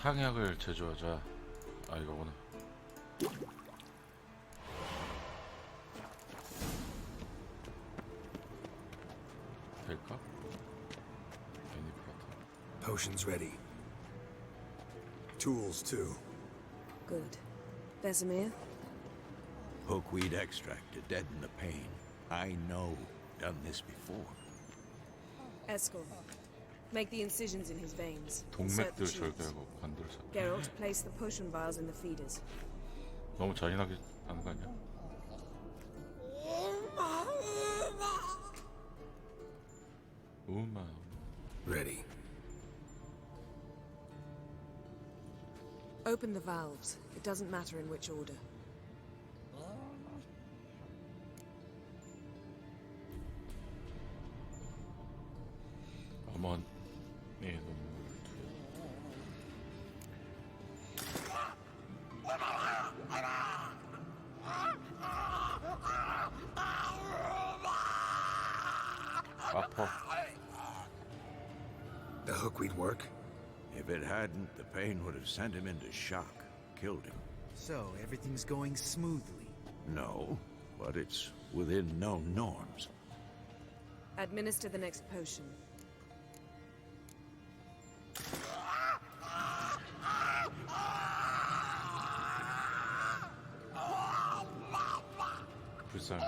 향약을 제조하자. 아, 이거구나. 될까? Potions ready. Tools too. Good. Vesemir? Hookweed extract to deaden the pain. I know. Done this before. Eskel. Make the incisions in his veins. Insert the 동맥들 tubes. 절개하고 반대로 사. Geralt, place the potion vials in the feeders. 너무 잔인하게 하는 거 아니야? 우마. Ready. Open the valves. It doesn't matter in which order. 어머니의 눈물. 아파. The hookweed work? If it hadn't, the pain would have sent him into shock, killed him. So, everything's going smoothly. No, but it's within known norms. Administer the next potion. 불쌍해.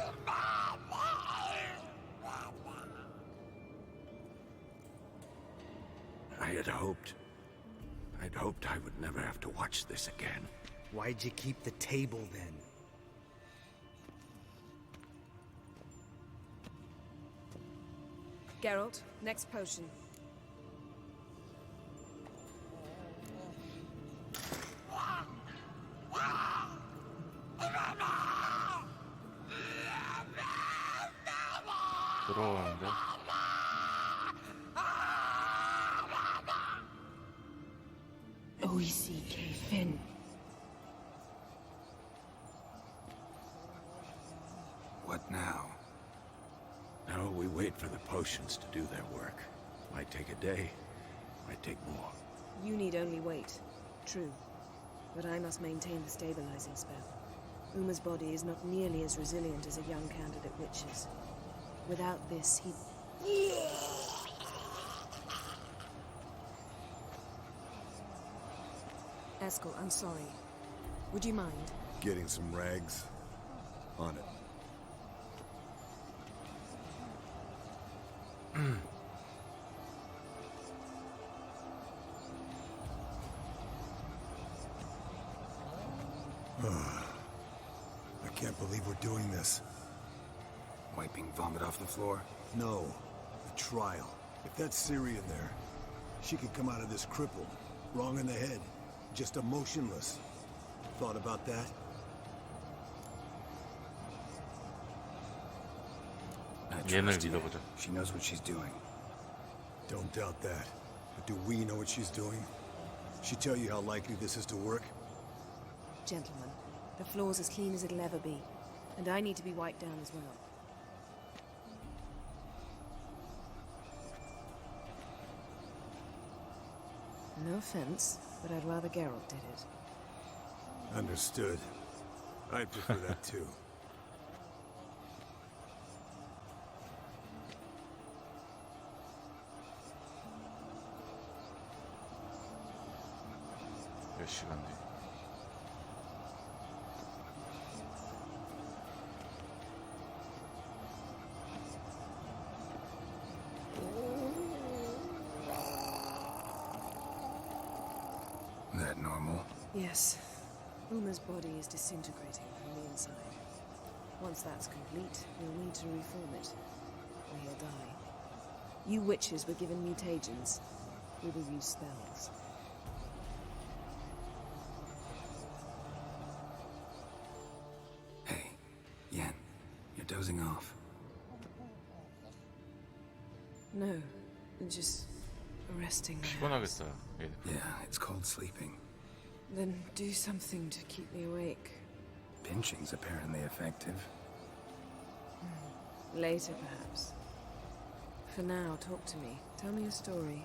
I'd hoped I would never have to watch this again. Why'd you keep the table then? Geralt, next potion. 들어오는데? OECK Finn. What now? Now we wait for the potions to do their work. Might take a day, might take more. You need only wait. True. But I must maintain the stabilizing spell. Uma's body is not nearly as resilient as a young candidate witch's. Without this, he... Eskel, I'm sorry. Would you mind? Getting some rags? On it. I can't believe we're doing this. Wiping vomit off the floor? No. The trial. If that's Ciri in there, she could come out of this crippled, wrong in the head, just emotionless. Thought about that? 얘를 믿어보자. She knows what she's doing. Don't doubt that. But do we know what she's doing? She tell you how likely this is to work? Gentlemen, the floor's as clean as it'll ever be. And I need to be wiped down as well. No offense, but I'd rather Geralt did it. Understood. I'd prefer that too. 몇 시간 뒤. That normal? Yes. Uma's body is disintegrating from the inside. Once that's complete, we'll need to reform it, or he'll die. You witches were given mutagens. We will use spells. Hey, Yen, you're dozing off. No, just resting my eyes. 피곤하겠다. 얘. Yeah, it's called sleeping. Then do something to keep me awake. Pinching's apparently effective. Later, perhaps. For now, talk to me. Tell me a story.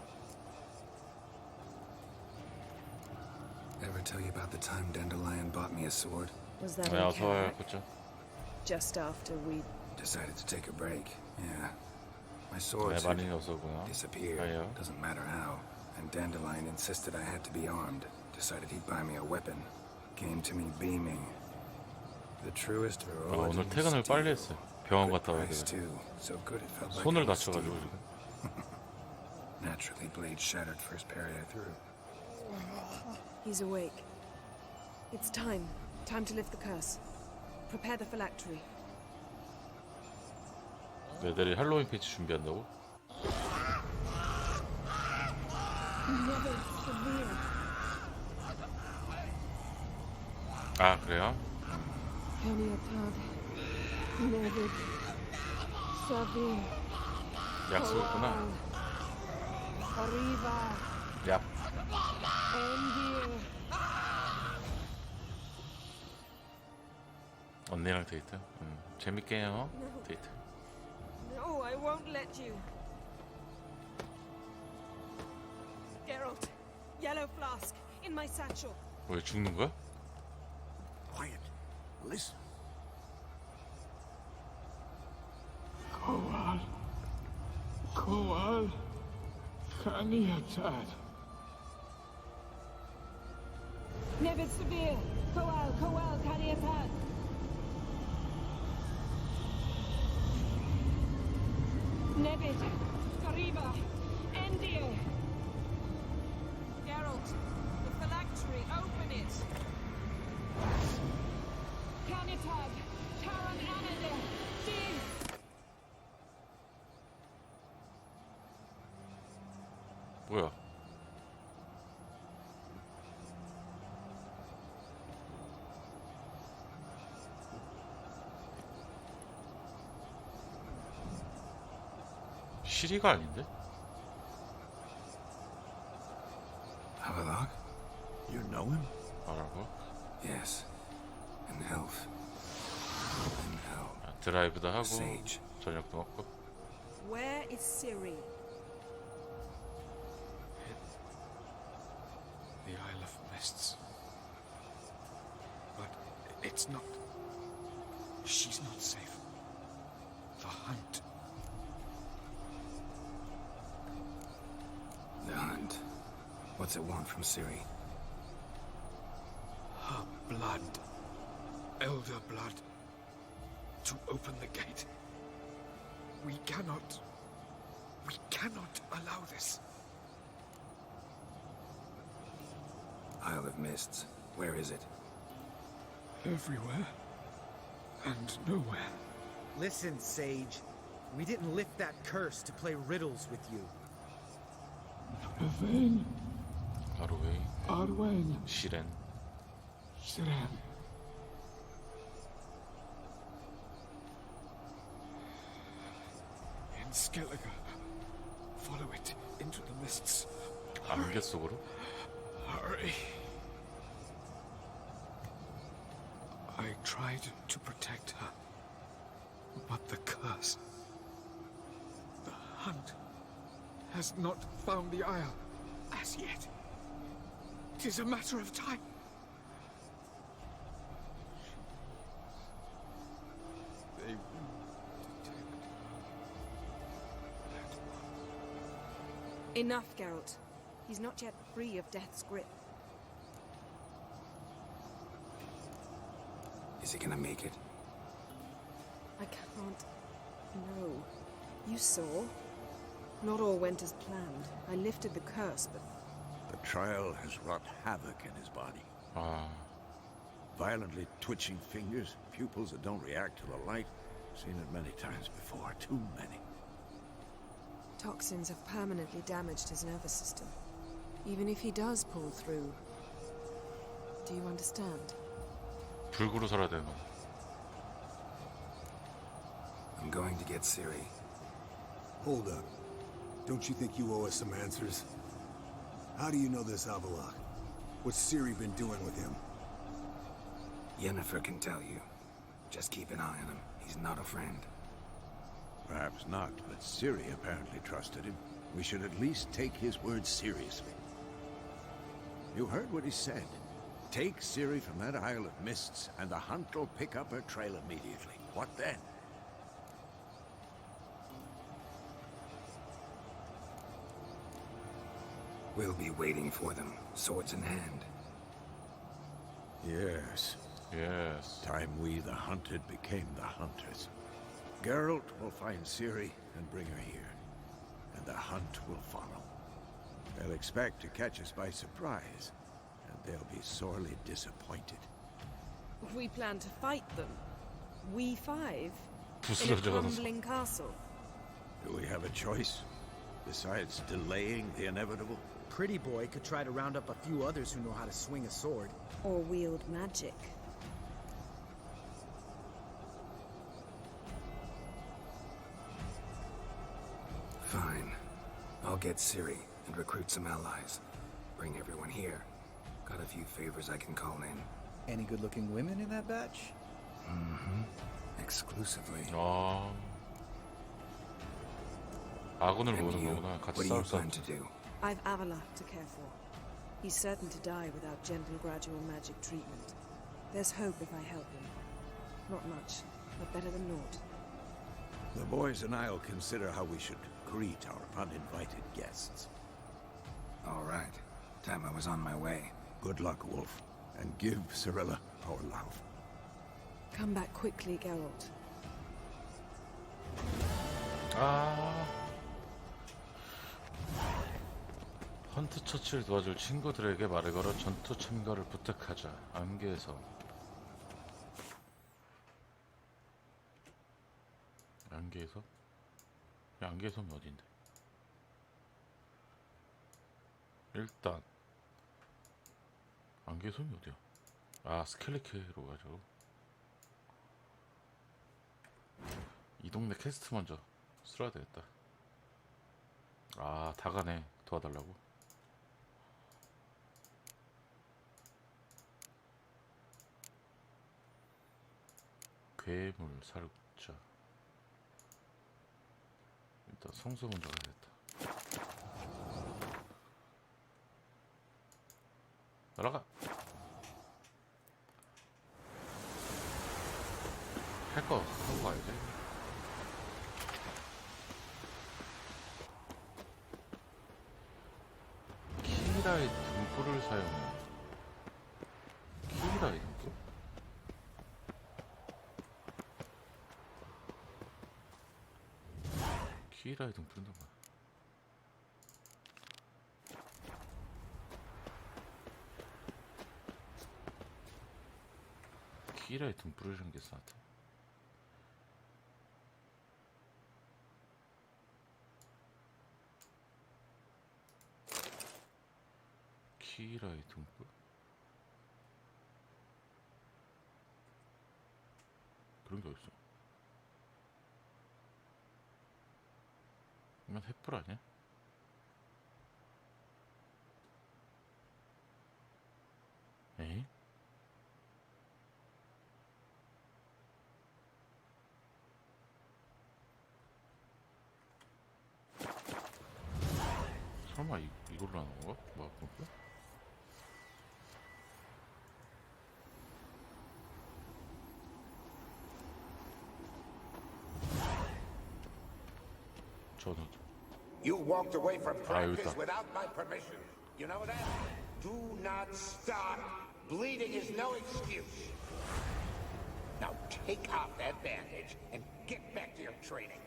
tell you about the time Dandelion bought me a sword? Was that 네, in 어서 와요, Karak, 그쵸? just after we... Decided to take a break. Yeah. My 네, sword 많이 어서 오고요. disappeared. 가요. Doesn't matter how. And Dandelion insisted I had to be armed. Decided he'd buy me a weapon. Came to me beaming. The truest 아, heroic. 오늘 퇴근을 빨리 했어요. 병원 갔다 와야 돼. too. So good it felt like 손을 I was 다쳐가지고 stealing. 지금. Naturally, blade shattered first parry I threw. He's awake. It's time. Time to lift the curse. Prepare the phylactery. 애들이 할로윈 패치 준비한다고? 아 그래요? 약속했구나. 얍. 언니랑 데이트? 재밌게 해요. 데이트. No, I won't let you. Geralt, yellow flask in my satchel. 왜 죽는 거야? Quiet. Listen. Koal, Kaniatad. Nevid Severe, Koal, Kaniatad. Nevid, Kariba, Endir. Geralt, the phylactery, open it. Kaniatad, Taran Anadir, Din. 뭐야? 시리가 아닌데? Havelock? You know him? 알아고? Yes. An elf. An elf. 아, 드라이브도 하고 Sage. 저녁도 먹고. Where is Ciri? The Isle of Mists. But it's not. She's not safe. The hunt. The hunt. What's it want from Ciri? Her blood. Elder blood. To open the gate. We cannot allow this. Isle of Mists. Where is it? Everywhere. And nowhere. Listen, Sage. We didn't lift that curse to play riddles with you. Yvain, 아르웨이, Arwen, 시렌. Siren. In Skellige. Follow it into the mists. 안개 속으로? Hurry. I tried to protect her, but the curse. The hunt has not found the Isle as yet. It is a matter of time. They will detect her. Enough, Geralt. He's not yet free of death's grip. Is he gonna make it? I can't. No. You saw. Not all went as planned. I lifted the curse, but The trial has wrought havoc in his body. 아, Violently twitching fingers, pupils that don't react to the light. Seen it many times before, too many. toxins have permanently damaged his nervous system. Even if he does pull through. Do you understand? 불구로 살아야 되는 거. I'm going to get Ciri. Hold up. Don't you think you owe us some answers? How do you know this Avallac'h? What's Ciri been doing with him? Yennefer can tell you. Just keep an eye on him. He's not a friend. Perhaps not, but Ciri apparently trusted him. We should at least take his words seriously. You heard what he said. Take Ciri from that Isle of Mists, and the hunt will pick up her trail immediately. What then? We'll be waiting for them, swords in hand. Yes. Yes. Time we, the hunted, became the hunters. Geralt will find Ciri and bring her here, and the hunt will follow. They'll expect to catch us by surprise, and they'll be sorely disappointed. We plan to fight them. We five? In a 부스러져 가서 crumbling castle. Do we have a choice? Besides delaying the inevitable? Pretty Boy could try to round up a few others who know how to swing a sword. Or wield magic. Fine. I'll get Ciri and recruit some allies. Bring everyone here. Got a few favors I can call in. Any good-looking women in that batch? Exclusively. 아. 아군을 And 모으는 you, 거구나. 같이 what do you 싸웠어. plan to do? I've Avila to care for. He's certain to die without gentle, gradual magic treatment. There's hope if I help him. Not much, but better than naught. The boys and I'll consider how we should greet our uninvited guests. All right. Time I was on my way. Good luck, Wolf, and give Cirilla our love. Come back quickly, Geralt. 아. 헌트 처치를 도와줄 친구들에게 말을 걸어 전투 참가를 부탁하자. 안개에서. 안개에서? 야, 안개섬이 어딘데? 일단 안개섬이 어디야? 아, 스켈리케로 가죠. 이 동네 퀘스트 먼저 쓸어야 되겠다. 아, 다 가네. 도와달라고. 괴물 살자. 일단 성소 먼저 가야겠다. 날아가. 할 거 하고 가야지. 키라의 등불을 사용해. 키라의 등불? 키라의 등불은 뭐야? 키라의 등불을 생겼어 나한테. 키라의 등불? 그런 게 어딨어? 이건 횃불 아니야? 에이? 설마 이걸로 하는 건가? 뭐야, 그거? 저는 You walked away from practice 여기다. without my permission. You know that? Do not stop. Bleeding is no excuse. Now take off that bandage and get back to your training.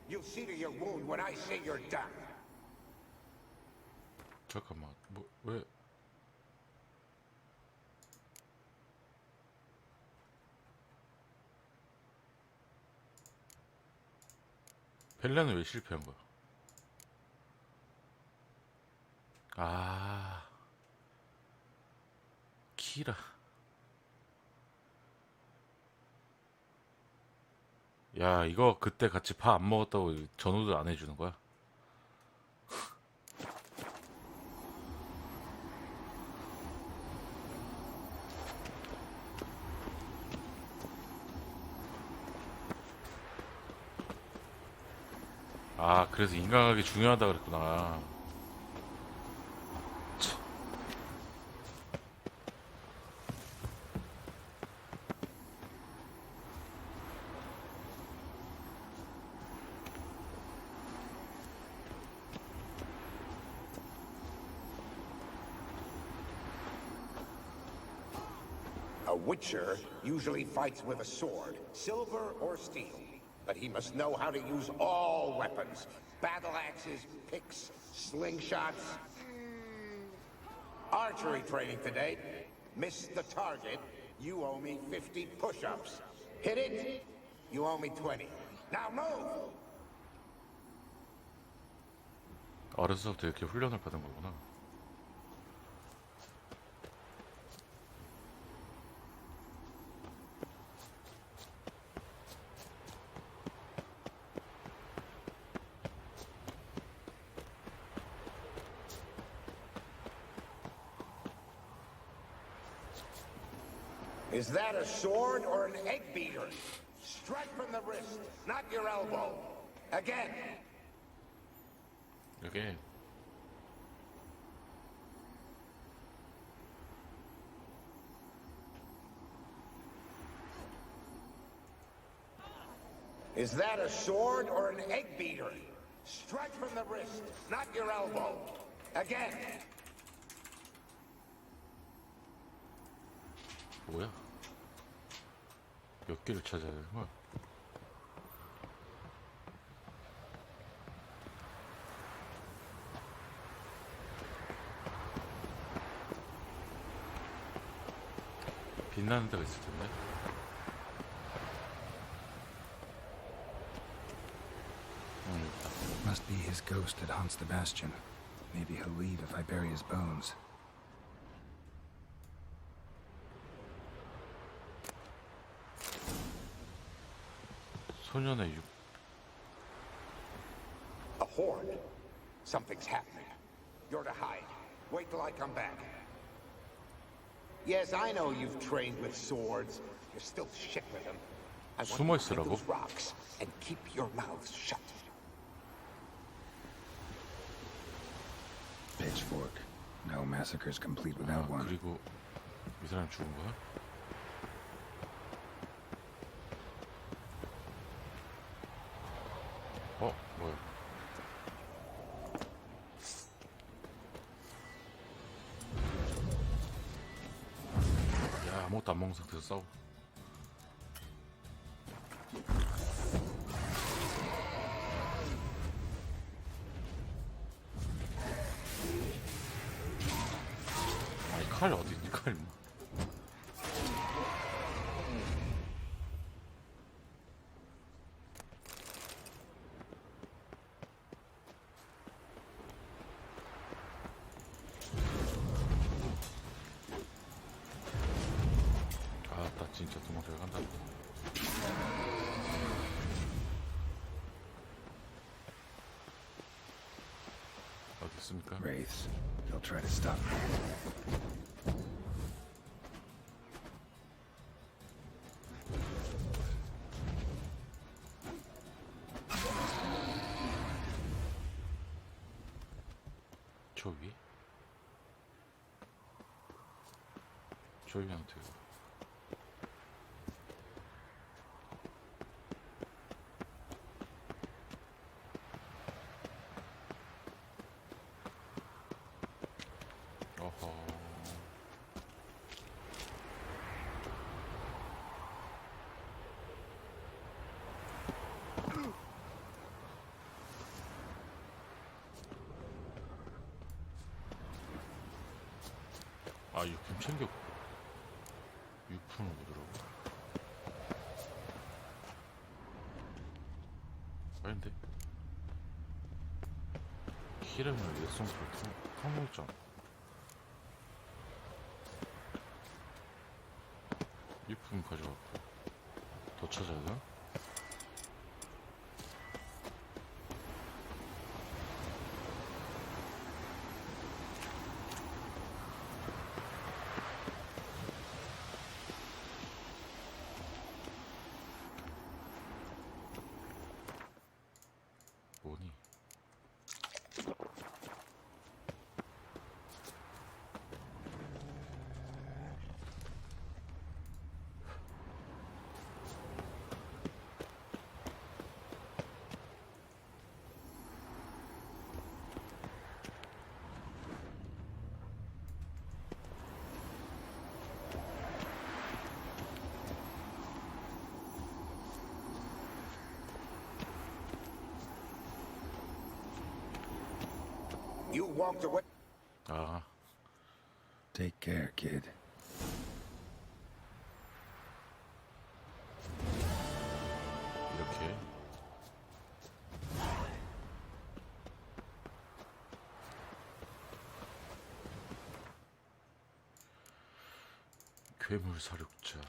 You'll see to your wound when I say you're done. 잠깐만, 뭐, 왜? 벨라는 왜 실패한 거야? 아, 키라. 야, 이거 그때 같이 밥 안 먹었다고 전우도 안 해주는 거야? 아, 그래서 인간관계 중요하다 그랬구나. 참. Witcher usually fights with a sword, silver or steel. But he must know how to use all weapons. Battle axes, picks, slingshots. Archery training today. Missed the target, you owe me 50 push-ups. Hit it, you owe me 20. Now move! 어렸을 때부터 이렇게 훈련을 받은 거구나. Is that a sword or an egg beater? Strike from the wrist, not your elbow. Again. 이게 Is that a sword or an egg beater? Strike from the wrist, not your elbow. Again. 뭐야? 몇 개를 찾아야 되는 거야? 빛나는 데가 있을 텐데. Must be his ghost that haunts the bastion. Maybe he'll leave if I bury his bones. 소년의 육. A horde. Something's happening. You're to hide. Wait till I come back. Yes, I know you've trained with swords. You're still shit with them. I want 숨어 you to find 있으라고? those rocks and keep your mouths shut. Pitchfork. No massacre's complete without 아, one. 그리고 이 사람 죽은 거야? 뭐야? 야, 아무것도 안 먹은 상태에서 싸워. 아니, 칼 어디 있니, 칼? 아, 나 진짜 도망쳐 간다. 어디 있습니까? Wraiths. They'll try to stop me. 저 위? 저 위한테 어허. 아, 육품 챙겼고 육품은 뭐더라고? 아닌데? 기름을 예송으로 통물점. 육품 가져왔고 더 찾아야 되나? 뭐니? You walked away. 아, Take care, kid. 이렇게. 괴물 사육자.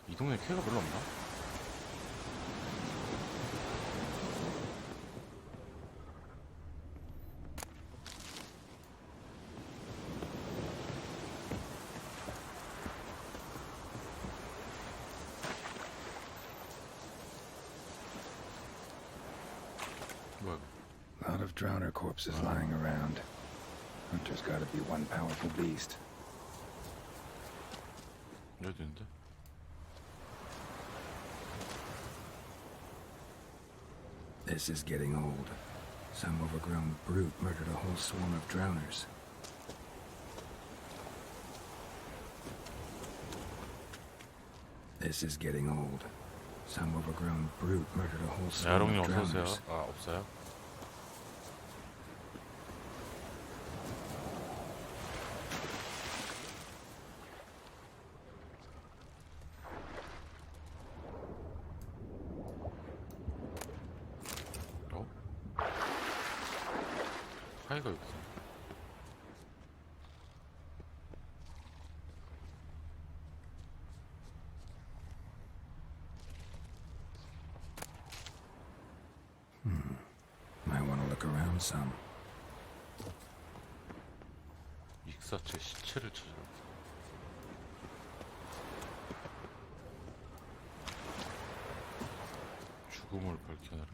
이 동네 캐가 별로 없나? 뭐야? A lot of drowner corpses lying around. Hunter's gotta be one powerful beast. 여기도 있는데? This is getting old. Some overgrown brute murdered a whole swarm of drowners. This is getting old. Some overgrown brute murdered a whole swarm 야롱님 of 어서오세요. drowners. 아, 없어요? 어? 하이가 여기서. Might want to look around some. 익사체 시체를 찾으러. 죽음을 밝혀내라.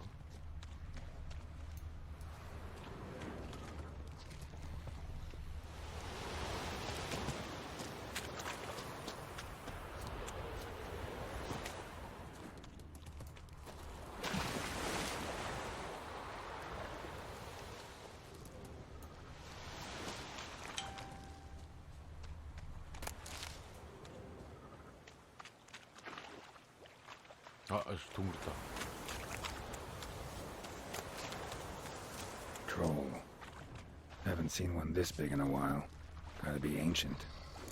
아, 동물 있다. Troll. Haven't seen one this big in a while. Gotta be ancient.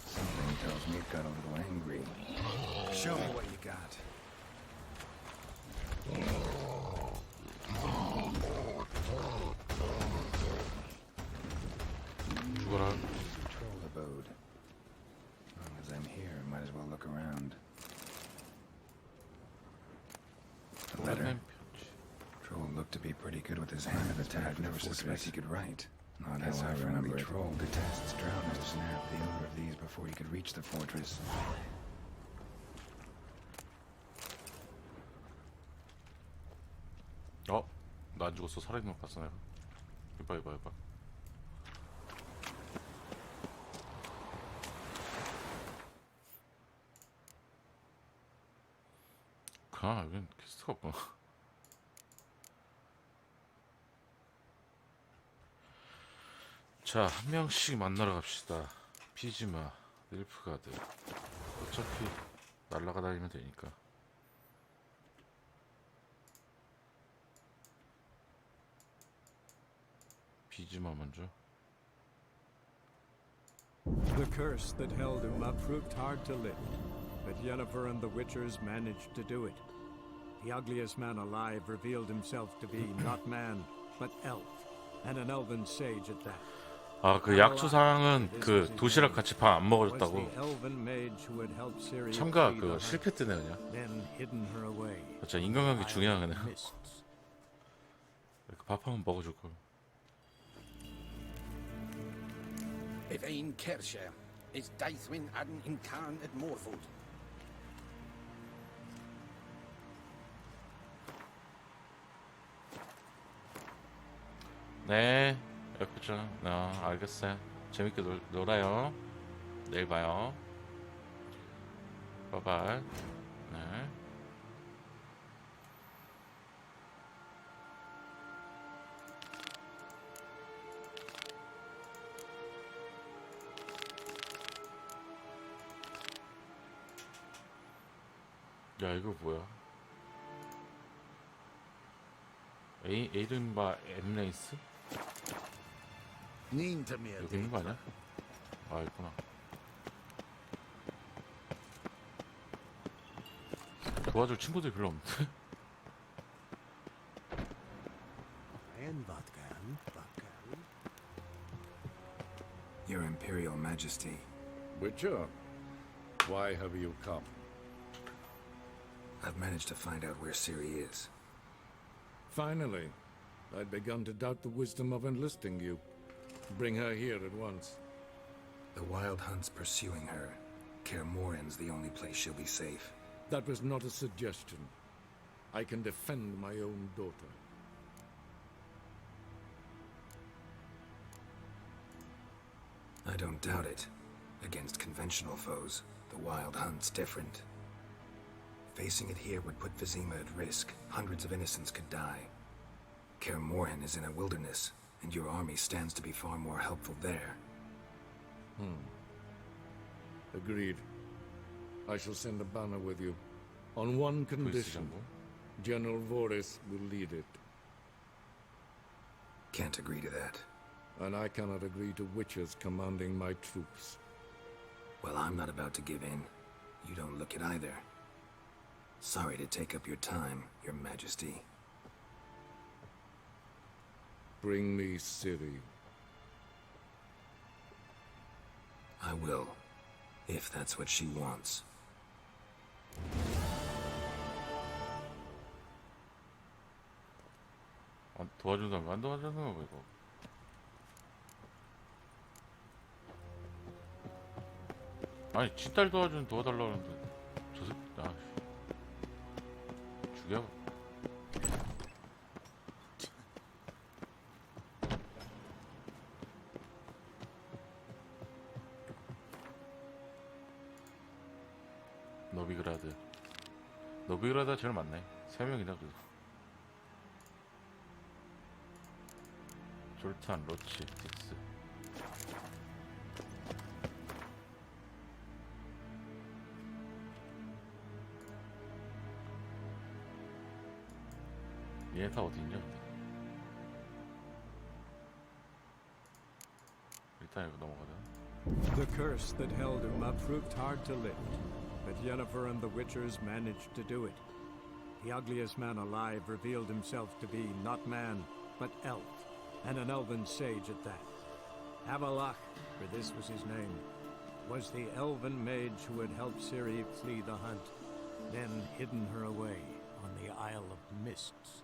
Something tells me it got a little angry. Show me what you got. 죽어라. Troll abode. As long as I'm here, might as well look around. A letter. 오랜 편지. Troll looked to be pretty good with his hand. I've never suspected he could write. Not how I remember it. Troll detests drowners. Snap the owner of these before he could reach the fortress. 어? 나 안 죽었어. 살아있는 거 봤어 내가. 이봐. 여긴 퀘스트가 없구나. 자, 한 명씩 만나러 갑시다. 피지마, 닐프가드. 어차피 날라가 다니면 되니까. 피지마 먼저. The curse that held him up proved hard to lift, but Yennefer and the Witchers managed to do it. The ugliest man alive revealed himself to be not man, but elf, and an elven sage at that. 아, 그 약초상은 그 도시락 같이 밥 안 Was 먹어줬다고. the elven mage who had helped Ciri 참가 flee the 그 hunt, 실패뜨네 그냥. then hidden her away. 진짜 인간관계 중요한 그냥. Mists. 밥 한번 먹어줄 걸. Evain Kersher is Daithwin Adden in Khan at Morfold. 네, 예쁘죠? 알겠어요. 재밌게 놀아요. 내일 봐요. 바이바이. 네. 야 이거 뭐야? 에이른바 엠레이스? 여기 있는 거 아니야? 아 있구나. 도와줄 친구들이 별로 없는데? Your Imperial Majesty, Witcher, why have you come? I've managed to find out where Ciri is. Finally. I'd begun to doubt the wisdom of enlisting you. Bring her here at once. The Wild Hunt's pursuing her. Kaer Morhen's the only place she'll be safe. That was not a suggestion. I can defend my own daughter. I don't doubt it. Against conventional foes, the Wild Hunt's different. Facing it here would put Vizima at risk. Hundreds of innocents could die. Kaer Morhen is in a wilderness, and your army stands to be far more helpful there. Agreed. I shall send a banner with you. On one condition. General Voris will lead it. Can't agree to that. And I cannot agree to witches commanding my troops. Well, I'm not about to give in. You don't look it either. Sorry to take up your time, Your Majesty. Bring me Ciri. I will, if that's what she wants. 도와준다면 안 도와주는 거 이거. 아니 친딸 도와달라고 하는데 저 새끼 죽여. 노비그라드가 제일 많네. 3명이다 그래도. 졸탄, 로치, 딕스. 얘네 다 어디 있냐 근데. 일단 이거 넘어가자. The curse that held Uma proved hard to lift, but Yennefer and the Witchers managed to do it. The ugliest man alive revealed himself to be not man, but elf, and an elven sage at that. Avalach, for this was his name, was the elven mage who had helped Ciri flee the hunt, then hidden her away on the Isle of Mists.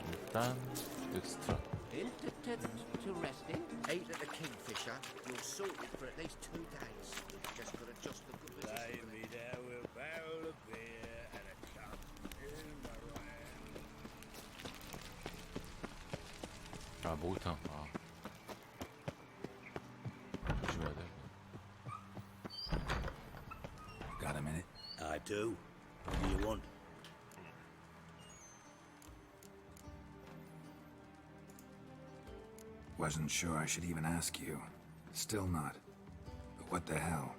일단 엑스트라. To resting? Ate at the Kingfisher. You're sorted for at least 2 days. Just got to adjust the good position. Me there with a barrel of beer and a cup in my hand. 아 목욕탕. 아 조심해야 돼. Got a minute? I do. What do you want? Wasn't sure I should even ask you. Still not. But what the hell?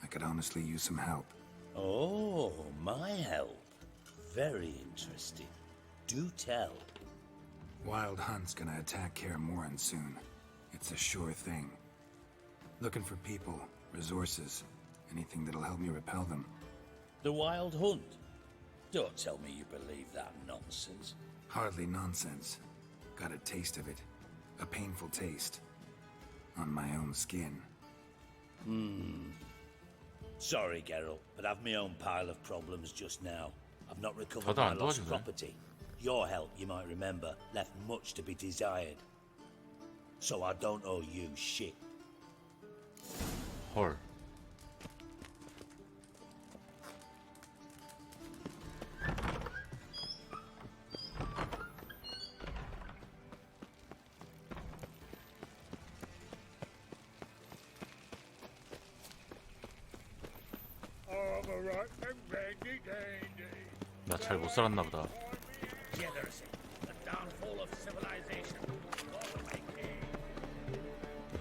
I could honestly use some help. Oh, my help. Very interesting. Do tell. Wild Hunt's gonna attack Kaer Morhen soon. It's a sure thing. Looking for people, resources, anything that'll help me repel them. The Wild Hunt? Don't tell me you believe that nonsense. Hardly nonsense. Got a taste of it. A painful taste. On my own skin. Sorry, Geralt, but I've my own pile of problems just now. I've not recovered 저도 my 안 lost 도와주네. property. Your help, you might remember, left much to be desired. So I don't owe you shit. 헐. 나 잘 못 살았나 보다.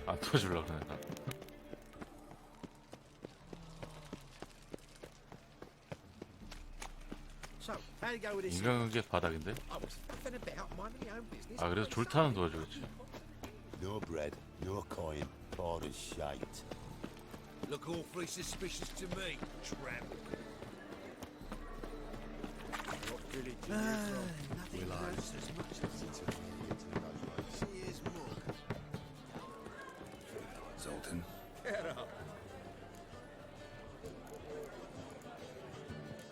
안 도와주려고 그래 나. to go with this? 인간관계 바닥인데? I was faffing about, minding my own business. 아 그래서 졸타는 도와주겠지. No bread, no coin, bored as shite. Look awfully suspicious to me, tramp. Nothing hurts as much as it's Cheers, Morg. Zoltan, Get up.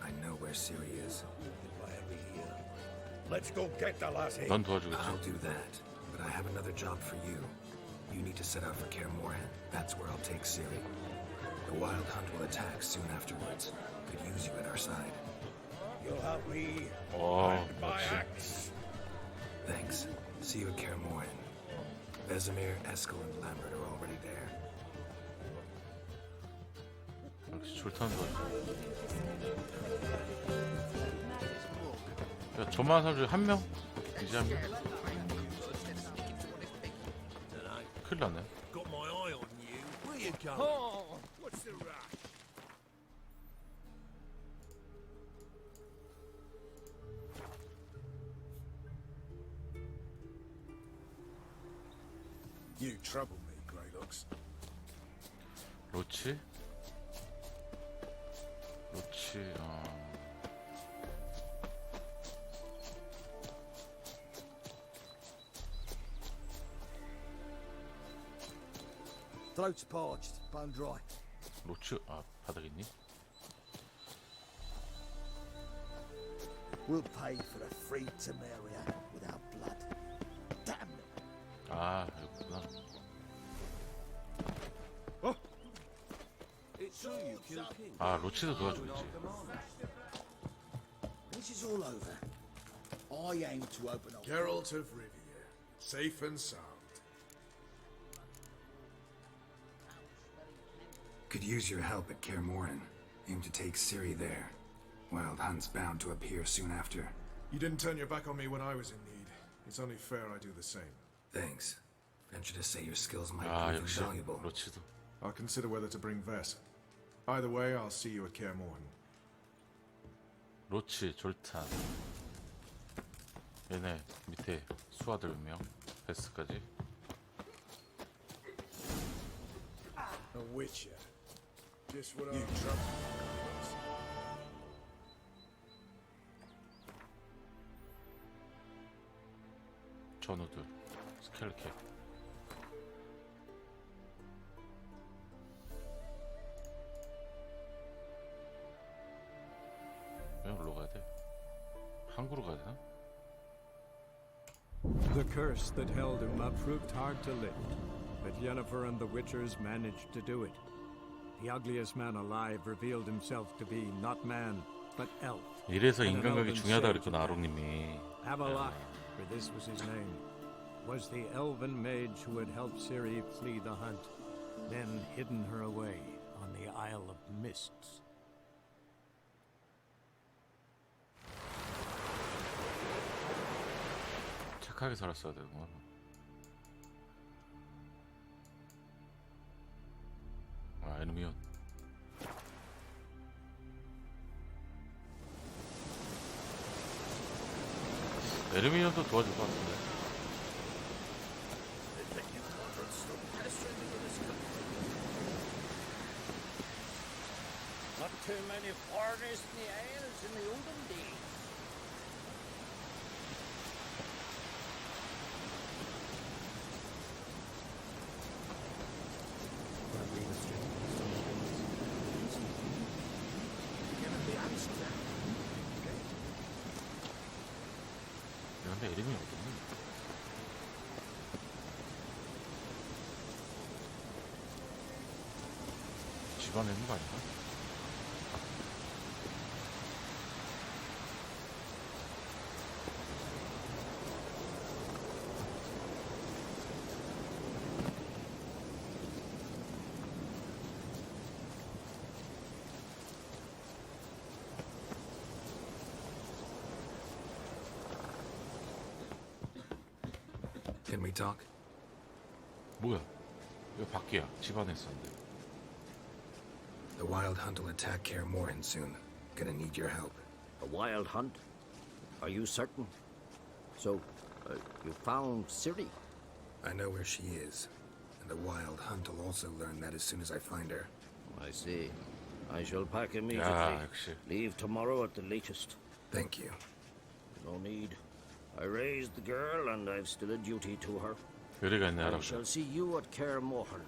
I know where Ciri is. Let's go get the lassie. 넌 도와주겠지. I'll do that, but I have another job for you. You need to set out for Kaer Morhen. That's where I'll take Ciri. The Wild Hunt will attack soon afterwards. Could use you at our side. You'll help me 어, find my 맞지. axe. Thanks. See you at Kaer Morhen. Vesemir, Eskel, and Lambert are already there. 역시 졸타는 도와줘. 야, 저만한 사람 중에 한 명? 이제 한 명? 큰일 났네. Got my eye on you. Where you going? Oh, what's the rush? You trouble me, Greylocks. 로치? 로치, Throat's parched, bone dry. 로치, 아, 바닥에 있니? We'll pay for the free Temeria without blood. Damn them. 아, 여기구나. It's true you killed King. 아, 로치도 도와주겠지. This is all over. I aim to open up. Geralt of Rivia, safe and sound. Could use your help at Kaer Morhen. Aim to take Ciri there. Wild Hunt's bound to appear soon after. You didn't turn your back on me when I was in need. It's only fair I do the same. Thanks. Venture to say your skills might 아, prove 역시 invaluable. 로치도. I'll consider whether to bring Vess. Either way, I'll see you at Kaer Morhen. 로치, 졸탄. 얘네 밑에 수하들 몇 명? 베스까지. A witcher. Just what you trouble. 전우들. 스켈캡. 왜 올라 가야 돼? 항구로 가야 되나? The curse that held him up proved hard to lift, but Yennefer and the Witchers managed to do it. The ugliest man alive revealed himself to be not man, but elf. 이래서 And an 인간관계 elven 중요하다 sage 그랬구나, 아롱님이. Avalok, for this was his name, was the elven mage who had helped Ciri flee the hunt, then hidden her away on the Isle of Mists. 착하게 살았어야 되구나. 아, 에르미온. 에르미온도 도와줄 것 같은데. Not too many foreigners in the Isles in the olden days. 근데 에르미온 어딨니? 집안에 있는 거 아닌가? Can we talk? 뭐야? 이거 밖이야. 집안에 있었는데. The Wild Hunt will attack Kaer Morhen soon. Gonna need your help. A wild hunt? Are you certain? So, you found Ciri? I know where she is, and the Wild Hunt will also learn that as soon as I find her. I see. I shall pack immediately. 역시. Leave tomorrow at the latest. Thank you. No need. I raised the girl, and I've still a duty to her. 의리가 있네, I 할아버지. shall see you at Kaer Morhen.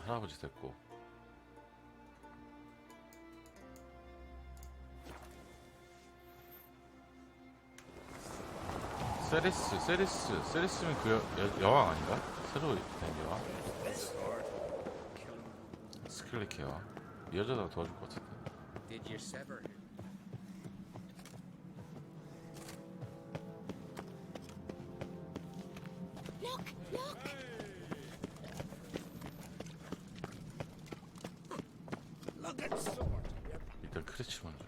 할아버지 됐고. 세리스면 그 여왕 아닌가? 새로 된 여왕? 스켈리키 여왕. 이 여자가 도와줄 것 같은데. Did you sever him? Look! Look! Look at sword. 일단 크레치 먼저.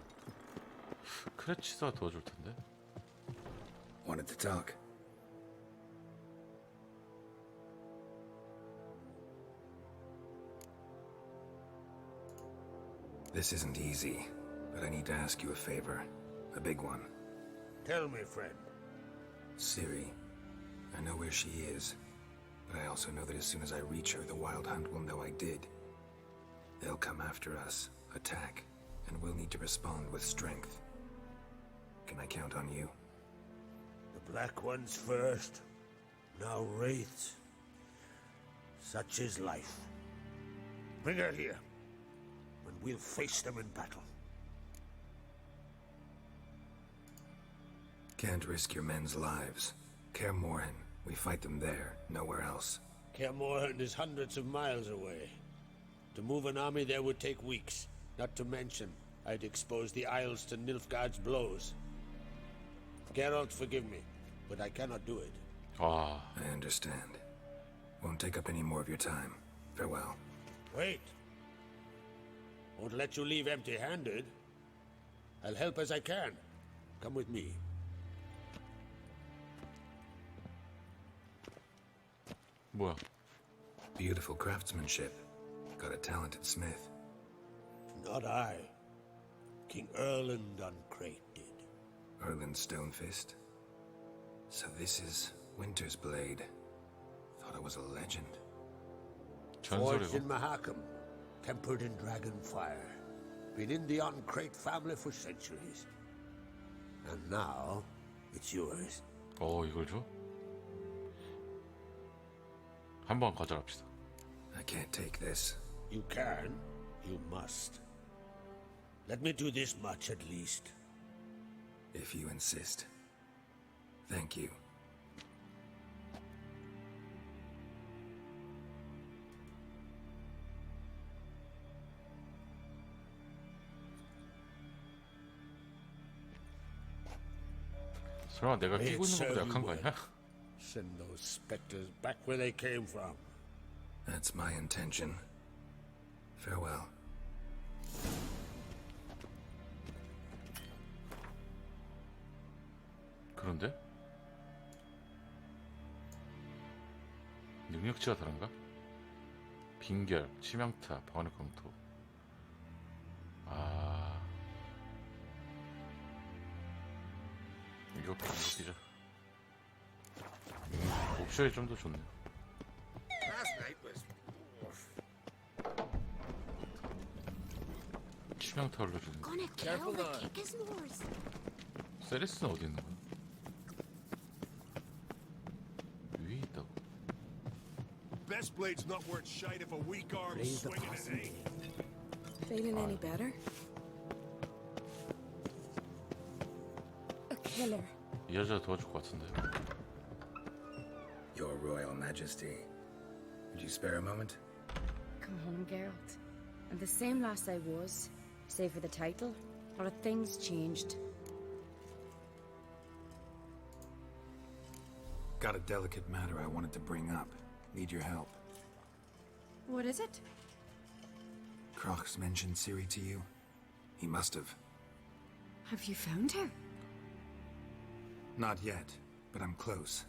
크레치가 도와줄 텐데. Wanted to talk. This isn't easy, but I need to ask you a favor. A big one. Tell me, friend. Ciri. I know where she is, but I also know that as soon as I reach her, the Wild Hunt will know I did. They'll come after us, attack, and we'll need to respond with strength. Can I count on you? The Black Ones first, now Wraiths. Such is life. Bring her here, and we'll face them in battle. Can't risk your men's lives. Kaer Morhen. We fight them there, nowhere else. Kaer Morhen is hundreds of miles away. To move an army there would take weeks. Not to mention, I'd expose the Isles to Nilfgaard's blows. Geralt, forgive me, but I cannot do it. 와. I understand. Won't take up any more of your time. Farewell. Wait. Won't let you leave empty-handed. I'll help as I can. Come with me. 뭐야? Beautiful craftsmanship. Got a talented smith. Not I. King Erland Uncrate did. Erland Stonefist. So this is Winter's Blade. Thought it was a legend. Forged in Mahakam, tempered in dragon fire. Been in the Uncrate family for centuries. And now, it's yours. 이걸 줘? 한번 가져갑시다. I can't take this. You can, you must. Let me do this much at least. If you insist. Thank you. 설마 내가 끼고 있는 것보다 약한 거 아니야? Send those specters back where they came from. That's my intention. Farewell. 그런데? 능력치가 다른가? 빙결, 치명타, 방어력 검토. 이거 끼자. 옵션이 좀 더 좋네. 치명타 올려주는 거. 세리스는 어디 있는 거야? 위에 있다고. Best blade's not worth shite if a weak arm's swinging at eight. Feeling any better? A killer. 이 여자 도와줄 것 같은데. Your Royal Majesty. Would you spare a moment? Come home, Geralt. I'm the same lass I was, save for the title. A lot of things changed. Got a delicate matter I wanted to bring up. Need your help. What is it? Crach's mentioned Ciri to you? He must have. Have you found her? Not yet, but I'm close.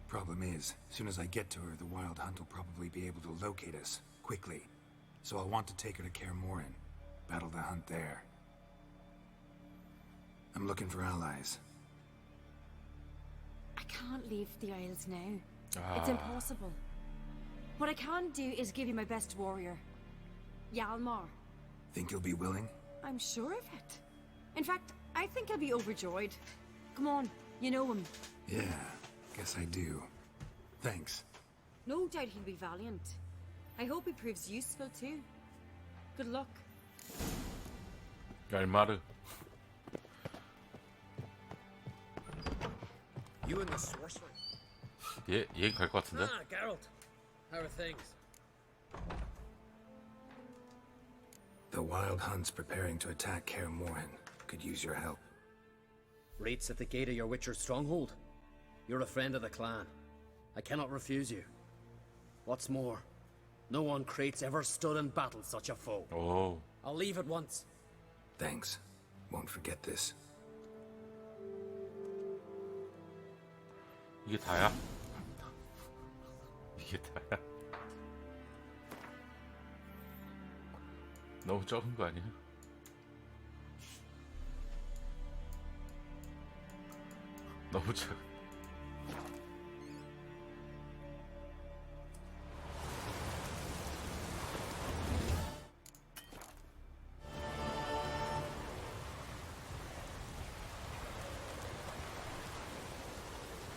Problem is, soon as I get to her, the Wild Hunt will probably be able to locate us quickly. So I want to take her to Kaer Morhen, battle the hunt there. I'm looking for allies. I can't leave the Isles now. It's impossible. What I can do is give you my best warrior, Hjalmar. Think you'll be willing? I'm sure of it. In fact, I think I'll be overjoyed. Come on, you know him. Yeah, guess I do. Thanks. No doubt he'll be valiant. I hope he proves useful too. Good luck. 얄마르. You and the sorcerer? 얘 갈 것 같은데? Ah, Geralt. How are things? The Wild Hunt's preparing to attack Kaer Morhen. Could use your help. Rates at the gate of your Witcher's stronghold. You're a friend of the clan. I cannot refuse you. What's more, no one Krait's ever stood in battle such a foe. Oh. I'll leave at once. Thanks. Won't forget this. 이게 다야? 이게 다야? 너무 적은 거 아니야? 너무 작.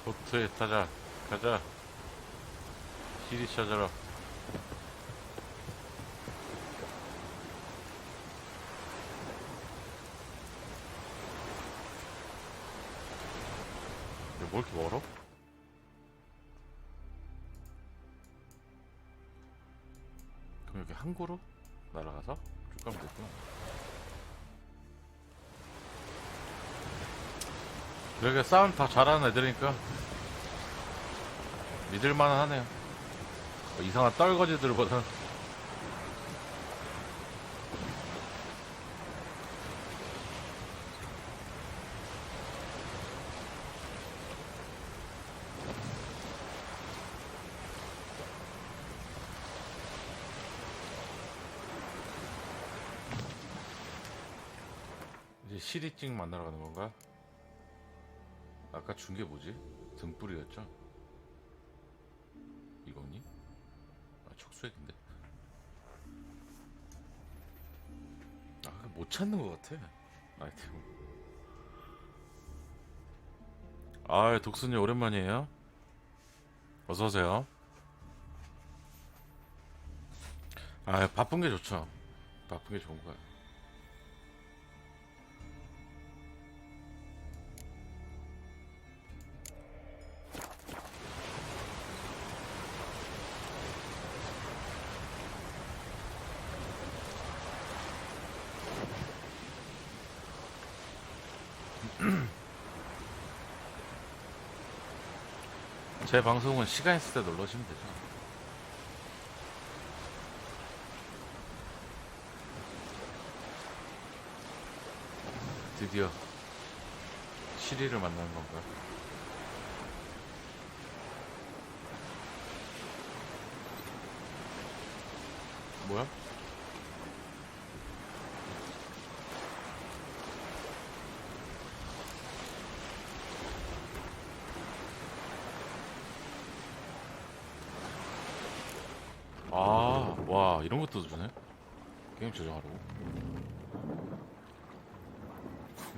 보트에 타자. 가자. 시리 찾아라. 뭐 이렇게 멀어? 그럼 여기 항구로 날아가서 쭉 가면 되구나. 여기 싸움 다 잘하는 애들이니까 믿을만은 하네요. 이상한 떨거지들보다. 이제 시리찡 만나러 가는 건가? 아까 준 게 뭐지? 등불이었죠? 이거니? 아, 척수액인데? 아, 못 찾는 것 같아. 아이템. 아, 독수님 오랜만이에요. 어서오세요. 아, 바쁜 게 좋죠. 바쁜 게 좋은 거야. 제 방송은 시간 있을 때 놀러 오시면 되죠. 드디어 시리를 만나는 건가? 뭐야? 아, 와, 이런 것도 주네. 게임 조정하라고.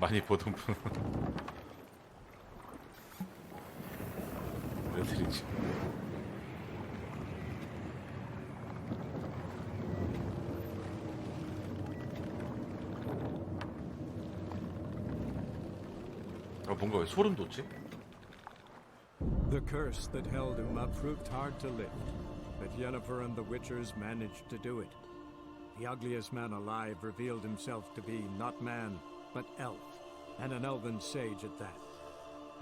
많이 보던 분. 애들이지. 아, 뭔가 왜 소름 돋지? The curse that held Uma proved hard to lift, but Yennefer and the Witchers managed to do it. The ugliest man alive revealed himself to be not man, but elf, and an elven sage at that.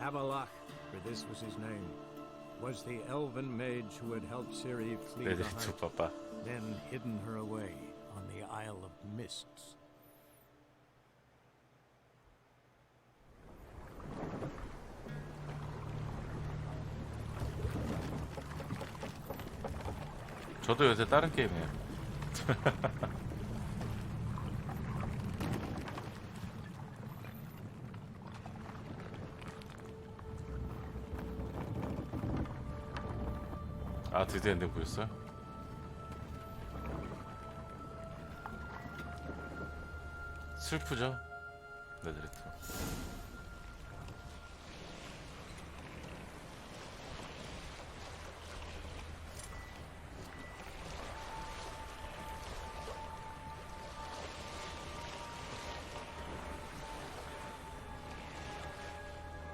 Avalach, for this was his name, was the elven mage who had helped Ciri flee the hunt, then hidden her away on the Isle of Mists. 저도 요새 다른 게임 해요. 아, 드디어 엔딩 보였어요? 슬프죠? 네드리트.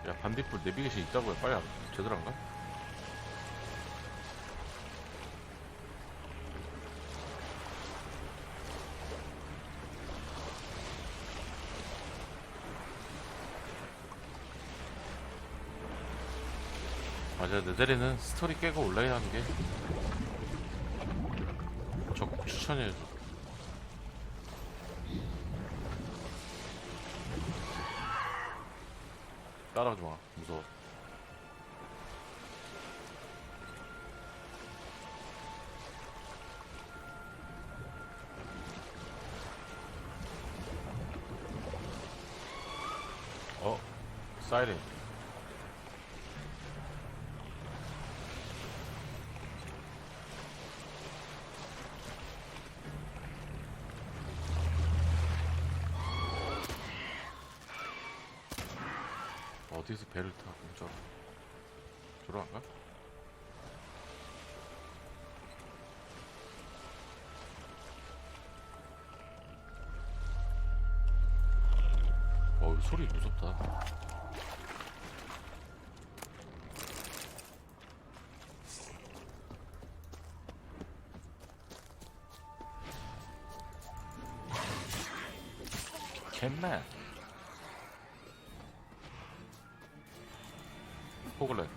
야, 반딧불 내비게이션 있다고요? 빨리 안, 제대로 안 가? 맞아, 네데리는 스토리 깨고 온라인 하는 게 적극 추천해줘. 따라가지 마, 무서워. 사이렌. 어디서 배를 타고 저러 안 가? 소리 무섭다. 캔맨. 호글렛.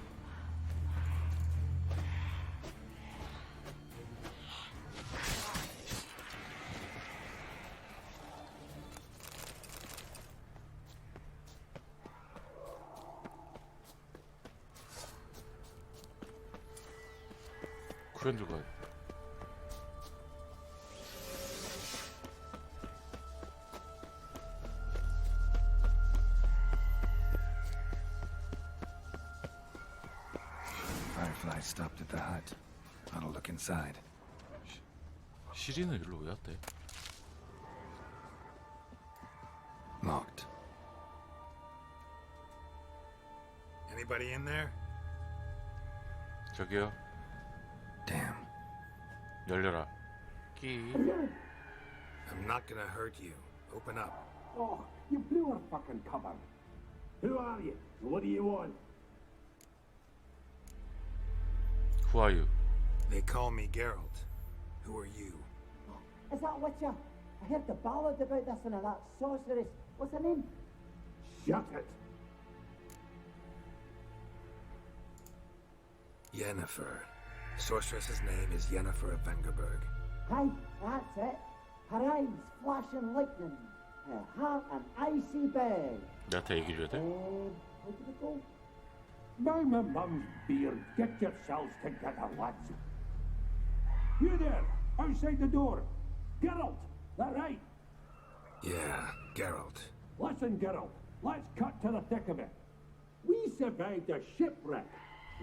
구현 들고 가야 돼. Firefly stopped at the hut. I'll look inside. 시리는 일로 왜 왔대? Locked. Anybody in there? 저기요. Damn. 열려라. 끼. I'm not gonna hurt you. Open up. Oh, you blew our fucking cover. Who are you? What do you want? Who are you? They call me Geralt. Who are you? Is that Witcher? I heard the ballad about this and that sorceress. What's her name? Shut it. Yennefer. Sorceress's name is Yennefer of Vengerberg. Aye, that's it. Her eyes flashing lightning. Her heart an icy bag. 나한테 얘기 줘야 돼? How did it go? Now my mum's beard. Get yourselves together, lads. You there, outside the door. Geralt, that right? Yeah, Geralt. Listen, Geralt, let's cut to the thick of it. We survived a shipwreck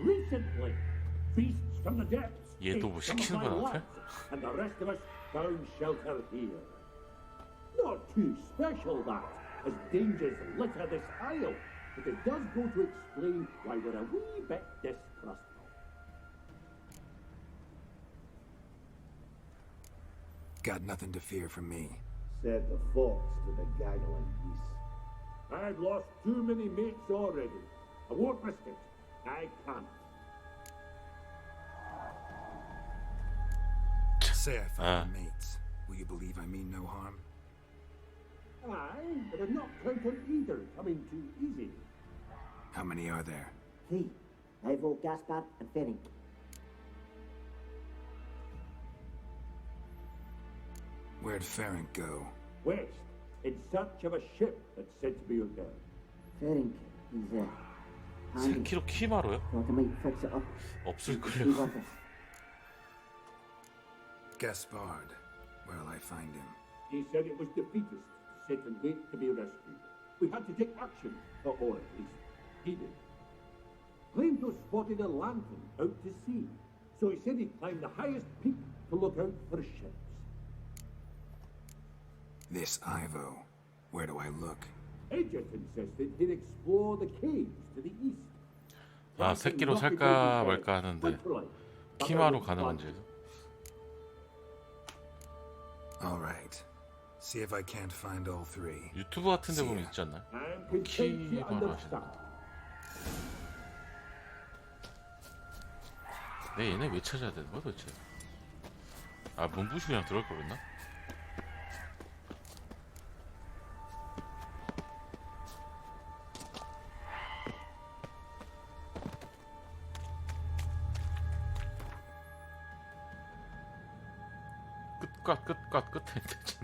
recently. Beasts from the depths. 얘 또 뭐 시키는 거 나한테? And the rest of us found shelter here. Not too special, that, as dangers litter this isle, but it does go to explain why we're a wee bit distrustful. Got nothing to fear from me. Said the fox to the gaggling geese. I've lost too many mates already. I won't risk it. I can't. Say I found mates. Will you believe I mean no harm? Aye, but I'm not counting either coming too easy. How many are there? 3. Ivo, Gaspard, and Ferenc. Where'd Ferenc go? West, in search of a ship that's said to be out there. Ferenc, he's handy. 3kg 키마로요? Thought I might fix it up. 없을걸요. Be with us. Gaspard. Where'll I find him? He said it was defeatist to sit and wait to be rescued. We had to take action, or at least he did. Claimed to have spotted a lantern out to sea, so he said he'd climb the highest peak to look out for ships. This Ivo. Where do I look? Edget insisted he'd explore the caves to the east. 아, 새끼로 살까 말까 하는데 키마로 가능한지. All right. See if I can't find all three. 유튜브 같은 데 보면 있지 않나요? 키마로 하시는. 내 얘네 왜 찾아야 되는 거야 도대체? 아, 문부시 그냥 들어갈 거였나? 끝과 끝에 있지.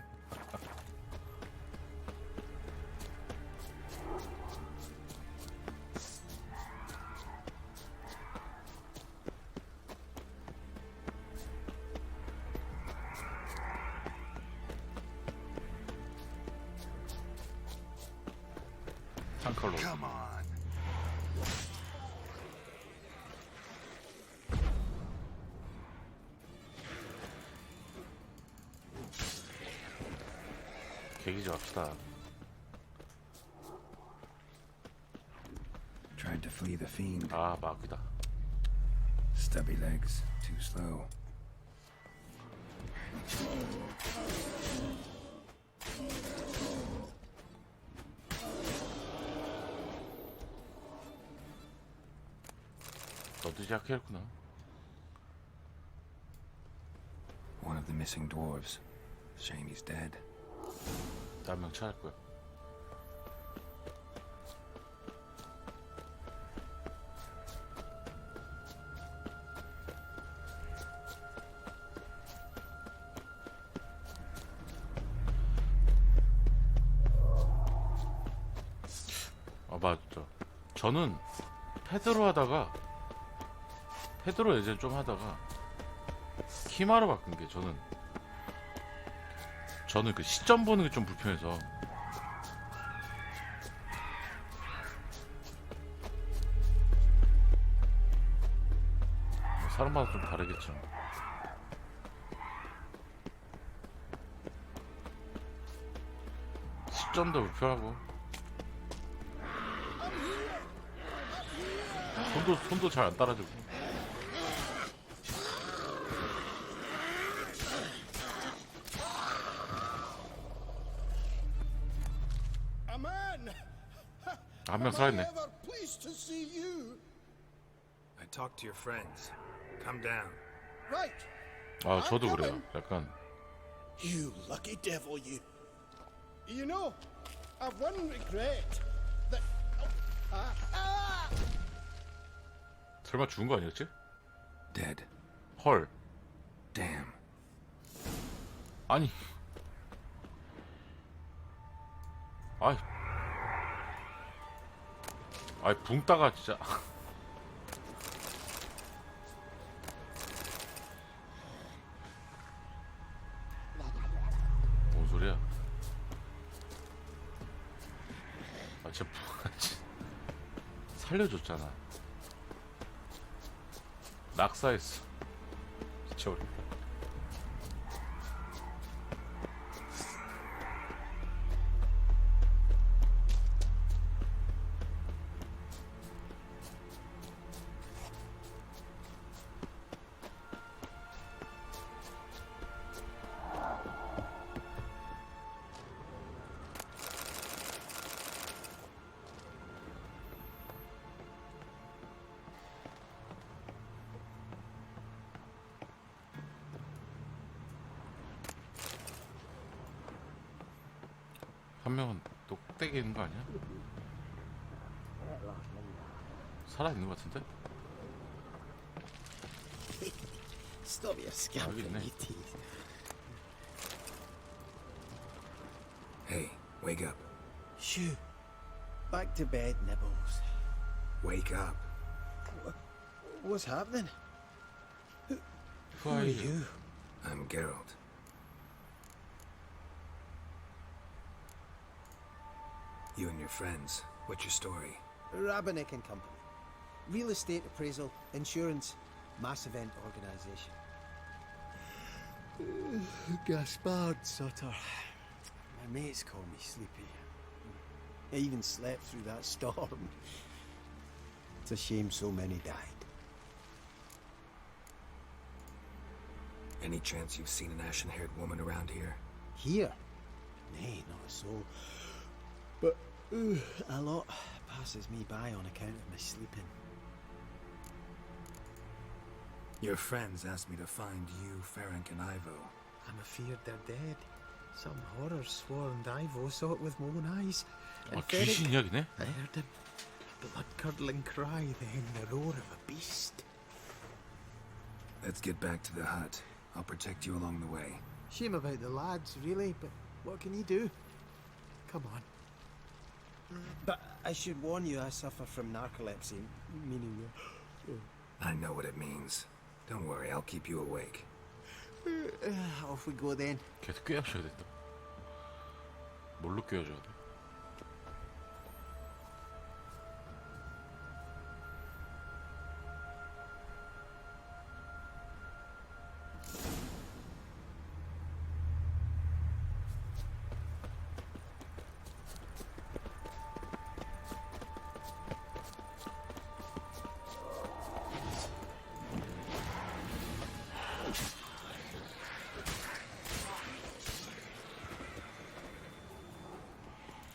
창컬로. 계기 좀 합시다. Tried to flee the fiend. 아, 마귀다. Stubby legs, too slow. 너도 시작했구나. One of the missing dwarves. Shame he's dead. 한 명 찾을 거야. 아, 맞죠. 저는 페드로 하다가 페드로 예전에 좀 하다가 키마로 바꾼 게 저는 그 시점 보는 게 좀 불편해서. 사람마다 좀 다르겠죠. 시점도 불편하고 손도 잘 안 따라주고. 한 명 살아있네. I talked to your friends. Come down. Right. 아, 저도 그래요. 약간. You lucky devil, you. You know, I've one regret. That. 설마 죽은 거 아니었지? Dead. 헐. Damn. 아니. 아이 붕 따가 진짜. 뭔 소리야? 아, 진짜 살려줬잖아. 낙사했어. 미쳐버렸다. 한 명은 또 꼭대기에 있는 거 아니야? 살아있는 거 같은데? Stop your scamping, you teeth. Hey, wake up. Shoo. Back to bed, Nibbles. Wake up. What's happening? Who are you? I'm Geralt. You and your friends, what's your story? Rabenik and Company. Real estate appraisal, insurance, mass event organization. Gaspard Sutter. My mates call me Sleepy. I even slept through that storm. It's a shame so many died. Any chance you've seen an ashen-haired woman around here? Here? Nay, not a soul. But a lot passes me by on account of my sleeping. Your friends asked me to find you, Ferenc, and Ivo. I'm afeard they're dead. Some horror swarmed Ivo, saw it with my own eyes. And 귀신이야, 걔네? I heard him. A blood-curdling cry, then the roar of a beast. Let's get back to the hut. I'll protect you along the way. Shame about the lads, really, but what can you do? Come on. But I should warn you, I suffer from narcolepsy, meaning... I know what it means. Don't worry, I'll keep you awake. Off we go then. 계속 꿰어줘야 된다. 뭘로 꿰어줘야 돼?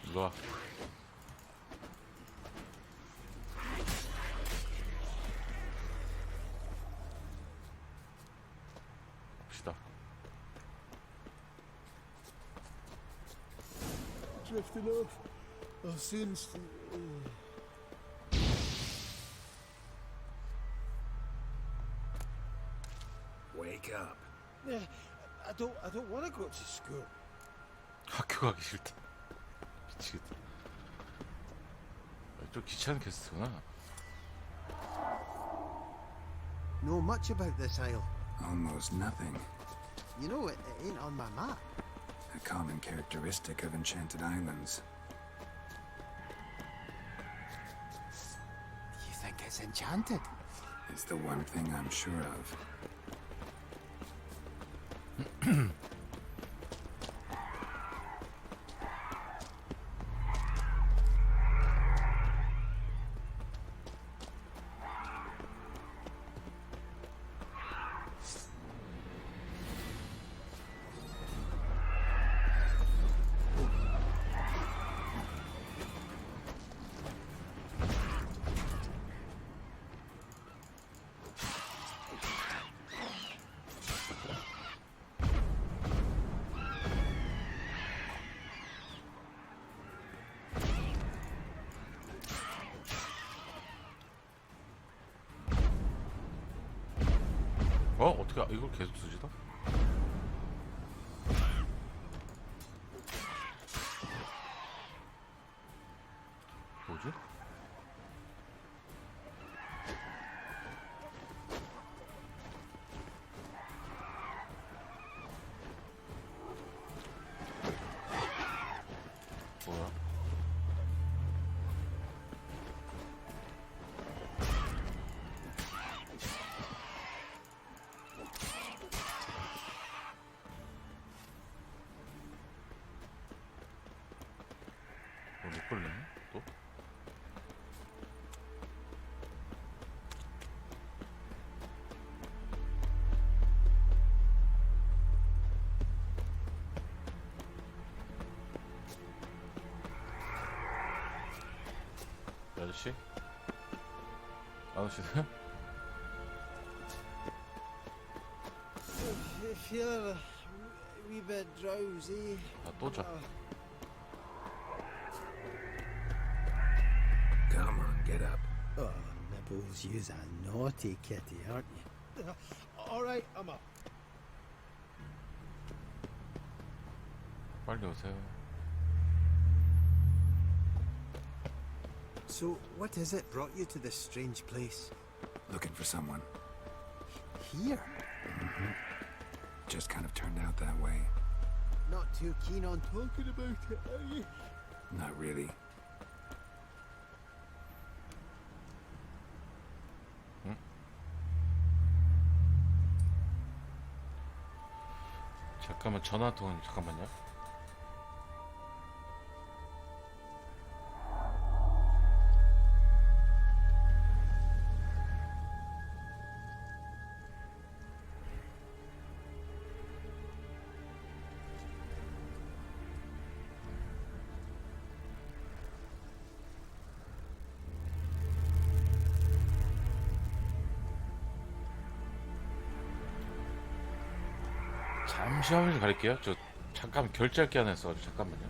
일로 와. 봅시다. Drifting off. I'll soon Wake up. Yeah, I don't want to go to school. 학교 가기 싫다. 미치겠다. 좀 귀찮은 퀘스트구나. Know much about this isle? Almost nothing. You know, it ain't on my map. A common characteristic of enchanted islands. You think it's enchanted? It's the one thing I'm sure of. 어떻게 이걸 계속 쓰지다? 뭐지? 뭐야? 못 걸렸네? 또? 아저씨? 안 오시나요? I feel a wee bit drowsy. 아, 또 자. Come on, get up. Oh, Nibbles, you's a naughty kitty, aren't you? All right, I'm up. 빨리 오세요. So, what is it brought you to this strange place? Looking for someone. Here? Just kind of turned out that way. Not too keen on talking about it, are you? Not really. 잠깐만 전화 통 잠깐만요. 잠시만요, 가릴게요. 저 잠깐 결제할 게 하나 있어가지고 잠깐만요.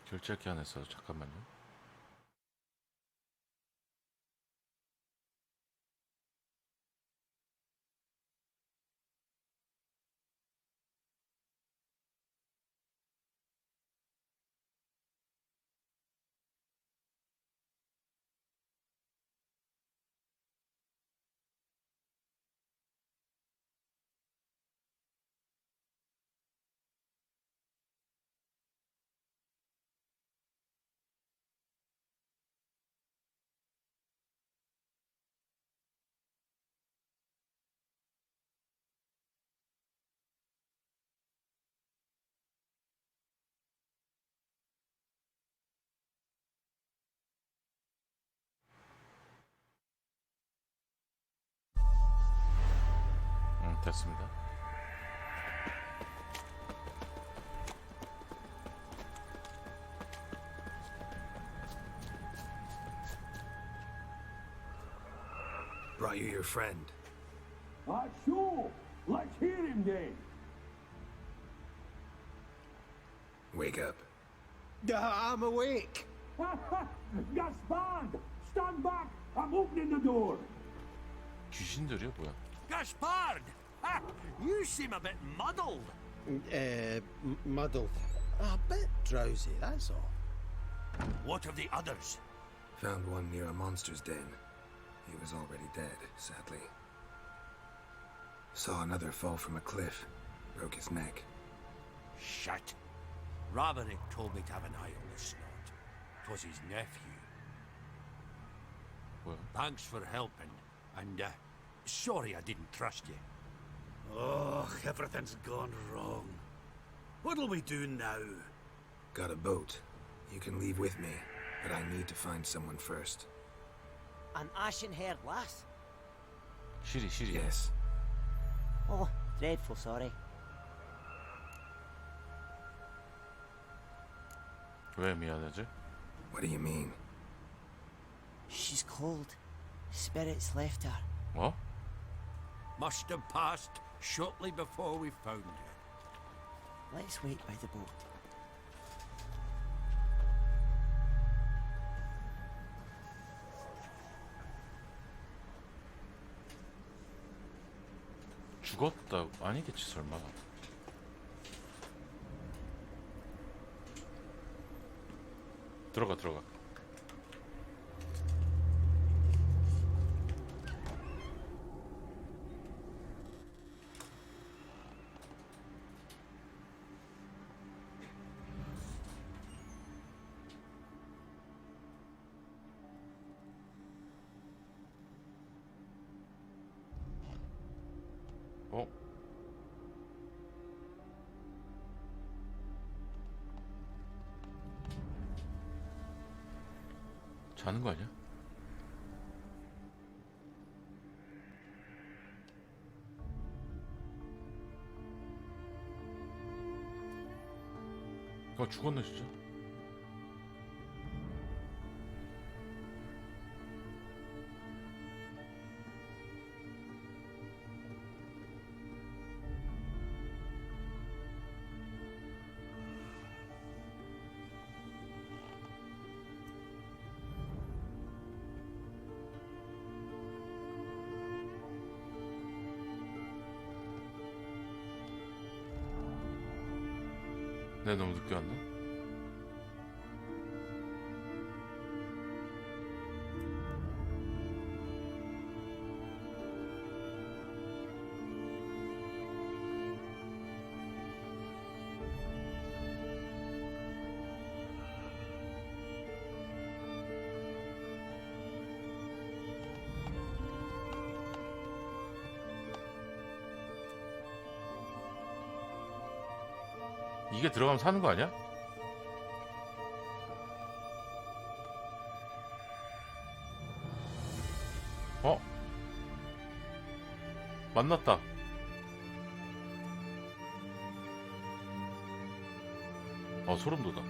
결제할 게 하나 있어서 잠깐만요. 됐습니다. Brought you your friend. Sure. Let's hear him then. Wake up. I'm awake. Gaspard! Stand back! I'm opening the door. 귀신들이야 뭐야? Gaspard! You seem a bit muddled. Muddled. A bit drowsy, that's all. What of the others? Found one near a monster's den. He was already dead, sadly. Saw another fall from a cliff. Broke his neck. Shit. Raverick told me to have an eye on the snot. 'Twas his nephew. Well. Thanks for helping, and sorry I didn't trust you. Oh, everything's gone wrong. What'll we do now? Got a boat. You can leave with me, but I need to find someone first. An ashen-haired lass? 시리. Yes. Oh, dreadful sorry. 왜 미안하지? What do you mean? She's cold. Spirits left her. 뭐? Must have passed shortly before we found her. Let's wait by the boat. 죽었다 아니겠지 설마. 들어가. 어? 자는 거 아니야? 죽었네 진짜. 내가 너무 늦게 왔나? 이게 들어가면 사는 거 아니야? 어? 만났다. 소름 돋아.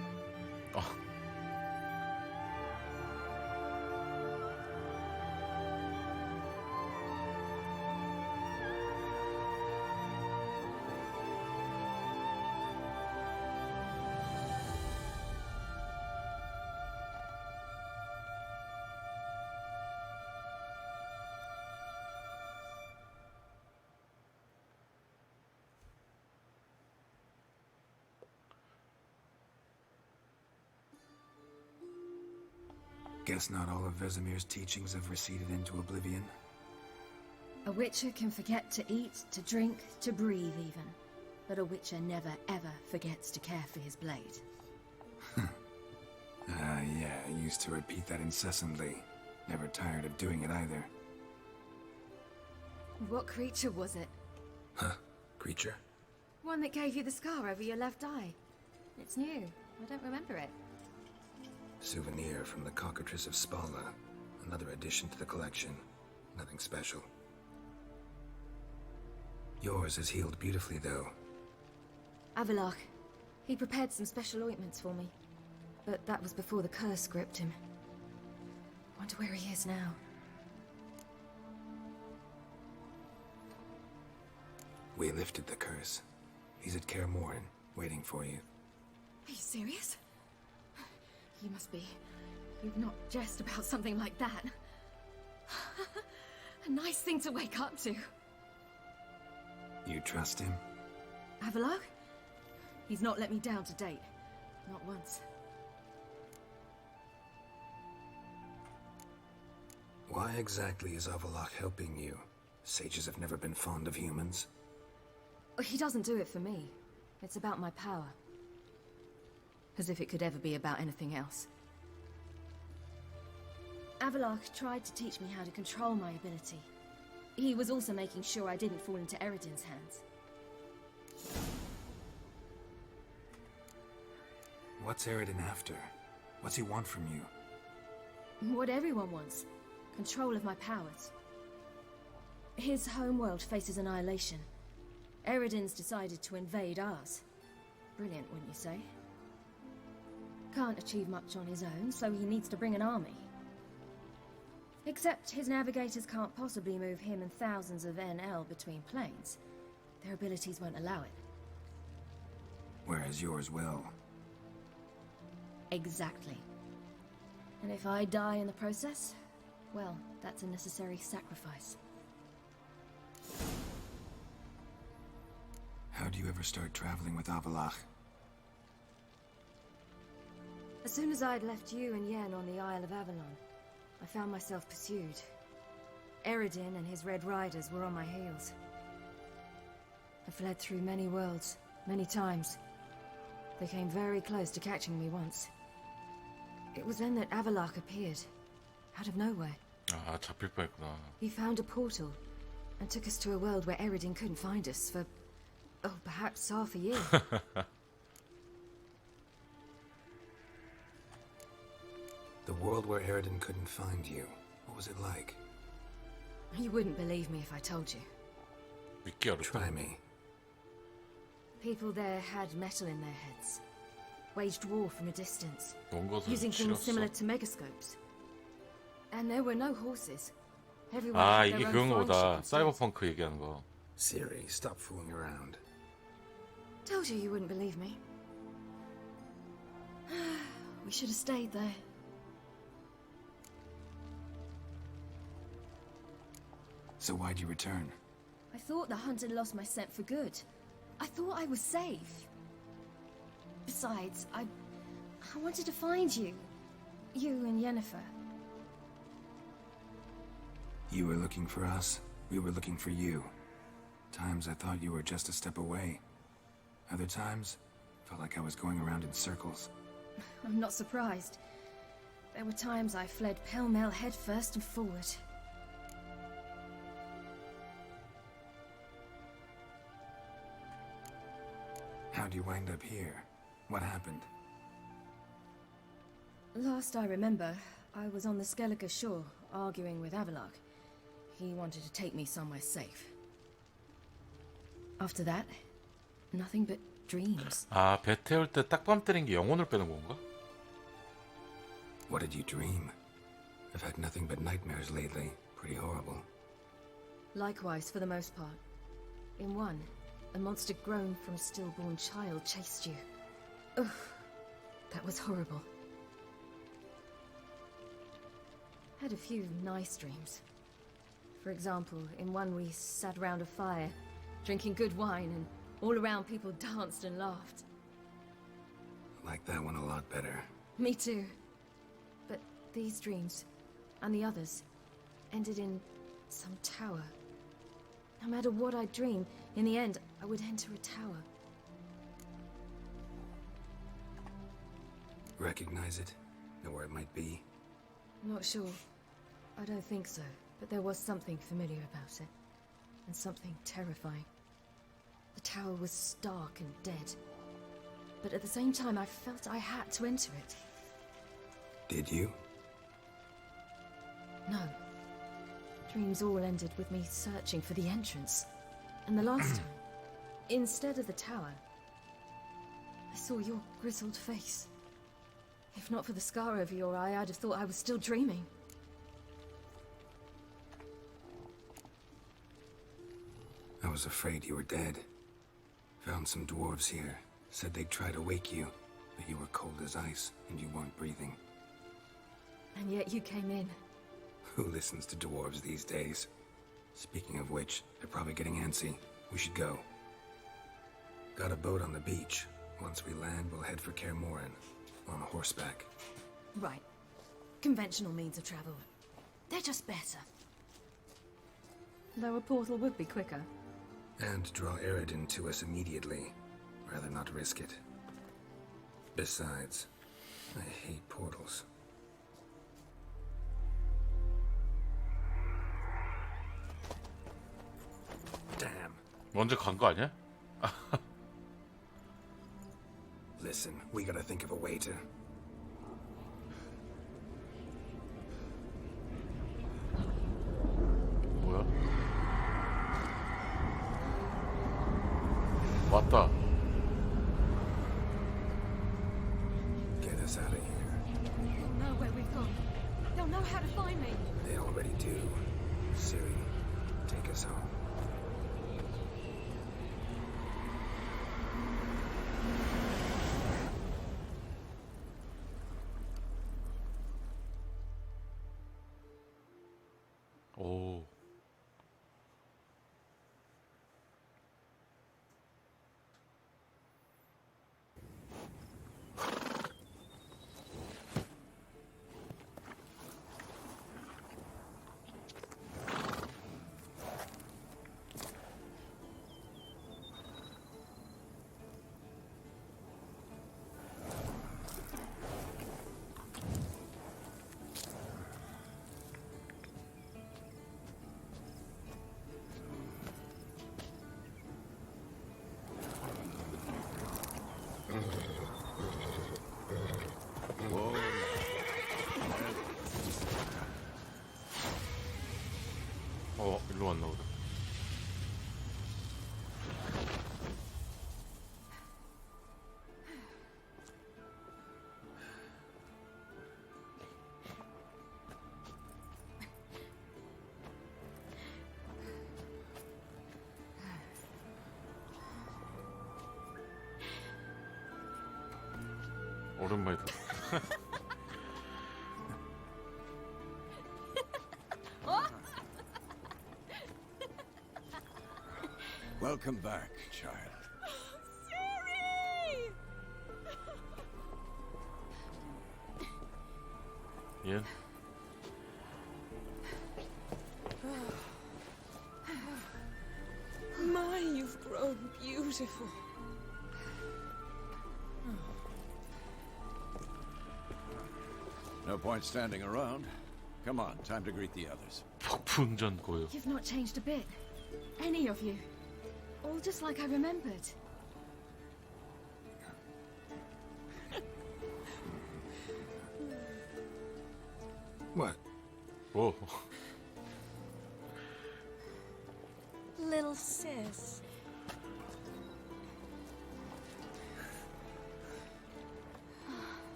Guess not all of Vesemir's teachings have receded into oblivion. A witcher can forget to eat, to drink, to breathe even. But a witcher never ever forgets to care for his blade. Yeah, I used to repeat that incessantly. Never tired of doing it either. What creature was it? Huh? Creature? One that gave you the scar over your left eye. It's new. I don't remember it. Souvenir from the Cockatrice of Spala. Another addition to the collection. Nothing special. Yours is healed beautifully, though. Avallac'h. He prepared some special ointments for me. But that was before the curse gripped him. Wonder where he is now. We lifted the curse. He's at Kaer Morhen, waiting for you. Are you serious? You must be. You'd not jest about something like that. A nice thing to wake up to. You trust him? Avallac'h? He's not let me down to date. Not once. Why exactly is Avallac'h helping you? Sages have never been fond of humans. He doesn't do it for me. It's about my power. As if it could ever be about anything else. Avallac'h tried to teach me how to control my ability. He was also making sure I didn't fall into Eredin's hands. What's Eredin after? What's he want from you? What everyone wants. Control of my powers. His homeworld faces annihilation. Eredin's decided to invade ours. Brilliant, wouldn't you say? Can't achieve much on his own, so he needs to bring an army. Except his navigators can't possibly move him and thousands of NL between planes. Their abilities won't allow it. Whereas yours will. Exactly. And if I die in the process, well, that's a necessary sacrifice. How do you ever start traveling with Avallac'h? As soon as I'd left you and Yen on the Isle of Avalon, I found myself pursued. Eredin and his Red Riders were on my heels. I fled through many worlds, many times. They came very close to catching me once. It was then that Avallac'h appeared, out of nowhere. 잡힐 뻔했구나. He found a portal and took us to a world where Eredin couldn't find us for, perhaps half a year. The world where Eredin couldn't find you. What was it like? You wouldn't believe me if I told you. Try me. People there had metal in their heads. Waged war from a distance. 온 것을 Using things 치렀어. similar to megascopes. And there were no horses. Everyone had 이게 their 그런 own flying 거보다 ship instead. 사이버펑크 얘기하는 거. Ciri, stop fooling around. Told you wouldn't believe me. We should have stayed there. So why'd you return? I thought the hunt had lost my scent for good. I thought I was safe. Besides, I wanted to find you. You and Yennefer. You were looking for us. We were looking for you. Times I thought you were just a step away. Other times, felt like I was going around in circles. I'm not surprised. There were times I fled pell-mell headfirst and forward. How'd you wind up here? What happened? Last I remember, I was on the Skellige shore, arguing with Avallac'h. He wanted to take me somewhere safe. After that, nothing but dreams. 아, 배 태울 때 딱밤 때린 게 영혼을 빼는 건가? What did you dream? I've had nothing but nightmares lately. Pretty horrible. Likewise, for the most part. In one, a monster grown from a stillborn child chased you. Ugh, that was horrible. Had a few nice dreams. For example, in one we sat around a fire, drinking good wine, and all around people danced and laughed. I like that one a lot better. Me too. But these dreams, and the others, ended in some tower. No matter what I dreamed, in the end, I would enter a tower. Recognize it? Know where it might be? Not sure. I don't think so, but there was something familiar about it. And something terrifying. The tower was stark and dead. But at the same time, I felt I had to enter it. Did you? No. Dreams all ended with me searching for the entrance. And the last time, instead of the tower, I saw your grizzled face. If not for the scar over your eye, I'd have thought I was still dreaming. I was afraid you were dead. Found some dwarves here. Said they'd try to wake you, but you were cold as ice and you weren't breathing. And yet you came in. Who listens to dwarves these days? Speaking of which, they're probably getting antsy. We should go. Got a boat on the beach. Once we land, we'll head for Kaer Morhen. On horseback. Right. Conventional means of travel. They're just better. Though a portal would be quicker. And draw Eredin to us immediately. Rather not risk it. Besides, I hate portals. Damn. 먼저 간 거 아니야? Listen, we gotta think of a way to... 뭐야? 왔다. Get us out of here. They'll know where we've gone. They'll know how to find me. They already do. Ciri, take us home. 오. 일로 왔나 보다. 오랜만이다. Welcome back, child. Ian? My, you've grown beautiful. No point standing around. Come on, time to greet the others. 폭풍전 고요. You've not changed a bit. Any of you. All just like I remembered. What? 오. Little sis.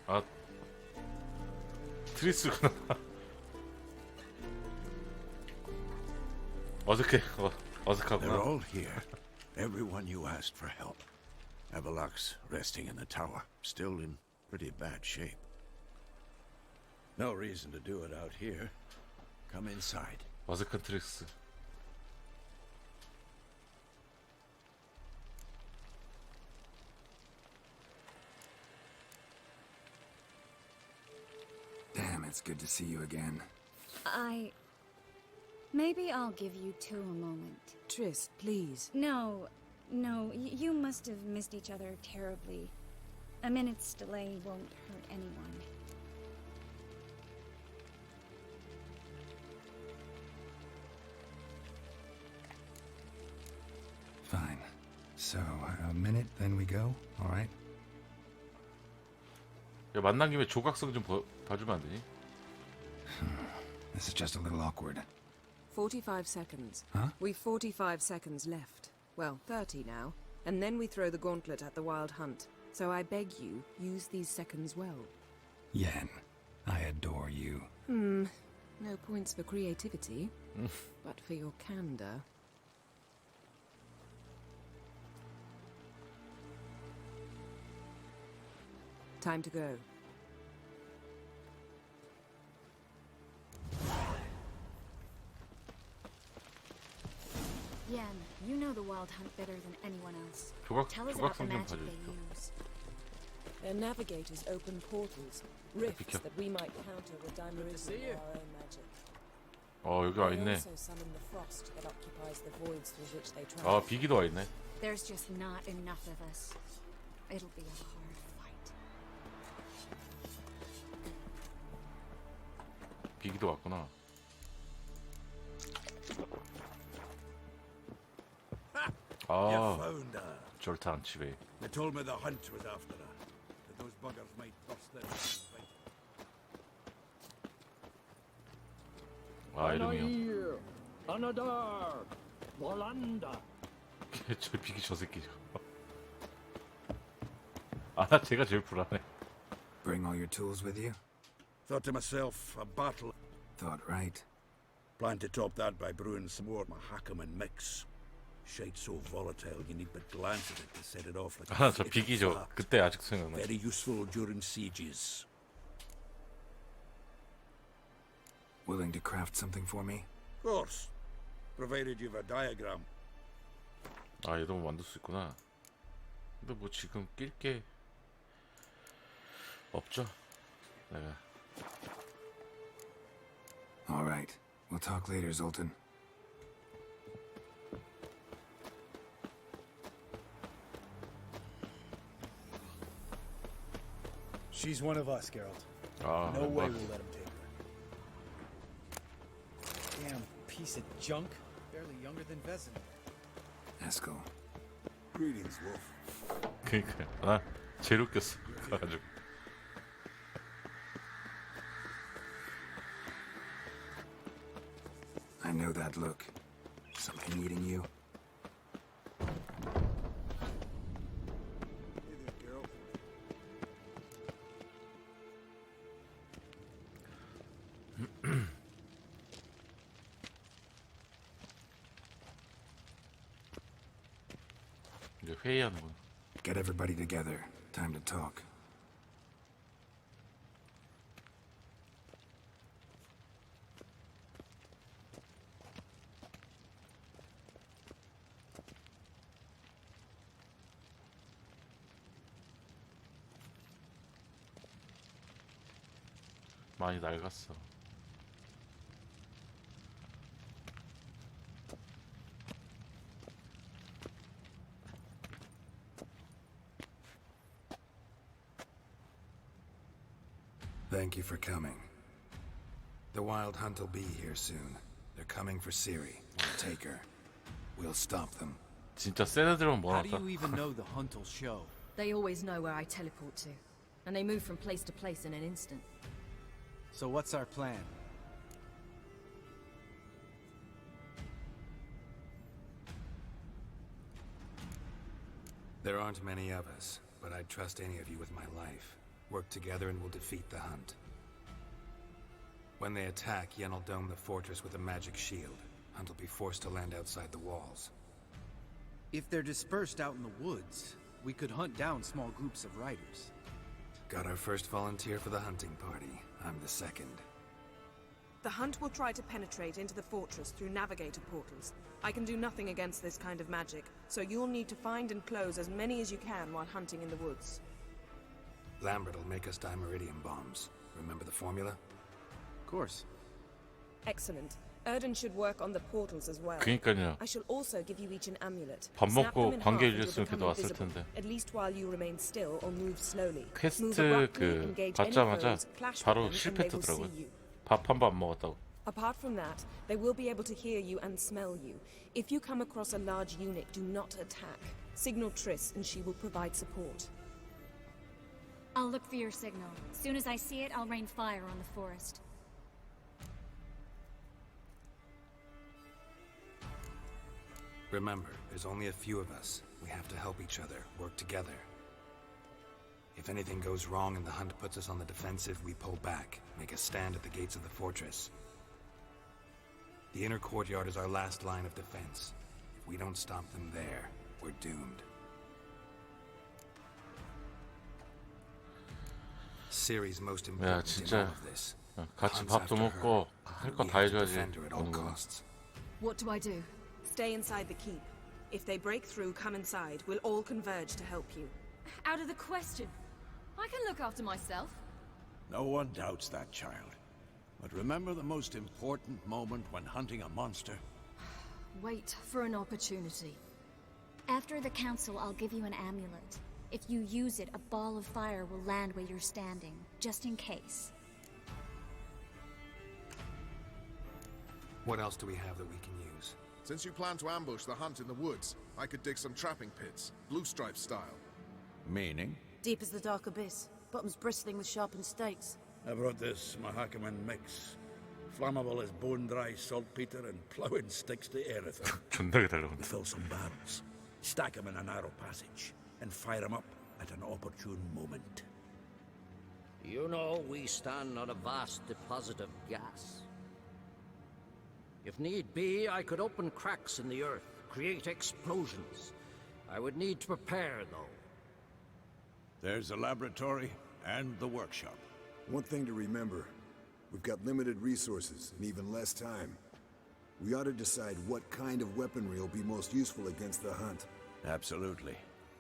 아, 트리스구나. 어색하구나. They're all here. Everyone you asked for help. Avalok's resting in the tower, still in pretty bad shape. No reason to do it out here. Come inside. 어색한 트리스. Damn, it's good to see you again. Maybe I'll give you two a moment. Triss, please. No, you must have missed each other terribly. A minute's delay won't hurt anyone. Fine. So, a minute, then we go, all right? 야, 만난 김에 조각성 좀 봐주면 안 되니? This is just a little awkward. 45 seconds. Huh? We've 45 seconds left. Well, 30 now. And then we throw the gauntlet at the Wild Hunt. So I beg you, use these seconds well. Yen, I adore you. No points for creativity, but for your candor. Time to go. Yen, you know the Wild Hunt better than anyone else. Tell us about the 조각성 좀 magic 봐줘. they use. Their navigators open portals, rifts that we might counter with Dimerism or our own magic. 여기 와 They 있네. also summon the frost that occupies the voids through which they travel. 비기도 와 있네. There's just not enough of us. It'll be a hard fight. 비기도 왔구나. You found her. 졸탄 집에. They told me the hunt was after her. That those buggers might bust in and fight. 이름이요. Anadar, Volanda. 저 비기 저 새끼죠. 나 제가 제일 불안해. Bring all your tools with you? Thought to myself, a battle. Thought right. Plan to top that by brewing some more Mahakaman mix. Shite so volatile you need but glance at it to set it off like a 저 fatal 비기죠. fart. 그때 아직도 생각나. Very useful during sieges. Willing to craft something for me? Of course. Provided you've a diagram. 얘도 만들 수 있구나. 근데 뭐 지금 낄 게 없죠. 내가. All right. We'll talk later, Zoltan. She's one of us, Geralt. 아, No way 막- we'll let him take her. Damn piece of junk. Barely younger than Vezin. Eskel. Greetings, Wolf. 그러니까 나 제일 웃겼어. 가가지고. I know that look. Something eating you? Hey there, Geralt. 이제 회의하는군. Get everybody together. Time to talk. 많이 낡았어. Thank you for coming. The Wild Hunt will be here soon. They're coming for Ciri. We'll take her. We'll stop them. 진짜 센 애들은 How do 모아놨다. you even know the hunt will show? They always know where I teleport to. and they move from place to place in an instant. So what's our plan? There aren't many of us, but I'd trust any of you with my life. Work together and we'll defeat the Hunt. When they attack, Yen will dome the fortress with a magic shield. Hunt will be forced to land outside the walls. If they're dispersed out in the woods, we could hunt down small groups of riders. Got our first volunteer for the hunting party. I'm the second. The Hunt will try to penetrate into the fortress through navigator portals. I can do nothing against this kind of magic, so you'll need to find and close as many as you can while hunting in the woods. Lambert will make us dimeridium bombs. Remember the formula? Of course. Excellent. Erden should work on the portals as well. 그니까요. I shall also give you each an amulet. 밥 Snap 먹고 them in 관계 half and 유지했으면 you'll become 걔도 왔을 invisible, 텐데. at least while you remain still or move slowly. Move 퀘스트 abruptly, 그 engage any 받자마자 foes, clash with 바로 them, and 실패 they will 뜨더라고요. see you. 밥 한 번 안 먹었다고. Apart from that, they will be able to hear you and smell you. If you come across a large unit, do not attack. Signal Triss and she will provide support. I'll look for your signal. Soon as I see it, I'll rain fire on the forest. Remember, there's only a few of us. We have to help each other, work together. If anything goes wrong and the Hunt puts us on the defensive, we pull back, make a stand at the gates of the fortress. The inner courtyard is our last line of defense. If we don't stop them there, we're doomed. Ciri's most 야 important in all 진짜 of this. 같이 Hunt's 밥도 after 먹고 her. 할 거 We 다 have to 해줘야지 defend her at all 오는 거. costs. What do I do? Stay inside the keep. If they break through, come inside. We'll all converge to help you. Out of the question. I can look after myself. No one doubts that, child. But remember the most important moment when hunting a monster? Wait for an opportunity. After the council, I'll give you an amulet. If you use it, a ball of fire will land where you're standing, just in case. What else do we have that we can use? Since you plan to ambush the Hunt in the woods, I could dig some trapping pits, blue stripe style. Meaning? Deep as the dark abyss, bottoms bristling with sharpened stakes. I brought this Mahakaman mix. Flammable as bone-dry saltpeter and ploughing sticks to everything. 존나게 달라붙네. Fill some barrels, stack them in a narrow passage, and fire them up at an opportune moment. You know, we stand on a vast deposit of gas. If need be, I could open cracks in the earth, create explosions. I would need to prepare, though. There's the laboratory and the workshop. One thing to remember, we've got limited resources and even less time. We ought to decide what kind of weaponry will be most useful against the Hunt. Absolutely.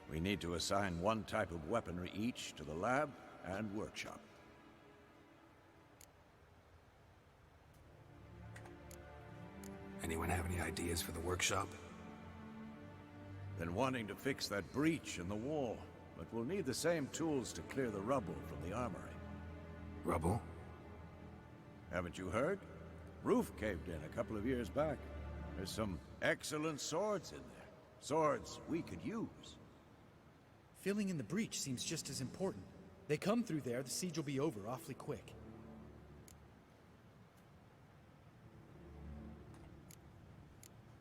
We need to assign one type of weaponry each to the lab and workshop. Anyone have any ideas for the workshop? Been wanting to fix that breach in the wall, but we'll need the same tools to clear the rubble from the armory. Rubble? Haven't you heard? Roof caved in a couple of years back. There's some excellent swords in there. Swords we could use. Filling in the breach seems just as important. They come through there, the siege will be over awfully quick.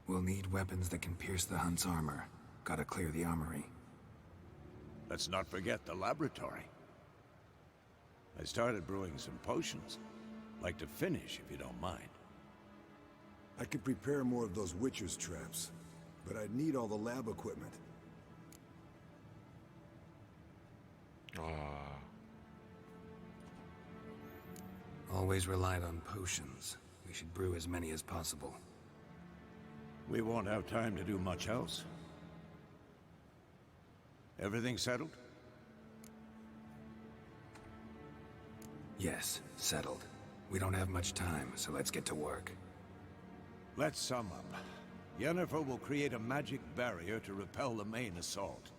We'll need weapons that can pierce the Hunt's armor. Gotta clear the armory. Let's not forget the laboratory. I started brewing some potions. Like to finish, if you don't mind. I could prepare more of those Witcher's traps, but I'd need all the lab equipment. Always relied on potions. We should brew as many as possible. We won't have time to do much else. Everything settled? Yes, settled. We don't have much time, so let's get to work. Let's sum up. Yennefer will create a magic barrier to repel the main assault.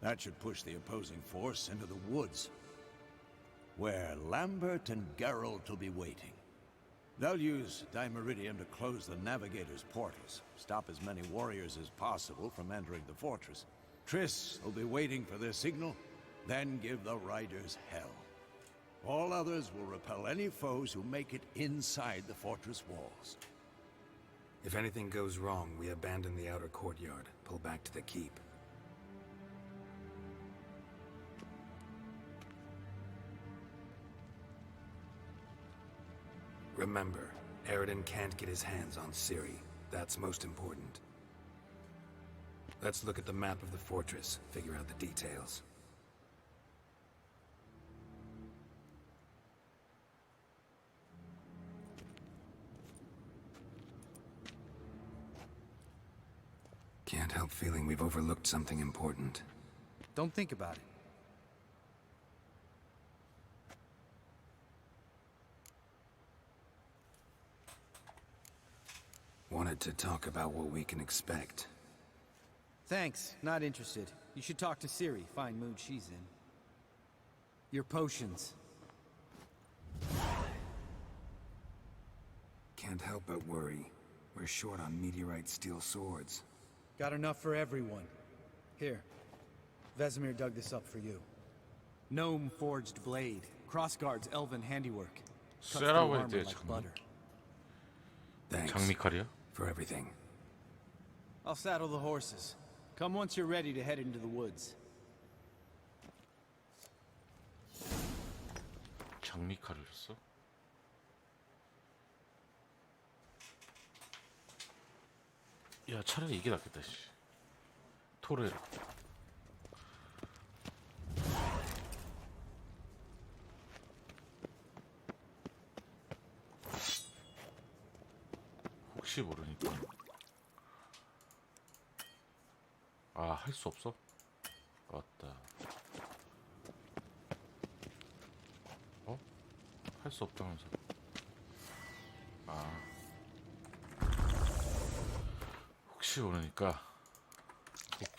That should push the opposing force into the woods, where Lambert and Geralt will be waiting. They'll use Dimeridium to close the Navigator's portals, stop as many warriors as possible from entering the fortress. Triss will be waiting for their signal, Then give the riders hell. All others will repel any foes who make it inside the fortress walls. If anything goes wrong, we abandon the outer courtyard, pull back to the keep. Remember, Eridan can't get his hands on Ciri. That's most important. Let's look at the map of the fortress, figure out the details. Can't help feeling we've overlooked something important. Don't think about it. Wanted to talk about what we can expect. Thanks, not interested. You should talk to Ciri, fine mood she's in. Your potions. Can't help but worry. We're short on meteorite steel swords. Got enough for everyone. Here. Vesemir dug this up for you. Gnome forged blade. Crossguard's elven handiwork. Cuts through 쎄라고 armor 했대, like 장미. butter. Thanks. 장미칼이야? For everything. I'll saddle the horses. Come once you're ready to head into the woods. 장미칼을 줬어? 야, 차라리 이게 낫겠다, 씨. 토레라. 혹시 모르니까. 아, 할 수 없어? 맞다. 어? 할 수 없다면서. 아. 혹시 모르니까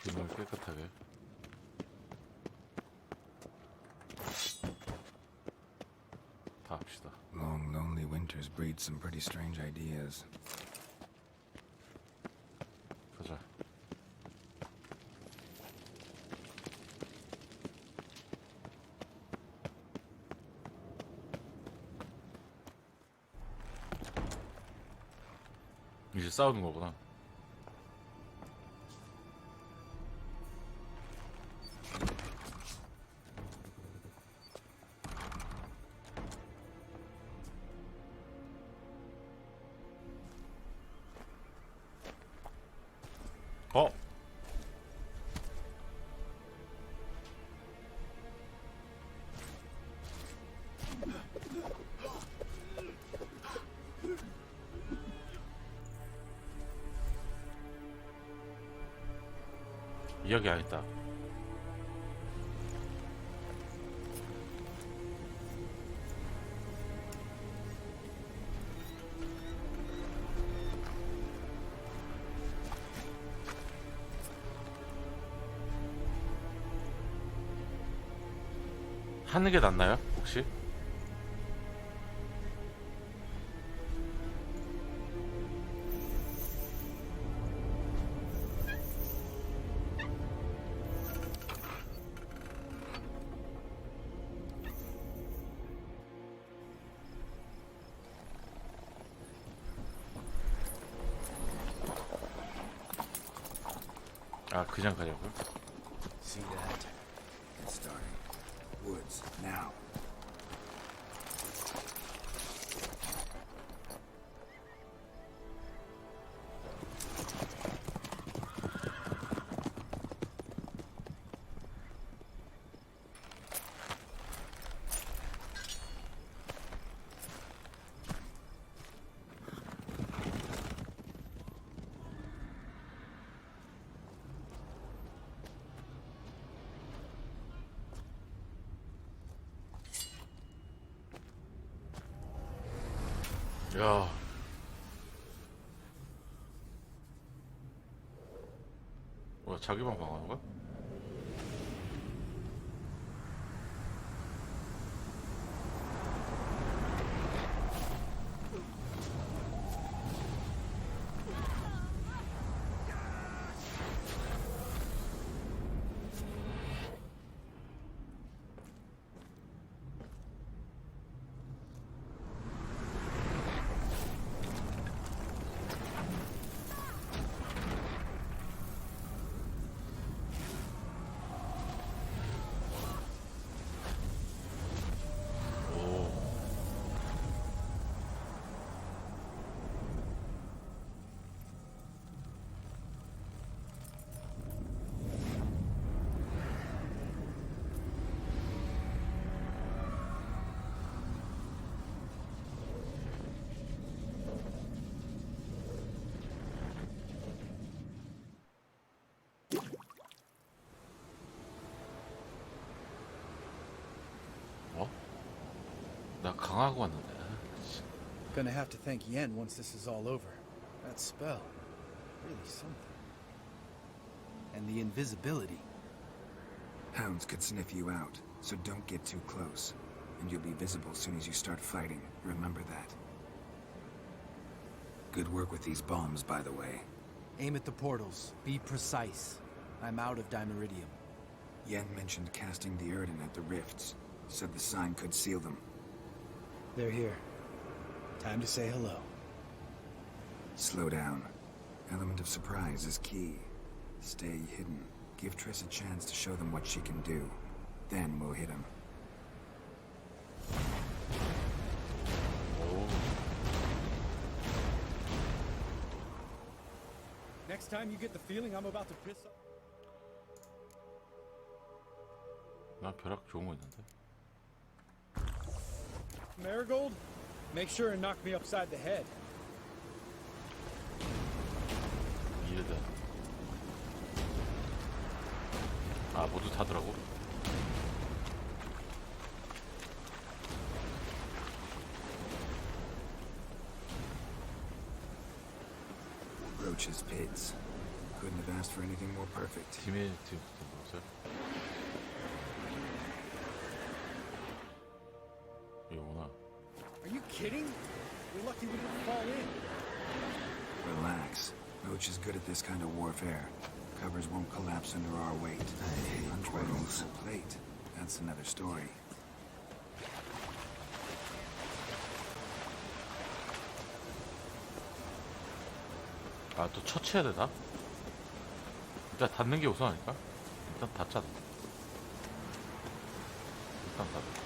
도핑을 깨끗하게. 다 합시다. Long, lonely winters breed some pretty strange ideas. 가자. 이제 싸우는 거구나. 어? 이야기 안 했다. 하는 게 낫나요? 혹시? 아, 그냥 가려고요? See that? Get started. Woods, now. 야. 뭐야, 자기만 방어하는 거야? 강하고 왔는데. Gonna have to thank Yen once this is all over. That spell, really something. And the invisibility. Hounds could sniff you out, so don't get too close. And you'll be visible as soon as you start fighting. Remember that. Good work with these bombs, by the way. Aim at the portals. Be precise. I'm out of Dimeridium. Yen mentioned casting the Erdin at the rifts. Said the sign could seal them. They're here. Time to say hello. Slow down. Element of surprise is key. Stay hidden. Give Triss a chance to show them what she can do. Then we'll hit him. Next time you get the feeling I'm about to piss off. 나 벼락 좋은 거 있는데. Marigold? Make sure and knock me upside the head. 이해돼. 아, 모두 타더라고. Roach's pits. Couldn't have asked for anything more perfect. 팀의 팀 뭐였어요? 이거구나. Are you kidding? We're lucky we didn't fall in. Relax. Roach is good at this kind of warfare. Covers won't collapse under our weight. Untrails plate. That's another story. 아, 또 처치해야 되나? 일단 닫는 게 우선 아닐까? 일단 닫자. 일단 닫아.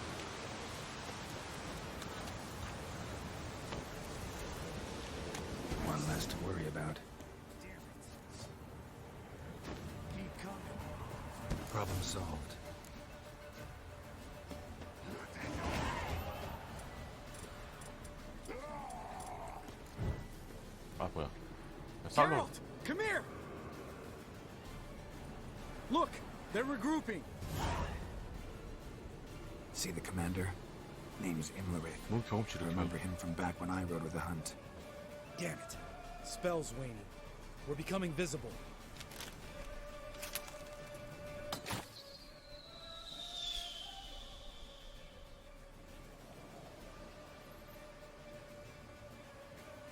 One less to worry about. Problem solved. 아, 뭐야. 쌀로. Geralt, come here. Look, they're regrouping. See the commander? Name's Imlerith. 뭐 경험치를 Remember him from back when I rode with the hunt. Damn it. Spell's waning. We're becoming visible.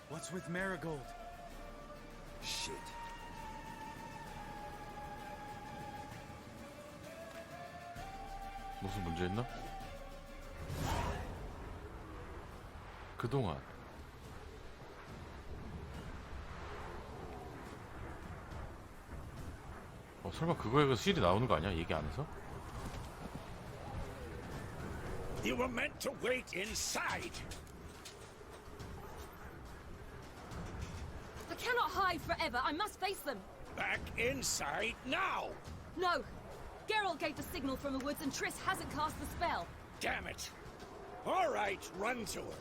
What's with Marigold? Shit. 무슨 문제 있나? 그동안 설마 그거에 그 실이 나오는 거 아니야? 얘기 안 해서? You were meant to wait inside. I cannot hide forever. I must face them. Back inside now. No. Geralt gave the signal from the woods and Triss hasn't cast the spell. Damn it. All right, run to her.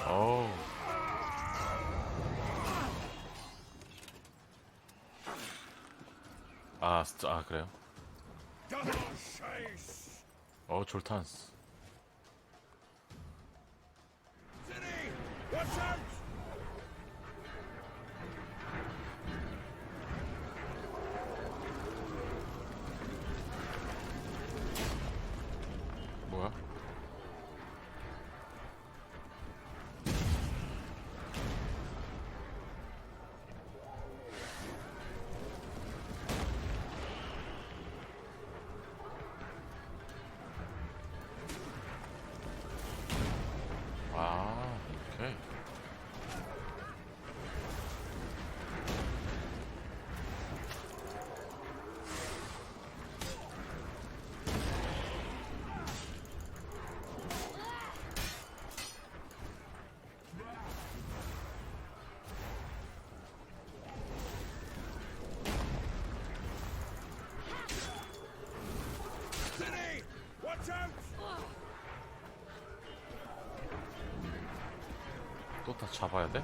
어우. 아, 그래요? 졸탄스. Watch out! 뭐야? 아, 오케이. City! Watch out! 또 다 잡아야 돼?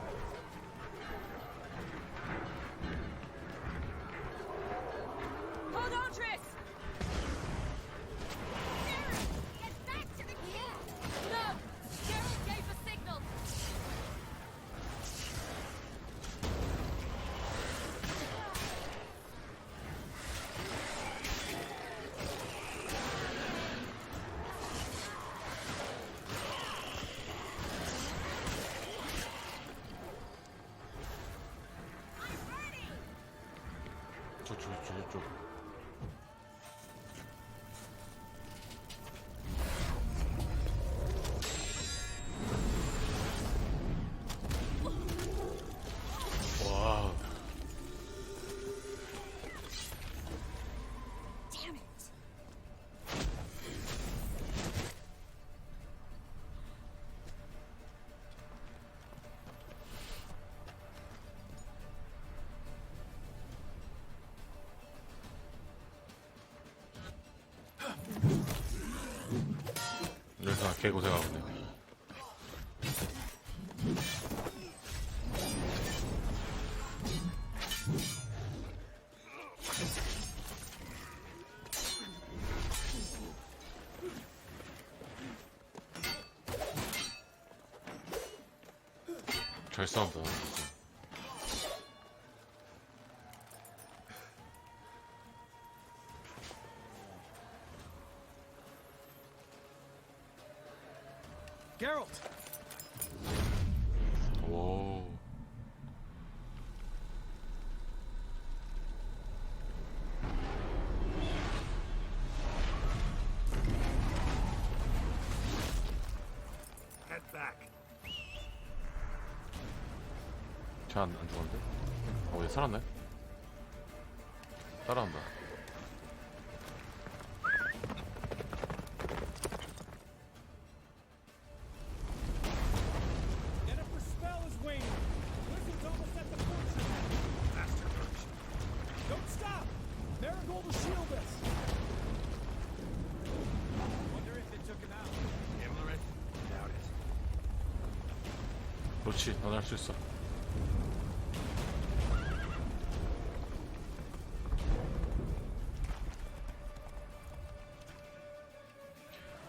그쪽. 와우. Damn it. 여기서 개고생하고 있네. 잘 싸운다. 진짜. Geralt! 오. Head back. 쟤안 죽었는데? 얘 살았네? 따라한다. Jennifer's spell is waning. Blizzard's almost at the fortress. Faster, Birch. Don't stop! Marigold will shield us. Wonder if it took him out. Imlerith? Doubt it. 그렇지, 넌 할 수 있어.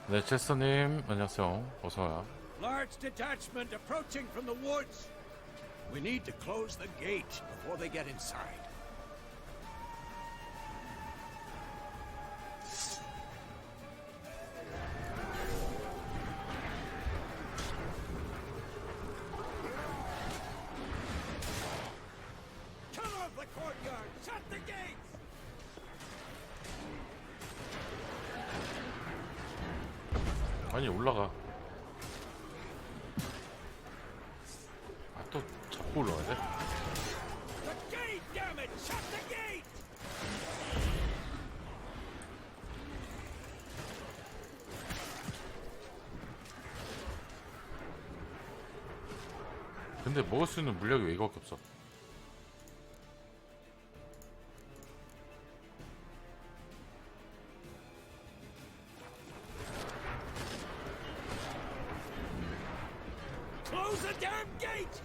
네, 체스터님, 안녕하세요. 어서와요. Large detachment approaching from the woods. We need to close the gate before they get inside. Cover of the courtyard! Shut the gates! 아니, 올라가. 아, 또 잡고 올라가야 돼? The gate, damn it! Shut the gate! 근데 먹을 수 있는 물약이 왜 이거밖에 없어? Close the damn gate!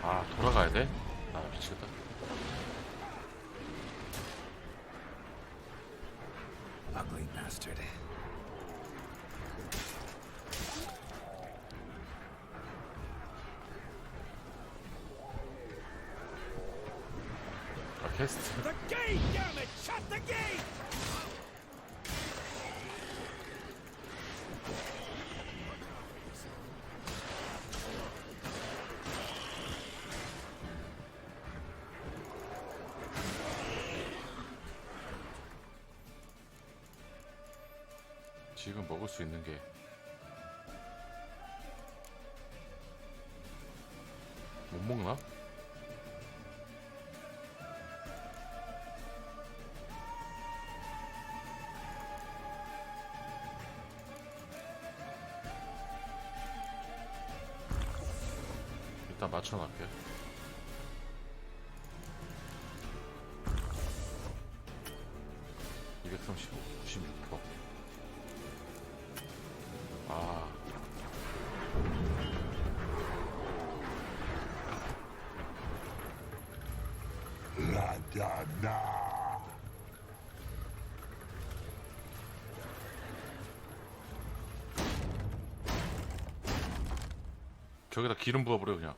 아, 돌아가야 돼? 아, 미치겠다. Ugly bastard. 아, 캐스트. The gate, damn it! Shut the gate! 지금 먹을 수 있는 게 못 먹나? 일단 맞춰놨게. (235) 96%. 아. 라다나. 저기다 기름 부어버려 그냥.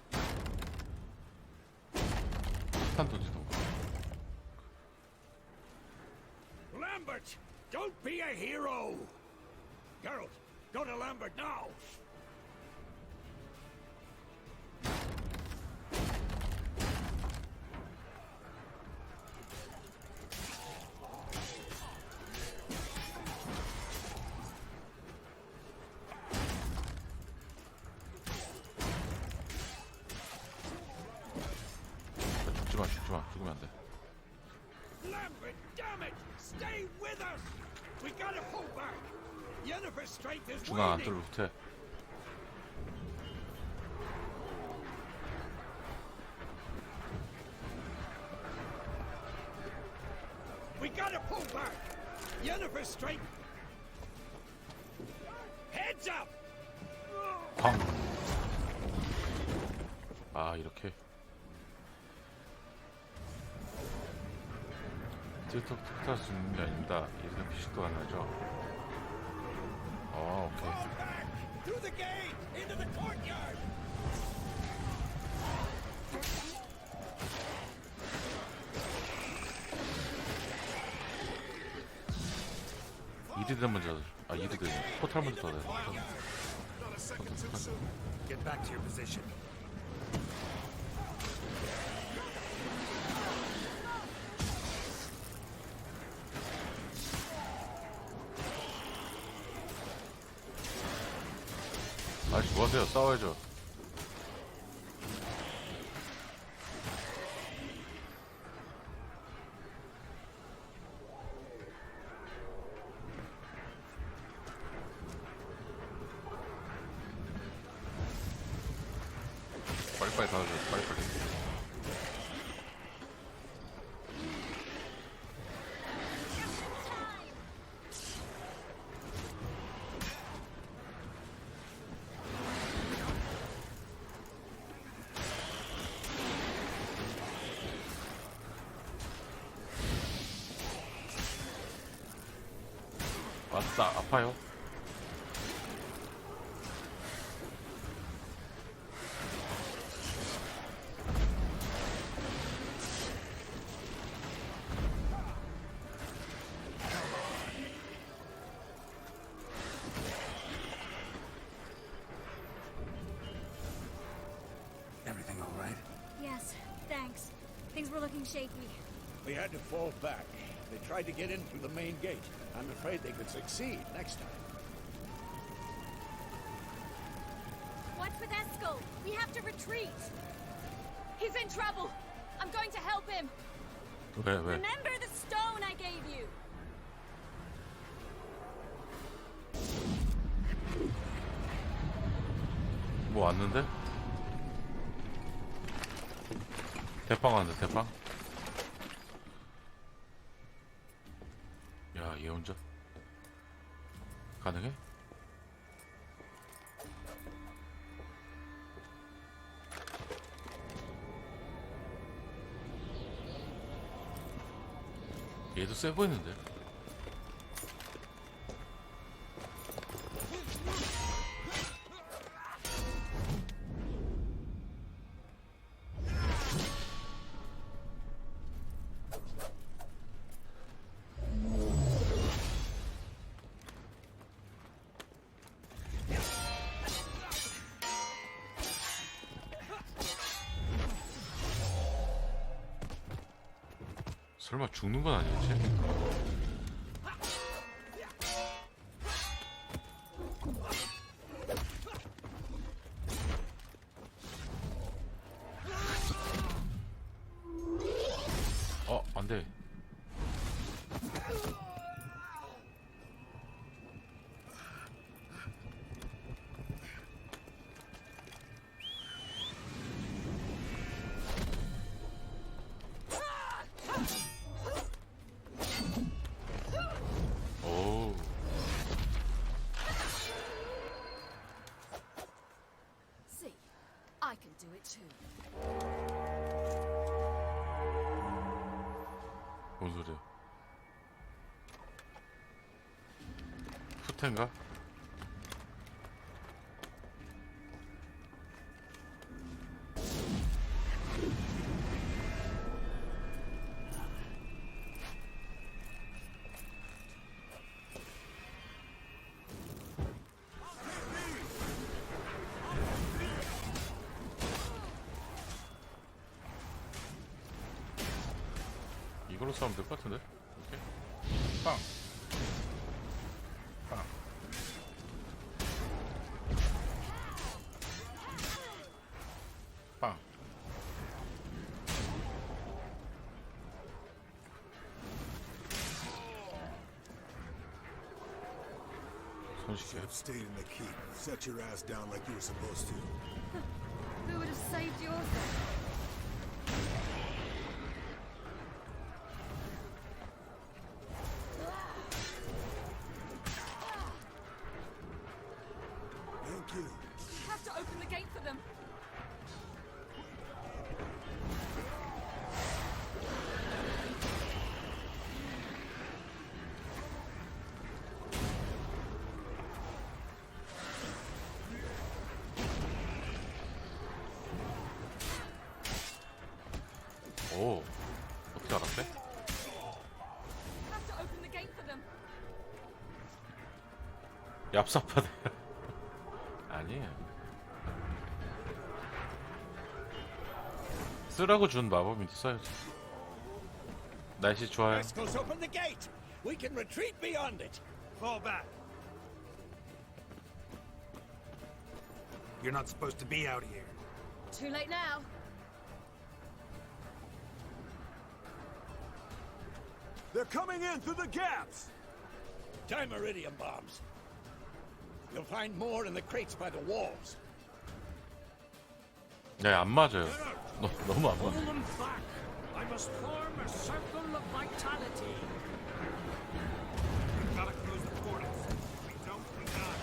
폭탄 던지던가. Lambert, don't be a hero! Geralt, go to Lambert now! 죽으면 안 돼. Lambert, damn it! Stay with us! We gotta pull back! Yennefer's strength is 중앙 안 waning! 뚫을 못해. We gotta pull back! Yennefer's strength... Heads up! 방. 아 이렇게. 틱톡 탈 수 있는 게 아닙니다. 이렇게 피식도 가능하죠. 오케이. Through the gate! Into the courtyard! 이리드 먼저. 아 이리드. 포탈 먼저 떠야 돼. Get back to your position. 아저씨 뭐하세요? 싸워야죠. 빨리빨리 다 하죠. 빨리빨리. 왔다. 아파요. Everything all right? Yes, thanks. Things were looking shaky. We had to fall back. They tried to get in through the main gate. I'm afraid they could succeed next time. What's with Eskel? We have to retreat. He's in trouble. I'm going to help him. 왜? Remember the stone I gave you. 뭐 왔는데? 대빵 왔는데 대빵? 야, 얘 혼자 가능해? 얘도 세 보이는데? 설마 죽는 건 아니겠지? 안 돼. 오. See, I can do it too. 뭔 소리야? 푸텐가? 이걸로 싸우면 될 것 같은데? 오케이. 빵! 빵! 빵! 보여줄게. have stayed in the keep. Set your ass down like you were supposed to. Who would have saved yourself? Thank you. You have to open the gate for them. 오, 어떻게 알았대? You have to open the gate for them. 얍삽하네. 아니. 쓰라고 준 마법인데 써야지. 날씨 좋아요. Escos, open the gate. We can retreat beyond it. Fall back. You're not supposed to be out here. Too late now. They're coming in through the gaps! Time iridium bombs. You'll find more in the crates by the walls. 네, 안 맞아요. 너무 안 Pull 맞아. them back. I must form a circle of vitality. We've got to close the portals. We don't, we die.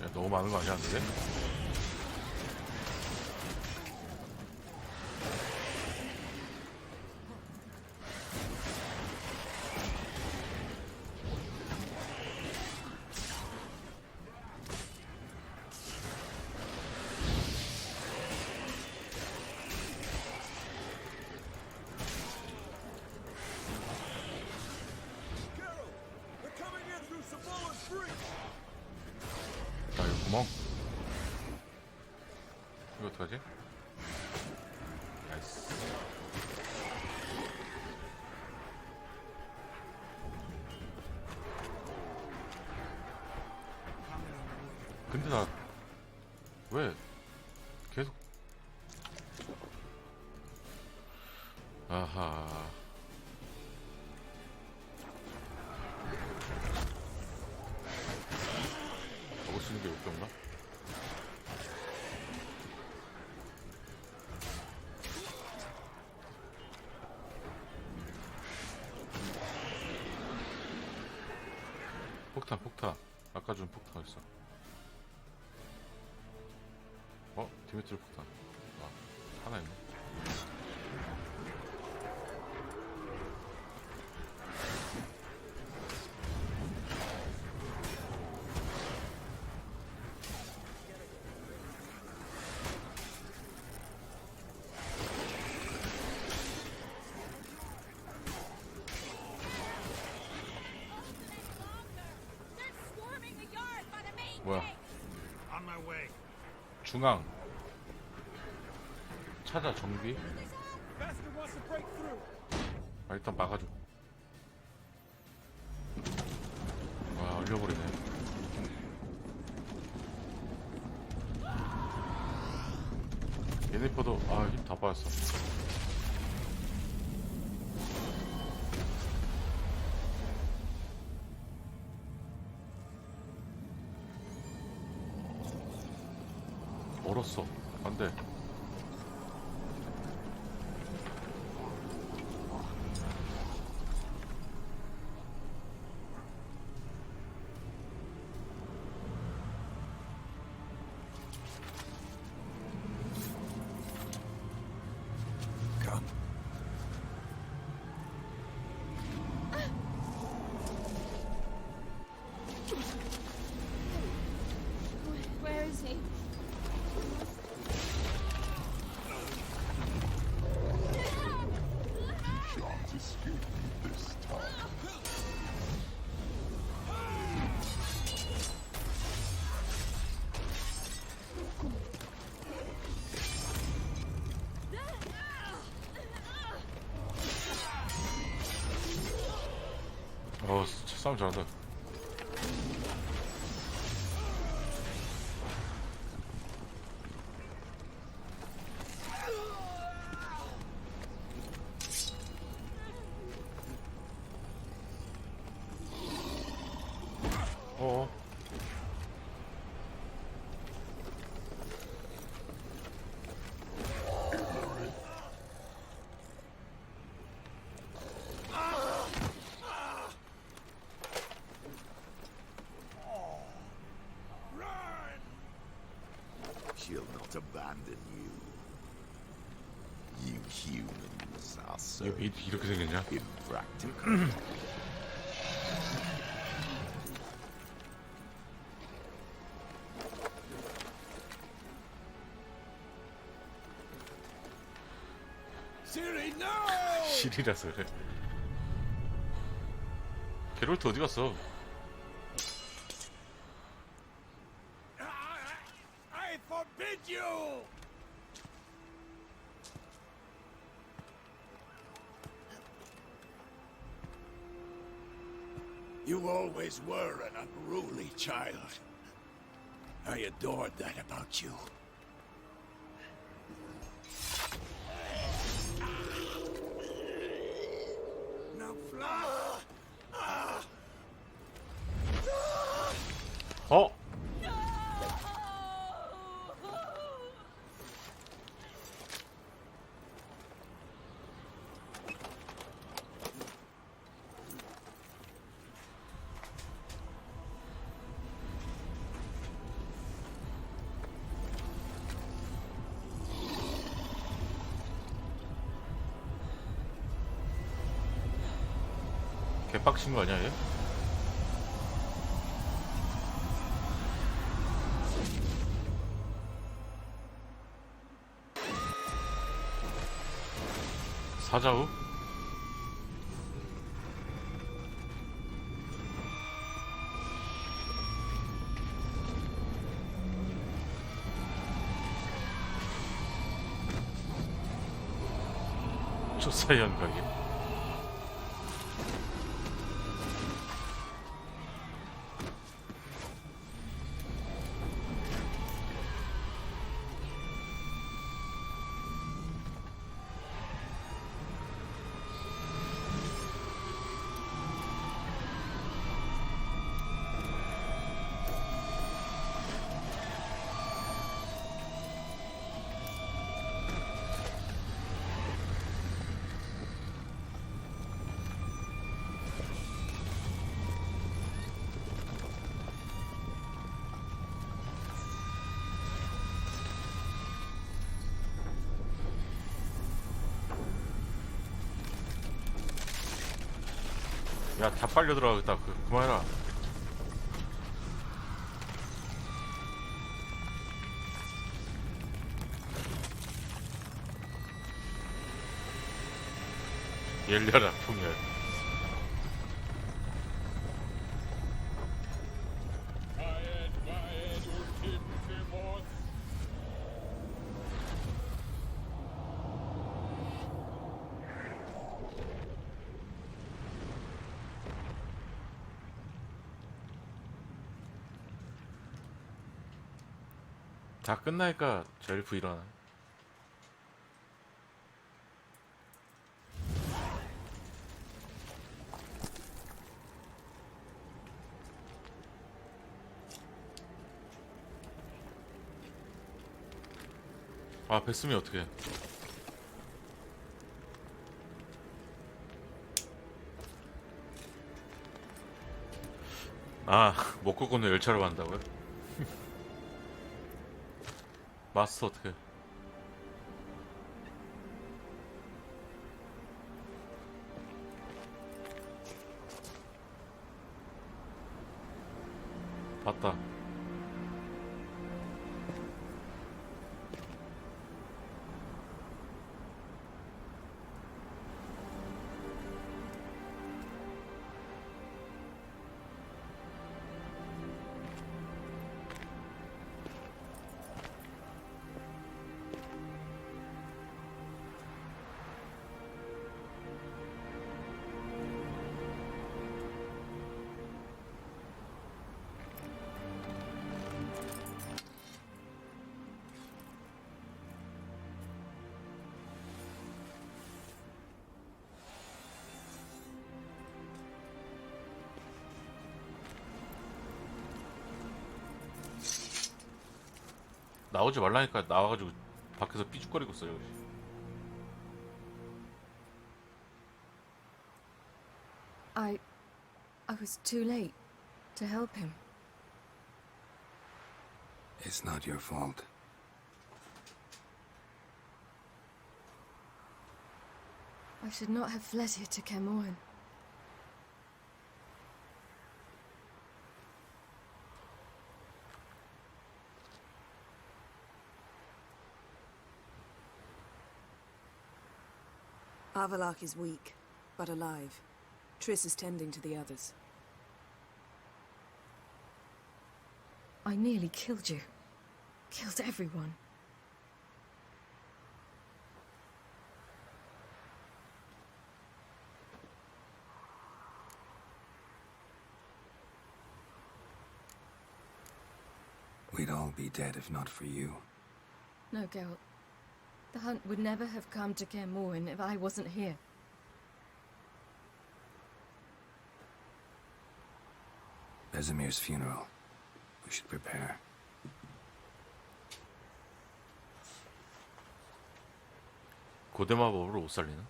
야, 너무 많은 거 아니야, 근데? They're coming in through Samoa's breach! 자, 여기 구멍. 이거 어떡하지? 나이스. 근데 나 왜 계속 아하. 먹을 수 있는 게 욕정가? 폭탄. 아까 준 폭탄 있어. 디미트리 폭탄. 하나 있네. 뭐야? On my way. 중앙. 찾아 정비. Bastard wants to break through. 일단 막아줘. 와, 얼려버리네. 예니퍼도 힘 다 빠졌어. 멀었어. 안 돼. Come. Where is he? 싸움 잘한다. 어. She'll not abandon you. You humans are so 이렇게 생겼냐? impractical. Ciri, no! 실이라서 그래. 게롤트 어디 갔어? I forbid you! You always were an unruly child. I adored that about you. Now fly! 어? 개빡친 거 아니야 얘? 사자우? 조사의 연각이? 야, 다 빨려 들어가겠다. 그만해라. 열려라, 풍열. 다 끝나니까 저 엘프 일어나. 아, 베스미 어떡해. 아, 먹고 건너 열차로 간다고요? 마스터 어떡해. 봤다. 나오지 말라니까 나와가지고 밖에서 삐죽거리고 있어요. I was too late to help him. It's not your fault. I should not have fled here to Kermoren. Avalak is weak, but alive. Triss is tending to the others. I nearly killed you. Killed everyone. We'd all be dead if not for you. No, Geralt. The hunt would never have come to Kermoren if I wasn't here. Vesemir's funeral. We should prepare. 고대 마법으로 못 살리나?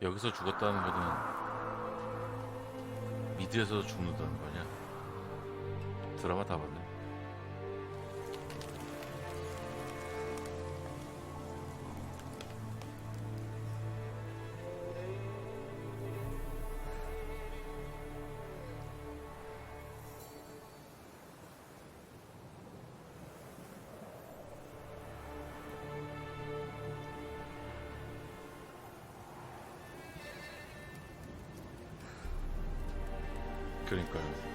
여기서 죽었다는 거는 미드에서 죽는다는 거 아니야? 드라마 다 봤네. 그러니까요.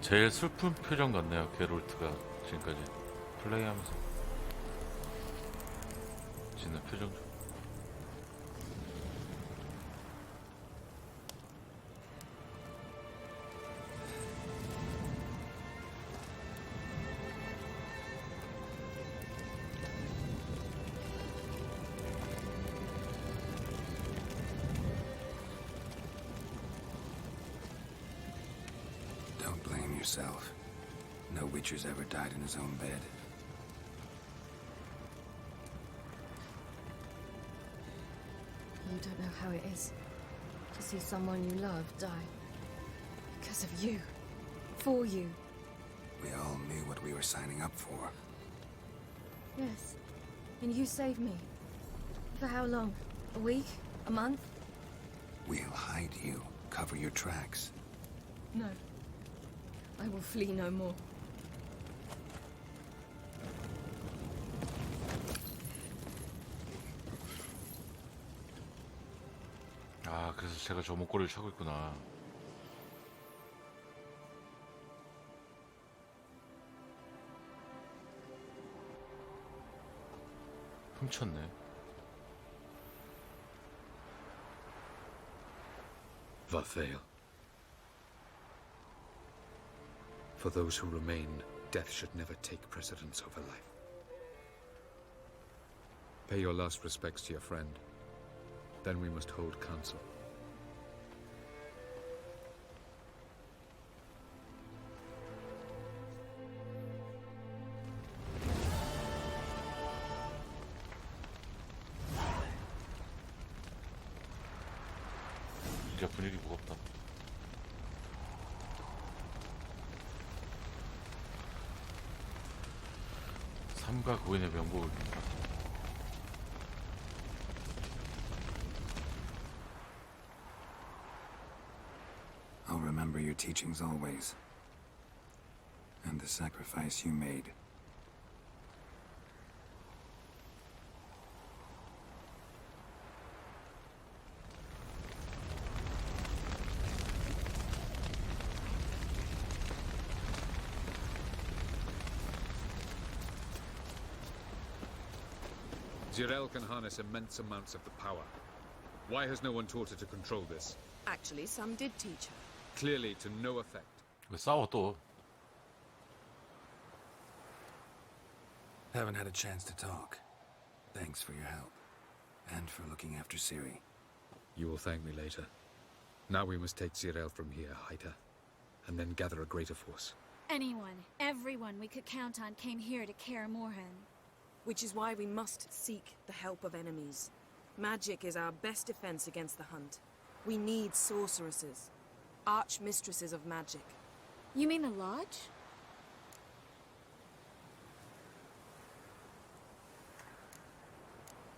제일 슬픈 표정 같네요, 게롤트가 지금까지 플레이하면서 짓는 표정 중. Yourself. No Witcher's ever died in his own bed. You don't know how it is to see someone you love die. Because of you. For you. We all knew what we were signing up for. Yes. And you saved me. For how long? A week? A month? We'll hide you. Cover your tracks. No. I will flee no more. 아, 그래서 제가 저 목걸이를 차고 있구나. 훔쳤네. Vathael. For those who remain, death should never take precedence over life. Pay your last respects to your friend. Then we must hold council. 진짜 분위기 무겁다. 삼가 고인의 명복을 빈다. I'll remember your teachings always. And the sacrifice you made. Zirael can harness immense amounts of the power. Why has no one taught her to control this? Actually, some did teach her. Clearly to no effect. 왜 싸워 또? Haven't had a chance to talk. Thanks for your help. And for looking after Ciri. You will thank me later. Now we must take Zirael from here, hide her, and then gather a greater force. Anyone, everyone we could count on came here to Kaer Morhen. Which is why we must seek the help of enemies. Magic is our best defense against the Hunt. We need sorceresses. Archmistresses of magic. You mean the Lodge?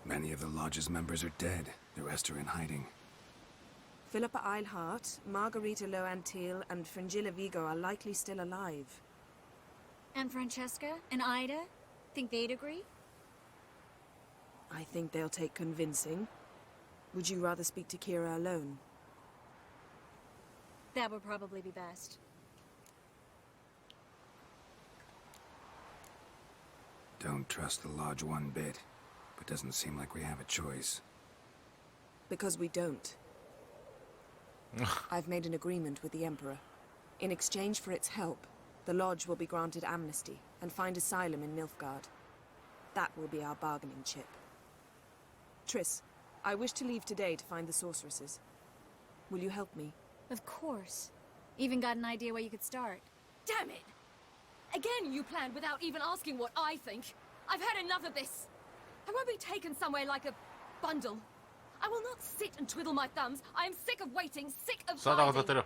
Many of the Lodge's members are dead. The rest are in hiding. Philippa Eilhart, Margarita Loantil, and Fringilla Vigo are likely still alive. And Francesca? And Ida? Think they'd agree? I think they'll take convincing. Would you rather speak to Kira alone? That would probably be best. Don't trust the Lodge one bit, but doesn't seem like we have a choice. Because we don't. I've made an agreement with the Emperor. In exchange for its help, the Lodge will be granted amnesty and find asylum in Nilfgaard. That will be our bargaining chip. Triss, I wish to leave today to find the sorceresses. Will you help me? Of course. Even got an idea where you could start. Damn it! Again you planned without even asking what I think. I've had enough of this. I won't be taken somewhere like a bundle. I will not sit and twiddle my thumbs. I am sick of waiting, sick of 싸다가 더 hiding. 때려.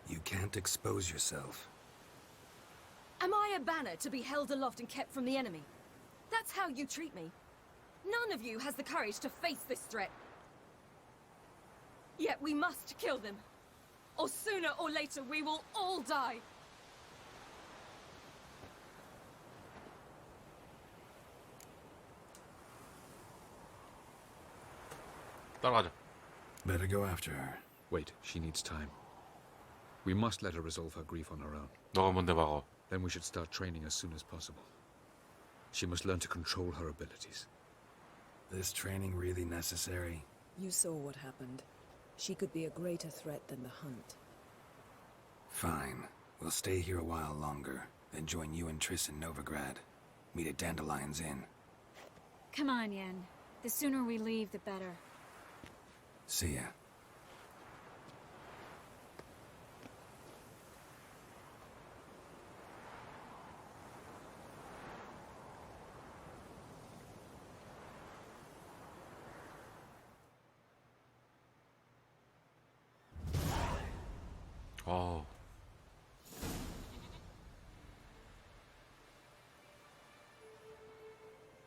You can't expose yourself. Am I a banner to be held aloft and kept from the enemy? That's how you treat me. None of you has the courage to face this threat. Yet we must kill them. Or sooner or later we will all die. 따라가자. Better go after her. Wait, she needs time. We must let her resolve her grief on her own. 너가 뭔데 막어? Then we should start training as soon as possible. She must learn to control her abilities. This training really necessary? You saw what happened. She could be a greater threat than the Hunt. Fine. We'll stay here a while longer, then join you and Triss in Novigrad. Meet at Dandelion's Inn. Come on, Yen. The sooner we leave, the better. See ya. 어.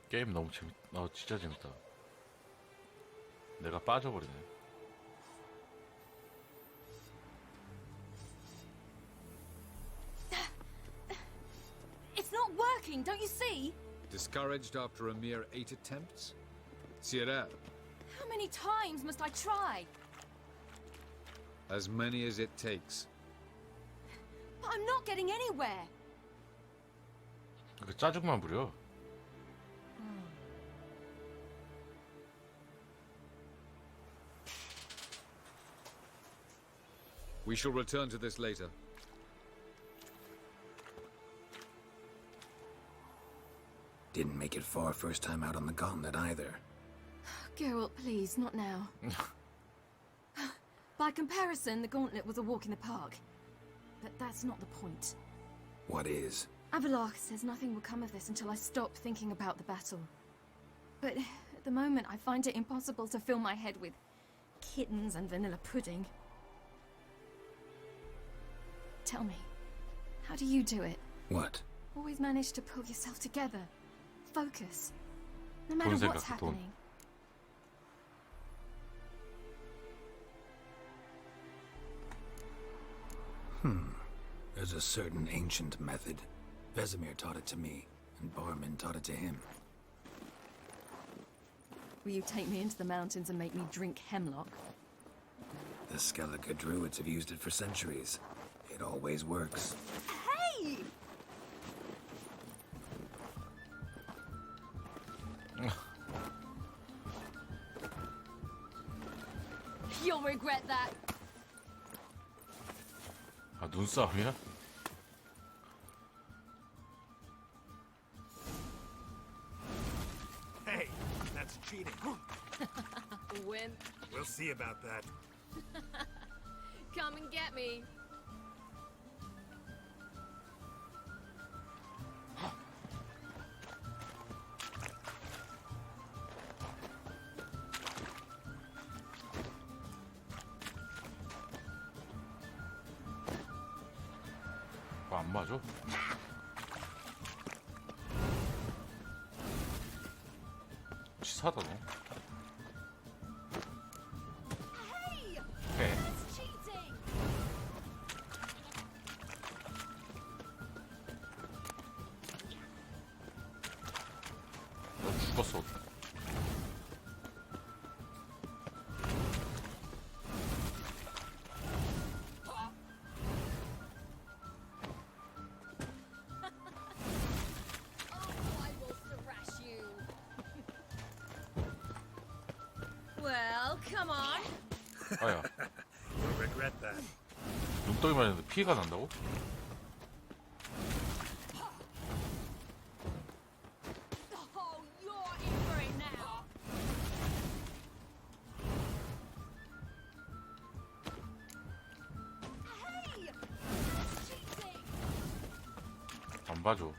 게임 너무 진짜 재밌다. 내가 빠져버리네. It's not working, don't you see? Discouraged after a mere 8 attempts? Zirael, How many times must I try? as many as it takes. But I'm not getting anywhere. 그 짜증만 부려. We shall return to this later. Didn't make it far first time out on the gauntlet either. Geralt, please, not now. By comparison, the gauntlet was a walk in the park. But that's not the point. What is? Avallac'h says nothing will come of this until I stop thinking about the battle. But at the moment, I find it impossible to fill my head with kittens and vanilla pudding. Tell me, How do you do it? What? Always manage to pull yourself together. Focus. No matter 돈 what's 생각, 돈. happening. There's a certain ancient method. Vesemir taught it to me, and Barman taught it to him. Will you take me into the mountains and make me drink hemlock? The Skellige druids have used it for centuries. It always works. Hey! You'll regret that. 아, 눈싸움이야? Hey, that's cheating. Wimp. We'll see about that. Come and get me. 뭐 안 맞아? 치사하다 너. 네. 너 죽었어. Well, come on. 아야, You'll regret that. 눈덩이만 했는데 피가 난다고? Oh, you're in for it now. Hey! That's cheating. 안 봐줘.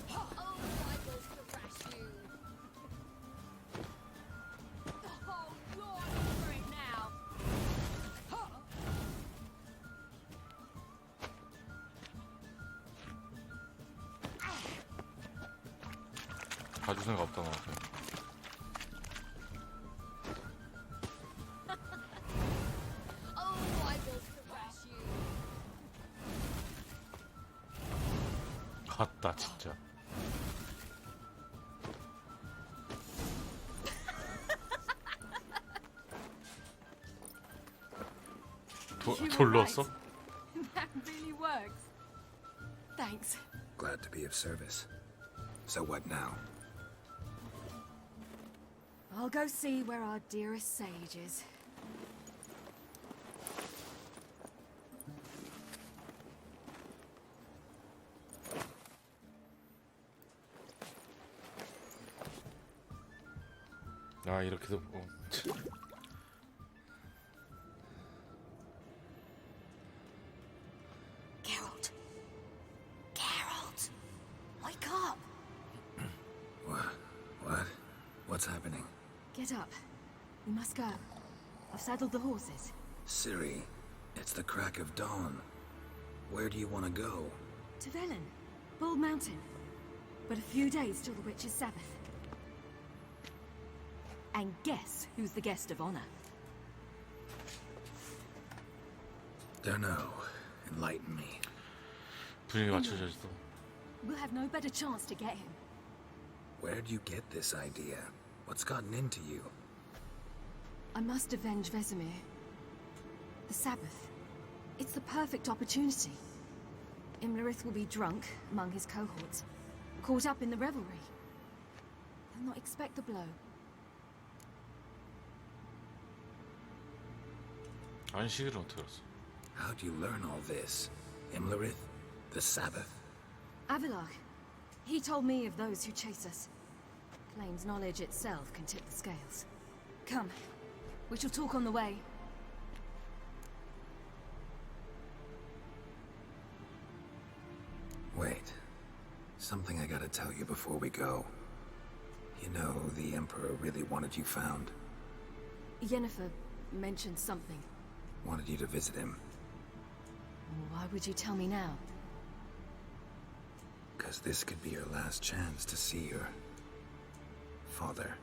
Oh, I will thrash you. Oh, you're in for it now. 봐줄 생각 없다 나한테. Oh, I will thrash you. 갔다 진짜. 돌로 왔어? That really works. Thanks. Glad to be of service. So what now? I'll go see where our dearest sage is. 아 이렇게도 뭐. Geralt. Geralt. Wake up. What? What's happening? Get up. We must go. I've saddled the horses. Ciri, it's the crack of dawn. Where do you want to go? To Velen. Bald Mountain. But a few days till the Witch's Sabbath. And guess who's the guest of honor? Dunno. Enlighten me. 분위기 맞춰줘야지 또. We'll have no better chance to get him. Where'd you get this idea? What's gotten into you? I must avenge Vesemir. The Sabbath. It's the perfect opportunity. Imlerith will be drunk among his cohorts, caught up in the revelry. He'll not expect the blow. 안식일은 어떻게 알았어? How'd you learn all this? Imlerith? The Sabbath? Avilark. He told me of those who chase us. Claims knowledge itself can tip the scales. Come, we shall talk on the way. Wait. Something I gotta tell you before we go. You know, the Emperor really wanted you found. Yennefer mentioned something. Wanted you to visit him. Why would you tell me now? Because this could be your last chance to see your father.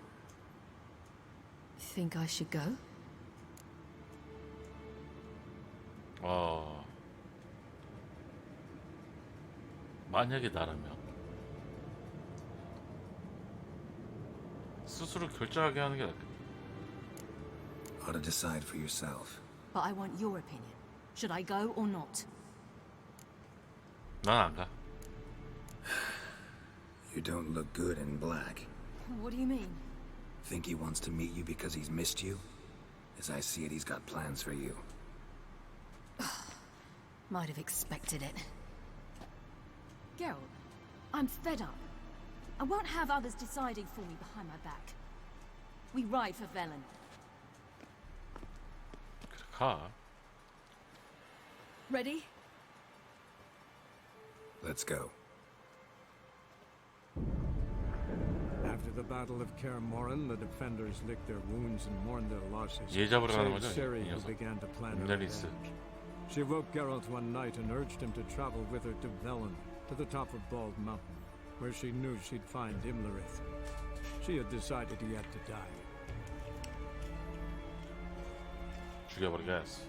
Think I should go? 만약에 나라면 스스로 결정하게 하는 게 낫겠다. Ought to decide for yourself. But I want your opinion. Should I go or not? 난 안 가. You don't look good in black. What do you mean? Think he wants to meet you because he's missed you? As I see it, he's got plans for you. Might have expected it. Geralt, I'm fed up. I won't have others deciding for me behind my back. We ride for Velen. 가. Ready? Let's go. After the Battle of Kaer Morhen, the defenders licked their wounds and mourned their losses. 얘 잡으러 가는 Save 거죠? Ciri, 이 who 녀석. began to plan her 넬리스. revenge. She woke Geralt one night and urged him to travel with her to Velen, to the top of Bald Mountain, where she knew she'd find Imlerith. She had decided he had to die. 죽여버리겠어.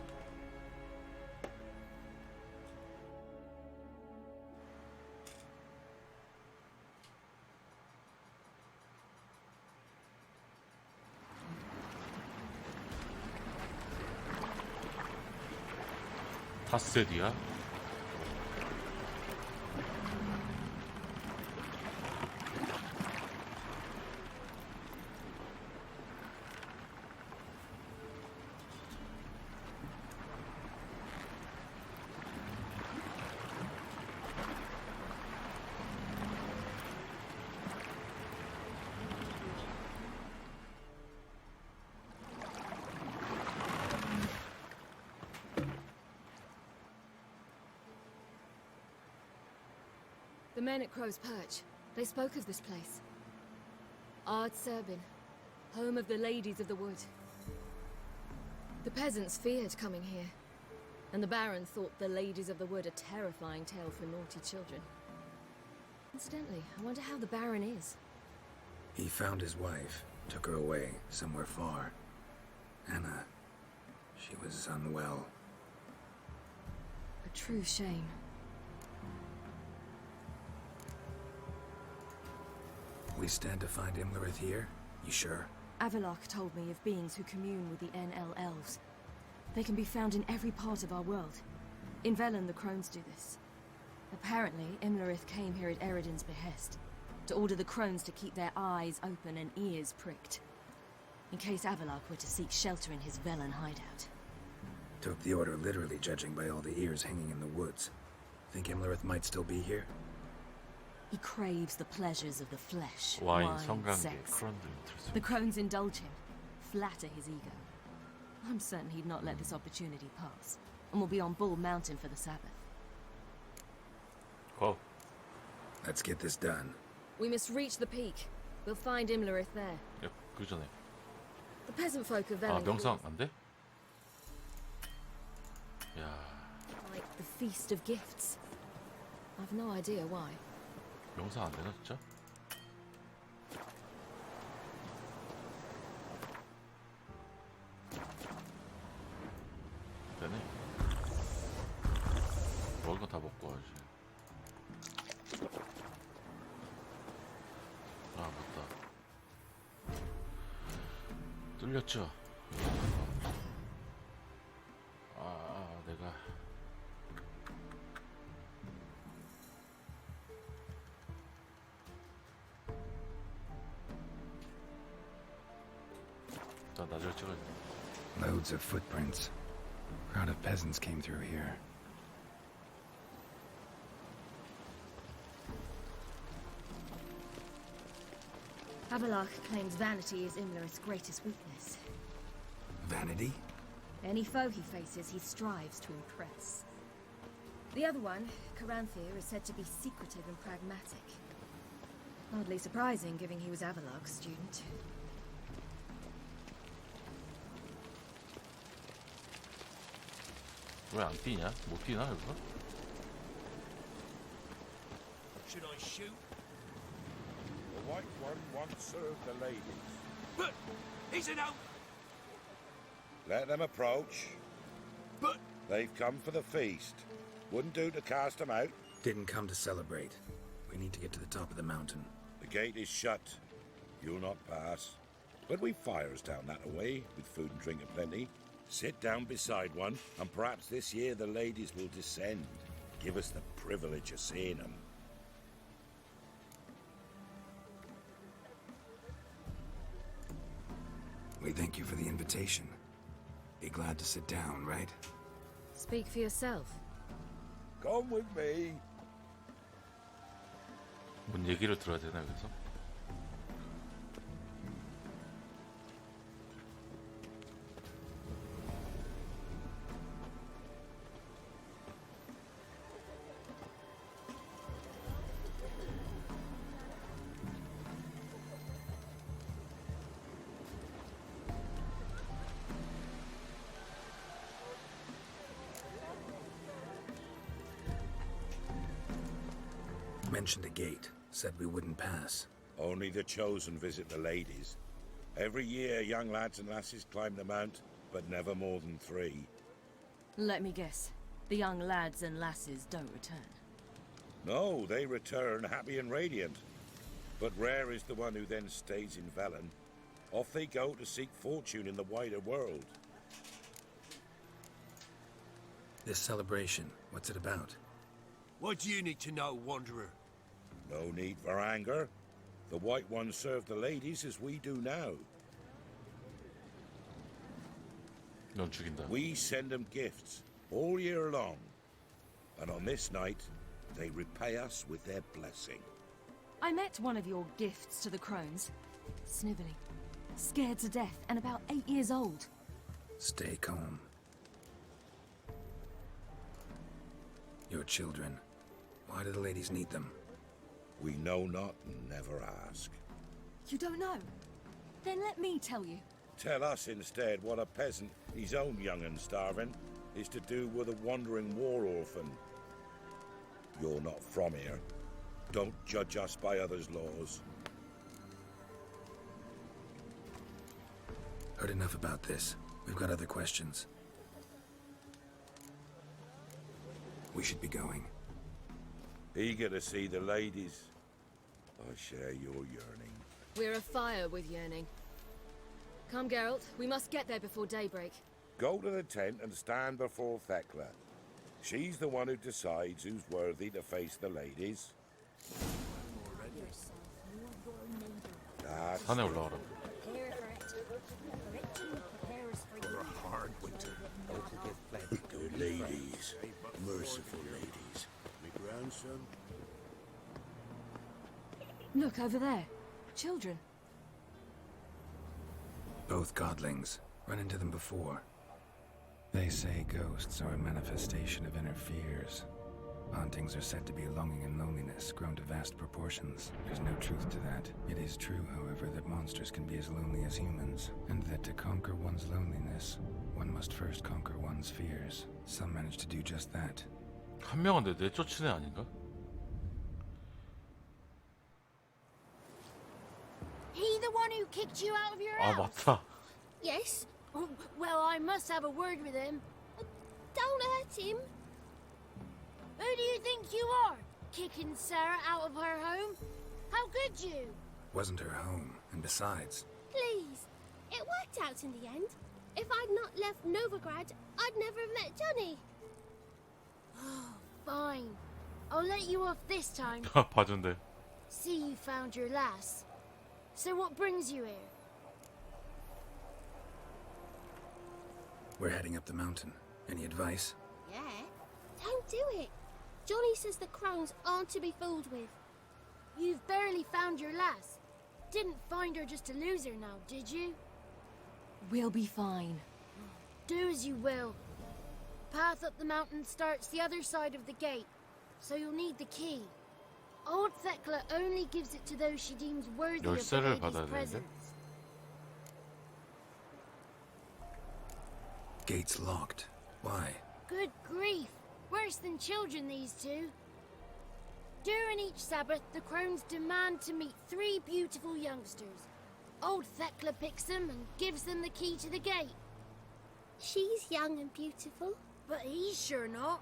다세디야? The men at Crow's Perch, they spoke of this place. Ard Serbin, home of the Ladies of the Wood. The peasants feared coming here, and the Baron thought the Ladies of the Wood a terrifying tale for naughty children. Incidentally, I wonder how the Baron is. He found his wife, took her away, somewhere far. Anna, she was unwell. A true shame. We stand to find Imlerith here? You sure? Avalok told me of beings who commune with the NL elves. They can be found in every part of our world. In Velen, the crones do this. Apparently, Imlerith came here at Eredin's behest, to order the crones to keep their eyes open and ears pricked, in case Avalok were to seek shelter in his Velen hideout. Took the order literally, judging by all the ears hanging in the woods. Think Imlerith might still be here? He craves the pleasures of the flesh, 와인, wine, 성관계, sex. 그런 들 들었어요. The crones indulge him, flatter his ego. I'm certain he'd not let this opportunity pass, and will be on Bull Mountain for the Sabbath. Go. Let's get this done. We must reach the peak. We'll find Imlerith there. 야, 그 전에. The peasant folk of 아, Velen 명상 안 돼? 야, like the Feast of Gifts. I've no idea why. 명상 안 되나 진짜? 되네. 먹을 거 다 먹고 와야지. 아, 맞다. 뚫렸죠? 내가 나 나중에 찍어야 돼. Loads of footprints. Crowd of peasants came through here. Havelock claims vanity is Imlerith's greatest weakness. Vanity? Any foe he faces, he strives to impress. The other one, Caranthir, is said to be secretive and pragmatic. Hardly surprising, given he was Havelock's student. 왜 안 뛰냐? 못 뛰나 여기서? Should I shoot? The White One once served the ladies. But he's an out. Let them approach. But they've come for the feast. Wouldn't do to cast them out. Didn't come to celebrate. We need to get to the top of the mountain. The gate is shut. You'll not pass. But we've fires down that way, with food and drink aplenty. Sit down beside one, and perhaps this year the ladies will descend. Give us the privilege of seeing them. We thank you for the invitation. Be glad to sit down, right? Speak for yourself. Come with me. 뭔 얘기를 들어야 되나 여기서? Mentioned a gate. Said we wouldn't pass. Only the chosen visit the ladies. Every year, young lads and lasses climb the mount, but never more than 3. Let me guess. The young lads and lasses don't return. No, they return happy and radiant. But rare is the one who then stays in Velen. Off they go to seek fortune in the wider world. This celebration, what's it about? what do you need to know, Wanderer? No need for anger. The White Ones serve the ladies as we do now. 넌 죽인다. We send them gifts all year long. And on this night, they repay us with their blessing. I met one of your gifts to the crones. Snivelling. Scared to death and about 8 years old. Stay calm. Your children. Why do the ladies need them? We know not and never ask. You don't know? Then let me tell you. Tell us instead what a peasant, his own young and starving, is to do with a wandering war orphan. You're not from here. Don't judge us by others' laws. Heard enough about this. We've got other questions. We should be going. Eager to see the ladies. I share your yearning. We're afire with yearning. Come, Geralt. We must get there before daybreak. Go to the tent and stand before Thekla. She's the one who decides who's worthy to face the ladies. That's 산에 올라가라. For a hard winter. Good ladies. Merciful ladies. My grandson. Look over there. Children. Both godlings. Run into them before. They say ghosts are a manifestation of inner fears. Hauntings are said to be longing and loneliness grown to vast proportions. There's no truth to that. It is true, however, that monsters can be as lonely as humans, and that to conquer one's loneliness, one must first conquer one's fears. Some manage to do just that. 한 명은 내쫓은 애 아닌가? He the one who kicked you out of your 아 house? 맞다. Yes. Oh, well, I must have a word with him. Don't hurt him. Who do you think you are? Kicking Sarah out of her home? How could you? Wasn't her home, and besides... Please. It worked out in the end. If I'd not left Novigrad, I'd never have met Johnny. Oh, fine. I'll let you off this time. 봐준대. See you found your lass. So what brings you here? We're heading up the mountain. Any advice? Yeah? Don't do it. Johnny says the crones aren't to be fooled with. You've barely found your lass. didn't find her just to lose her now, did you? We'll be fine. Do as you will. Path up the mountain starts the other side of the gate, so you'll need the key. Old Thekla only gives it to those she deems worthy of the 열쇠를 lady's 받아야 되는데? presence. Gate's locked. Why? Good grief! Worse than children, these two. During each Sabbath, the crones demand to meet 3 beautiful youngsters. Old Thekla picks them and gives them the key to the gate. She's young and beautiful, but he's sure not.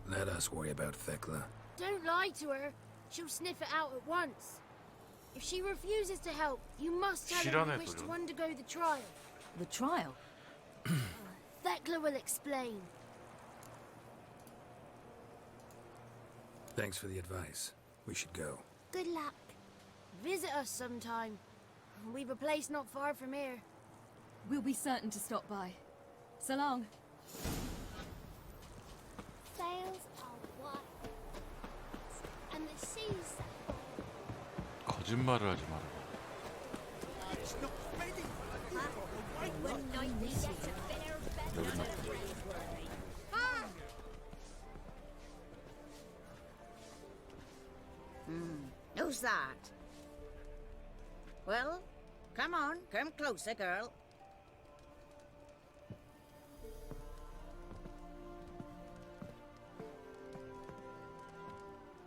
Let us worry about Thekla. Don't lie to her. She'll sniff it out at once. If she refuses to help, you must tell her you wish to undergo the trial. The trial? Thekla will explain. Thanks for the advice. We should go. Good luck. Visit us sometime. We've a place not far from here. We'll be certain to stop by. So long. Sails are white, and the seas. 거짓말을 하지 마라. 여기 있나? Who's that? Well, come on, come closer, girl.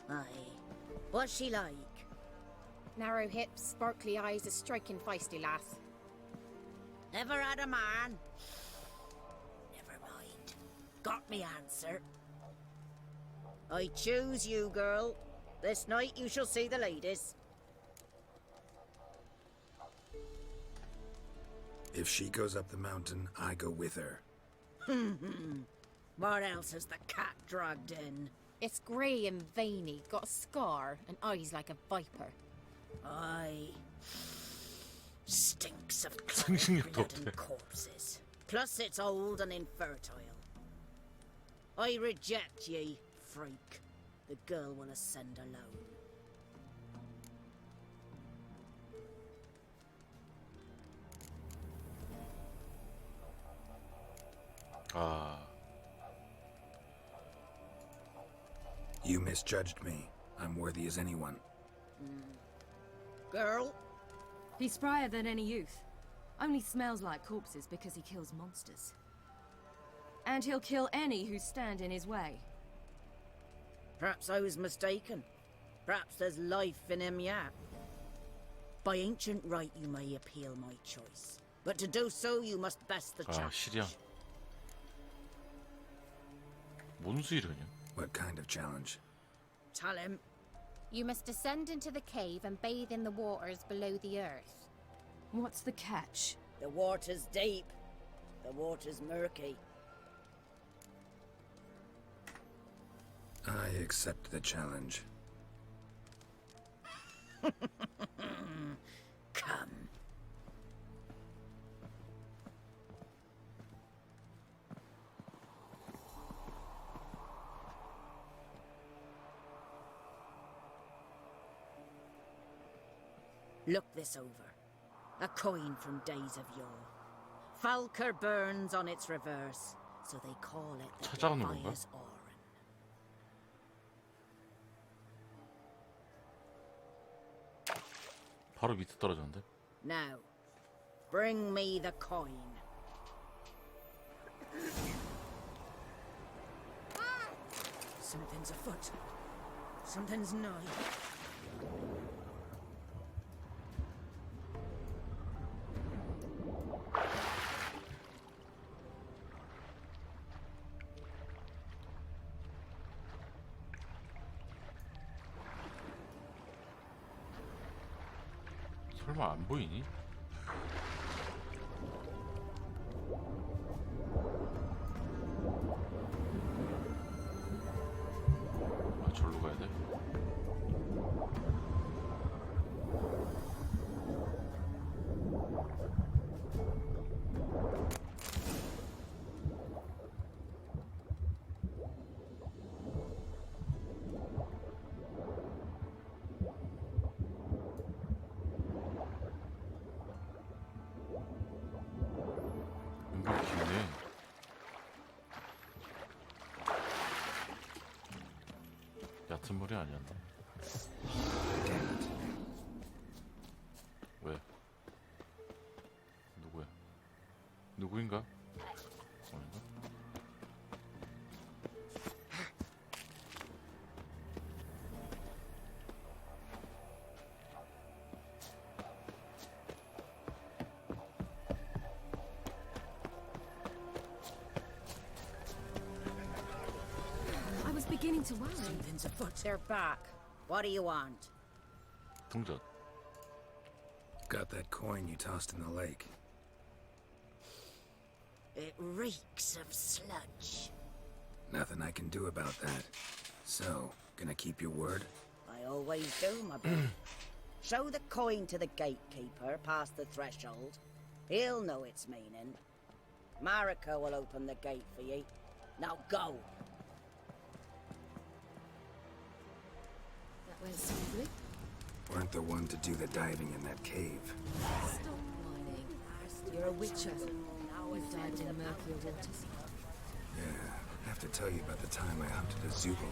Aye. What's she like? Narrow hips, sparkly eyes, a striking feisty lass. Ever had a man? Never mind. Got me answer. I choose you, girl. This night you shall see the ladies. If she goes up the mountain, I go with her. What else has the cat dragged in? It's grey and veiny, got a scar, and eyes like a viper. Aye. Stinks of 상식력도 blood 없대. and corpses. Plus it's old and infertile. I reject ye, freak. The girl will ascend alone. 아, You misjudged me. I'm worthy as anyone. Girl? He's sprier than any youth. Only smells like corpses because he kills monsters. And he'll kill any who stand in his way. Perhaps I was mistaken. Perhaps there's life in him yet. By ancient right you may appeal my choice. But to do so you must best the 아, challenge. 시리안. 뭔 수이려냐? What kind of challenge? Tell him. You must descend into the cave and bathe in the waters below the earth. What's the catch? The water's deep. The water's murky. I accept the challenge. Come. Look this over. A coin from days of yore. Falker burns on its reverse, so they call it the 찾아오는 건가? Defias Oran. 바로 밑에 떨어졌는데? Now, bring me the coin. Something's afoot. Something's nigh. 설마 안 보이니? 아, 절로 가야 돼? 같은 물이 아니었나? 왜? 누구야? 누구인가? 아닌가? I was beginning to worry. Something's afoot. They're back. What do you want? 동전. Got that coin you tossed in the lake. It reeks of sludge. Nothing I can do about that. So, gonna keep your word? I always do, my boy. Show the coin to the gatekeeper past the threshold. He'll know its meaning. Marika will open the gate for ye. Now go. That went smoothly. Weren't the one to do the diving in that cave. Stop whining. You're a witcher. You've dived in murkier waters. Yeah, I have to tell you about the time I hunted a Zubul.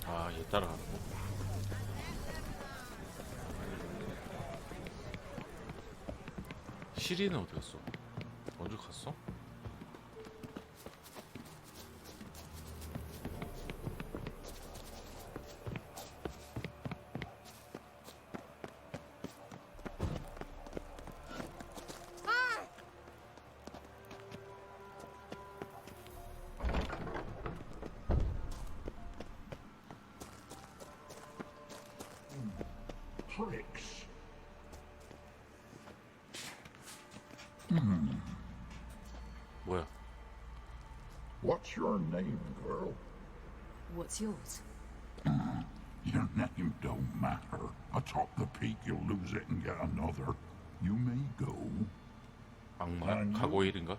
아, 얘 따라가는 거? 시리는 어디 갔어? 먼저 갔어? Tricks. 뭐야? What's your name, girl? What's yours? Your name don't matter. Atop the peak, you'll lose it and get another. You may go. 악마? 가고일인가?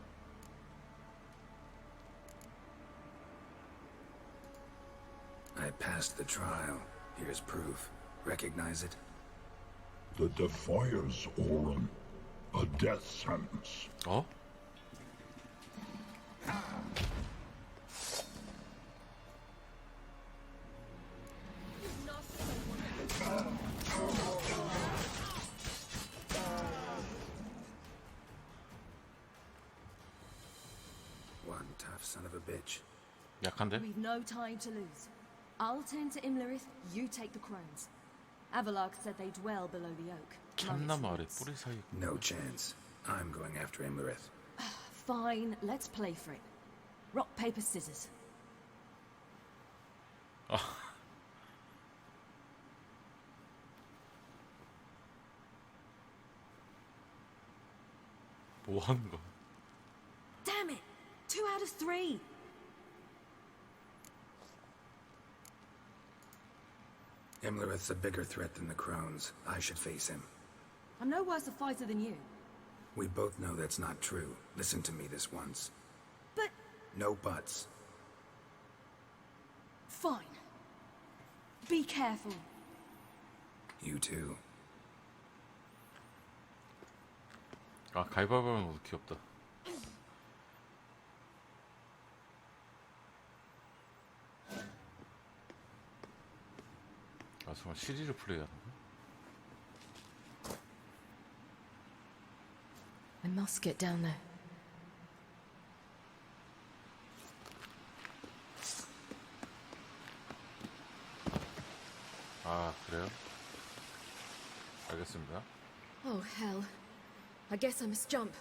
I passed the trial. Here's proof. Recognize it? The Defiers Orin. A death sentence. 어? One tough son of a bitch. 약한데? We've no time to lose. I'll tend to Imlerith, you take the crones. Avalark said they dwell below the oak. 참나무 아래 뿌리 사이. No chance. I'm going after Imlerith. Fine, let's play for it. Rock, paper, scissors. 뭐 하는 거야? Damn it! 2 out of 3! Imlerith's a bigger threat than the crones. I should face him. I'm no worse a fighter than you. We both know that's not true. Listen to me this once. But... No buts. Fine. Be careful. You too. 아, 가위바위보는 것도 귀엽다. 아, 정말 시리를 플레이하는 거야? I must get down there. 아, 그래요? 알겠습니다. Oh, hell. I guess I must jump.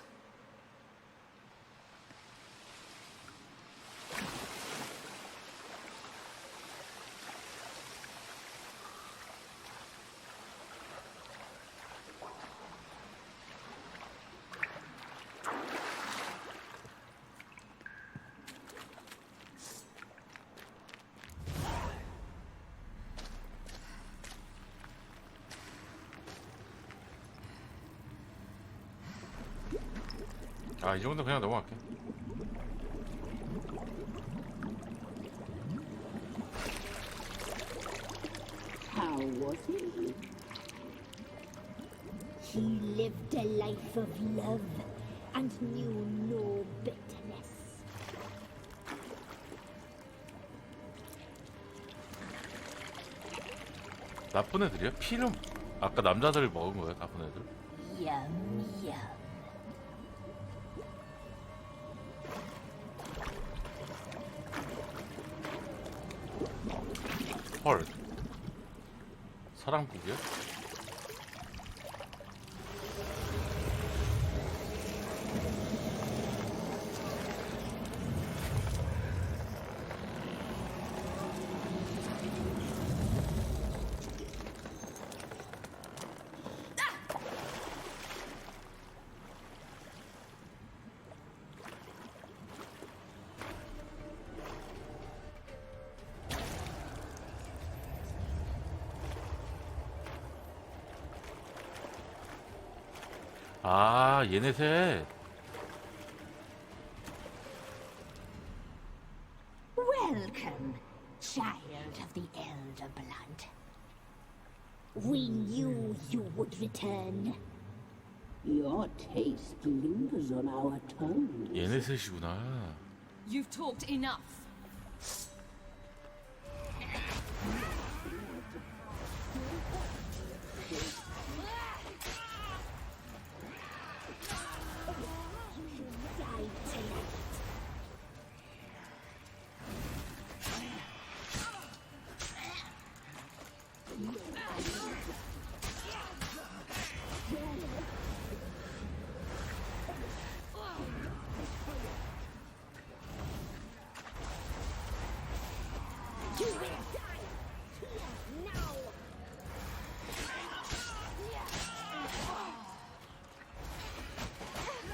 아, 이 정도 그냥 넘어갈게. How was he? He lived a life of love and knew no bitterness. 나쁜 애들이야? 피를 아까 남자들 먹은 거야? 나쁜 애들? Yum, yum. 헐. 사랑국이야? 아, 얘네 셋. Welcome, child of the Elder Blood. We knew you would return. Your taste lingers on our tongue. 얘네 셋이구나. You've talked enough.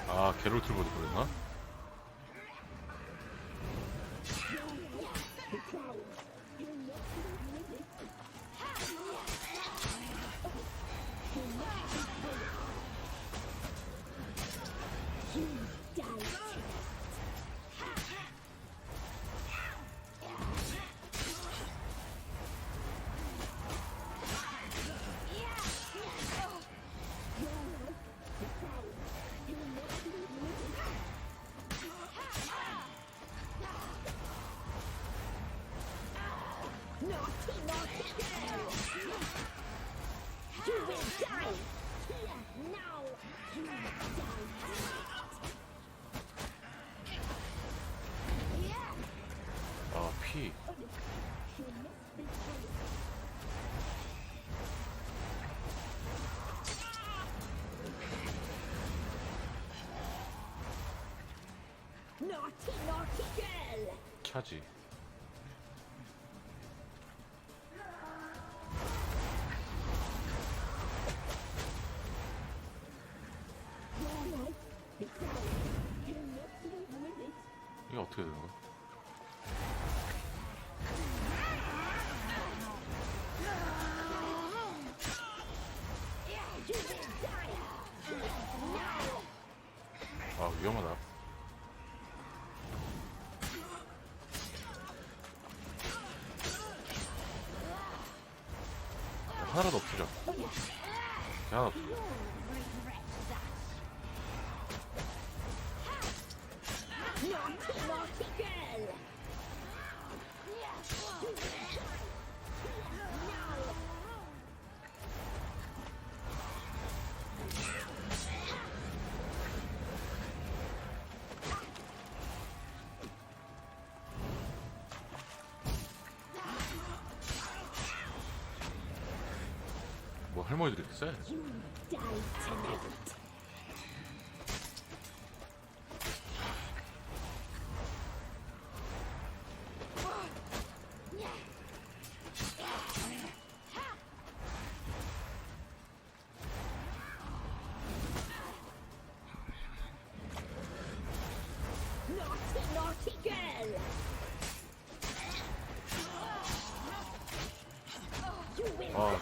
아, 게롤트를 보도 그랬나? 아, 피. 차지. 이게 어떻게 되는 거야? 아, 위험하다. 하나라도 없으려. 하나 없어. 뭐 할머니들이 쎄. 아.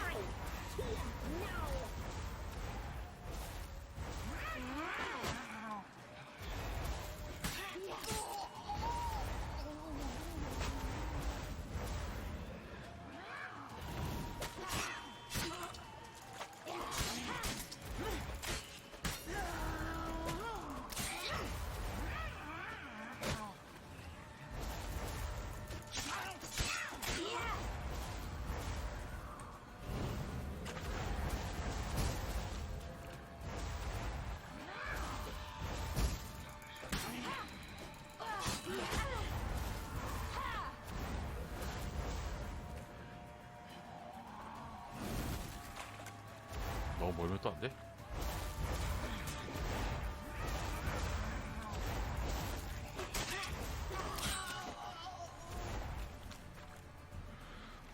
멀면 또 안 돼?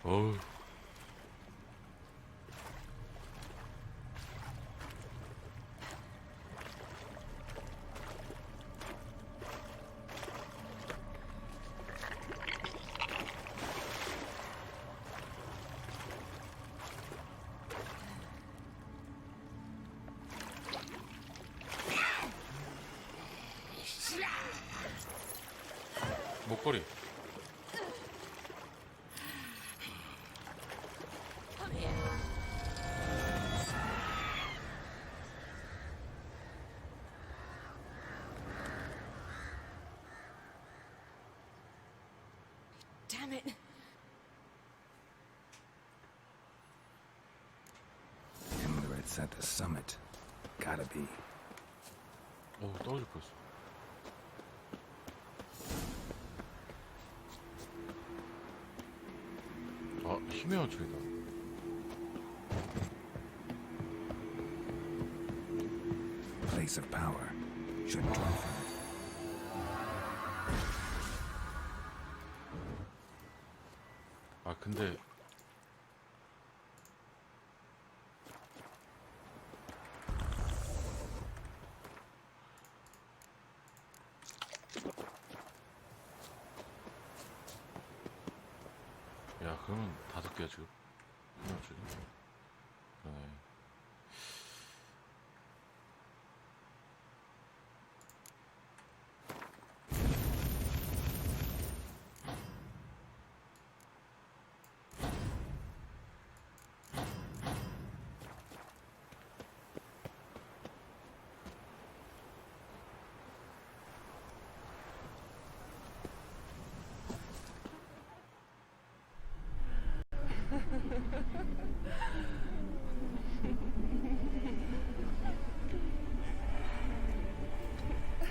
어우. 목걸이. Damn it. Amulet's at the summit. Gotta be. 오, 떨어질 뻔했어. 아, 힘의 원총이다. Place of power. Shouldn't draw from it. 아, 근데 야, 그러면 5개야 지금. 힘의 원총이. 그러네.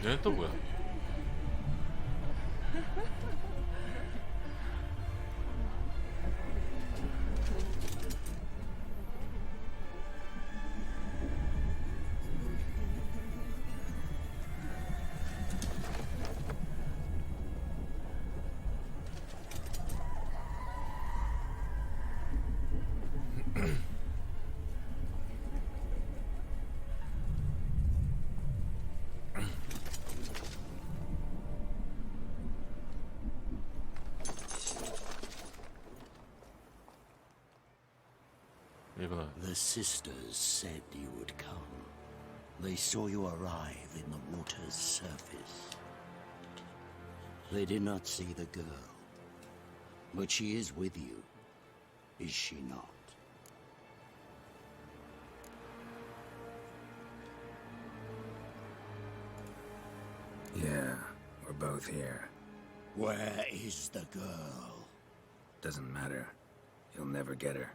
얘는 또 뭐야? The sisters said you would come. They saw you arrive in the water's surface. They did not see the girl. But she is with you, is she not? Yeah, we're both here. Where is the girl? Doesn't matter. You'll never get her.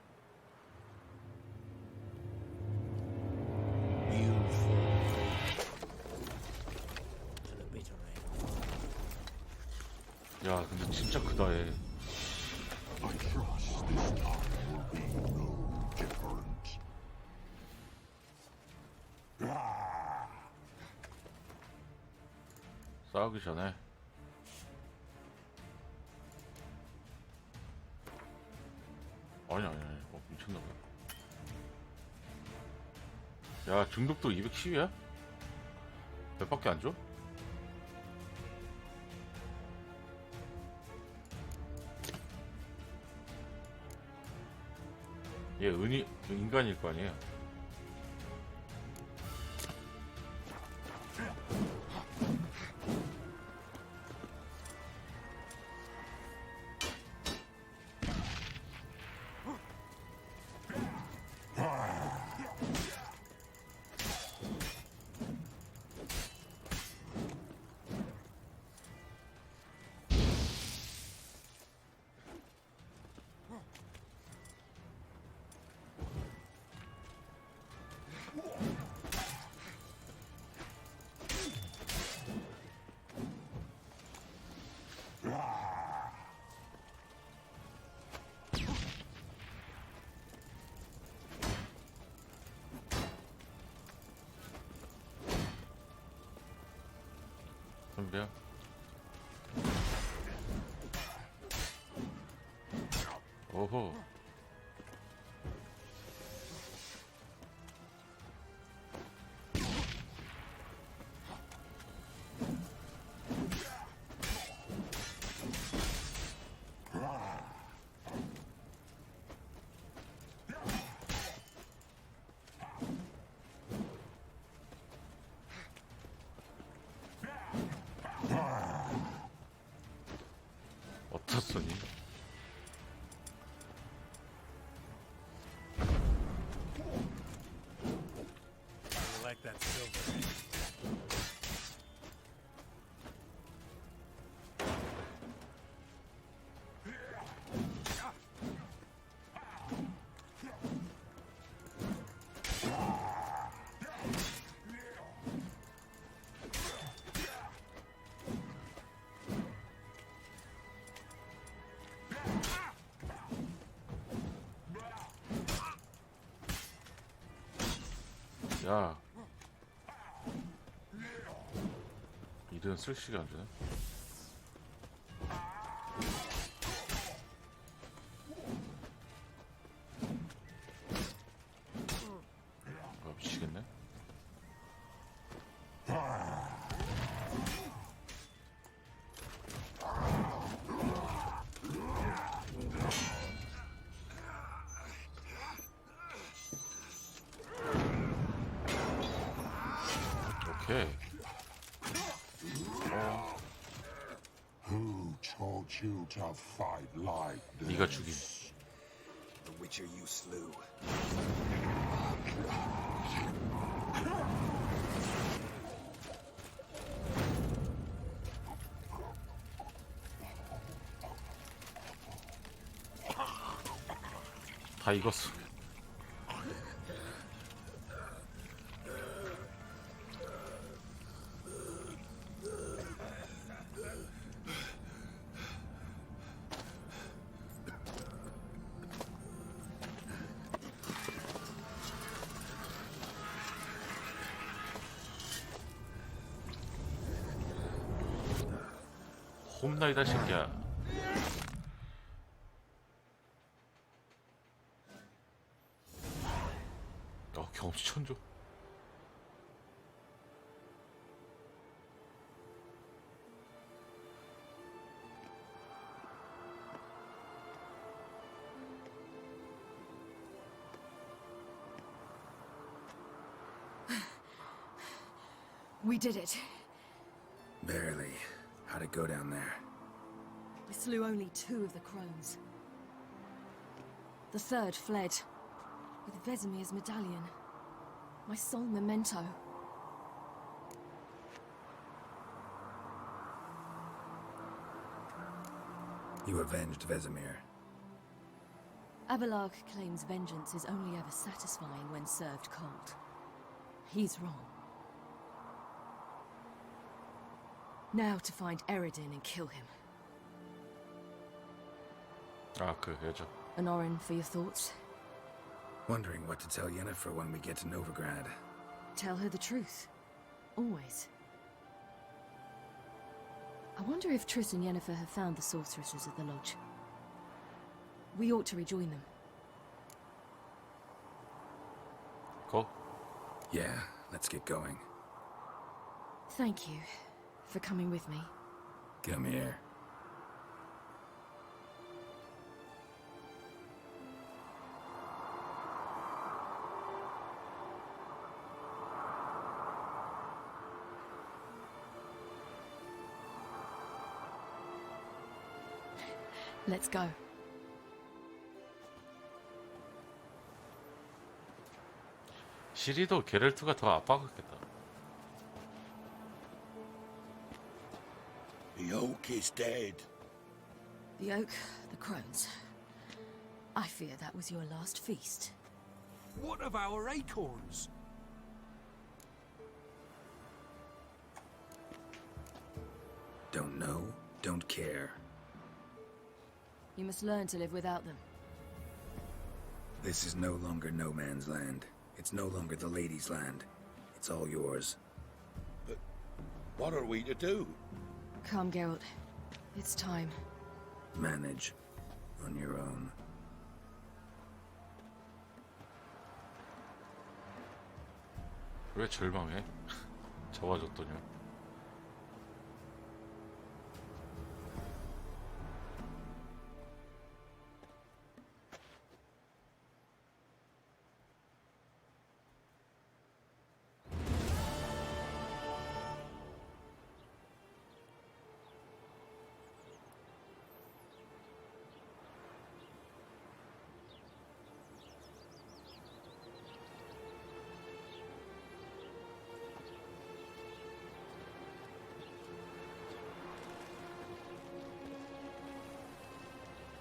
야, 근데 진짜 크다 얘. I trust this time will be no different. 싸우기 전에 아니 미쳤나봐. 야, 중독도 210이야? 몇 밖에 안 줘? 얘 인간일 거 아니에요? 준비야. 오호. 어떻소니? I like that silver. 야, 이든 쓸 시간 안 되네. 미치겠네. 오케이. Who taught you to fight like this? 네가 죽임. The Witcher you slew. 다 익었어. 홈나이다 새끼야. 경험치 천조. We did it. Barely. How'd it go down there? We slew only 2 of the crones. The third fled, with Vesemir's medallion. My sole memento. You avenged Vesemir. Abelard claims vengeance is only ever satisfying when served cold. He's wrong. Now to find Eredin and kill him. 아, 그 여자. Honorin, for your thoughts? Wondering what to tell Yennefer when we get to Novigrad. Tell her the truth. Always. I wonder if Triss and Yennefer have found the sorceresses at the lodge. We ought to rejoin them. Go. Yeah, let's get going. Thank you for coming with me. Come here. Let's go. 시리도 게럴트가 더 아빠같겠다. The oak is dead. The oak, the crones. I fear that was your last feast. What of our acorns? Don't know, don't care. You must learn to live without them. This is no longer no man's land. It's no longer the lady's land. It's all yours. What are we to do? Come, Geralt. It's time. Manage on your own. 왜 절망해? 잡아줬더니.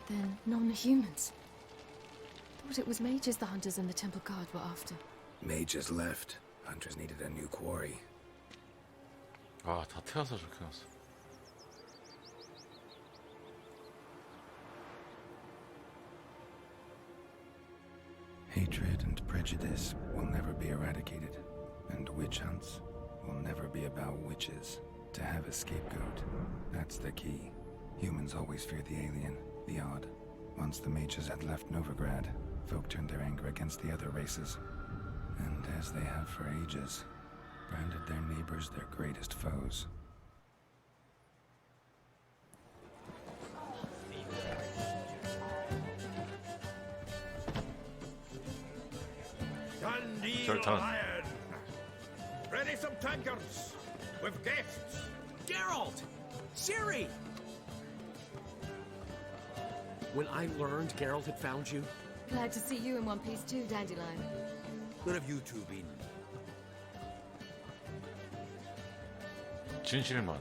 Then non-humans. Thought it was mages the hunters and the temple guard were after. Mages left. Hunters needed a new quarry. 아, 다 태워서 저렇게 놨어. Hatred and prejudice will never be eradicated, and witch hunts will never be about witches. To have a scapegoat, that's the key. Humans always fear the alien, the odd. Once the mages had left Novigrad, folk turned their anger against the other races. And as they have for ages, branded their neighbors their greatest foes. Dundee Lion! Ready some tankards! With guests! Geralt! Ciri! When I learned Geralt had found you... Glad to see you in one piece too, Dandelion. Where have you two been? 진실만.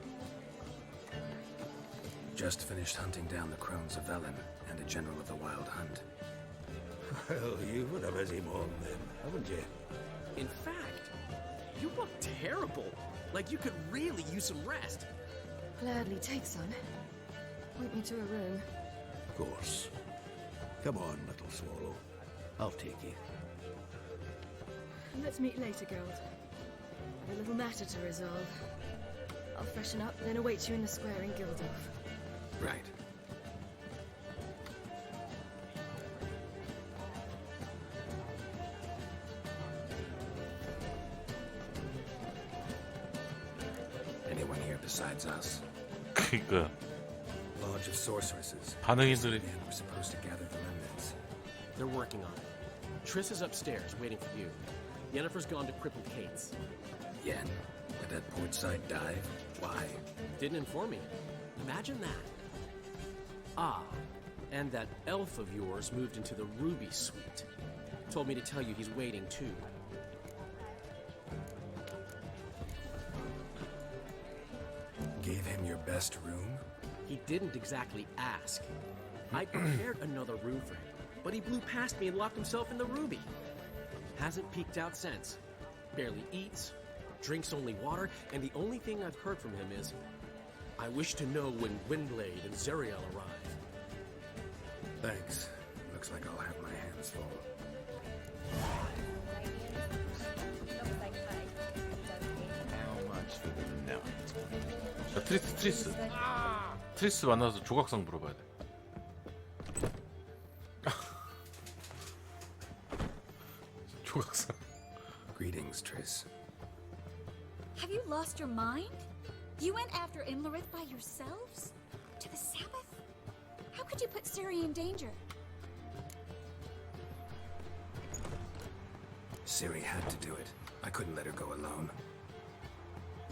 Just finished hunting down the crones of Velen and a general of the Wild Hunt. Well, you've been a busy morning then, haven't you? In fact, you look terrible. Like you could really use some rest. Gladly take some. Point me to a room. Of course. Come on, little swallow. I'll take you. Let's meet later, Geralt. I've a little matter to resolve. I'll freshen up, then await you in the square in Gildorf. Right. Anyone here besides us? 그니까. Lodge of Sorceresses. 반응이들이. We're supposed to gather the remnants. They're working on it. Triss is upstairs, waiting for you. Yennefer's gone to Crippled Kate's. Yen? At that portside dive? Why? Didn't inform me. Imagine that. Ah, and that elf of yours moved into the Ruby Suite. Told me to tell you he's waiting too. Gave him your best room? He didn't exactly ask. I prepared another room for him, but he blew past me and locked himself in the Ruby. Hasn't peeked out since. Barely eats, drinks only water, and the only thing I've heard from him is, I wish to know when Windblade and Zeriel arrive. Thanks. Looks like I'll have my hands full. How much for the night? 자, 트리스. 트리스 만나서 조각상 물어봐야 돼. 조각상. Greetings, Triss. Have you lost your mind? You went after Imlerith by yourselves? To the Sabbath? How could you put Ciri in danger? Ciri had to do it. I couldn't let her go alone.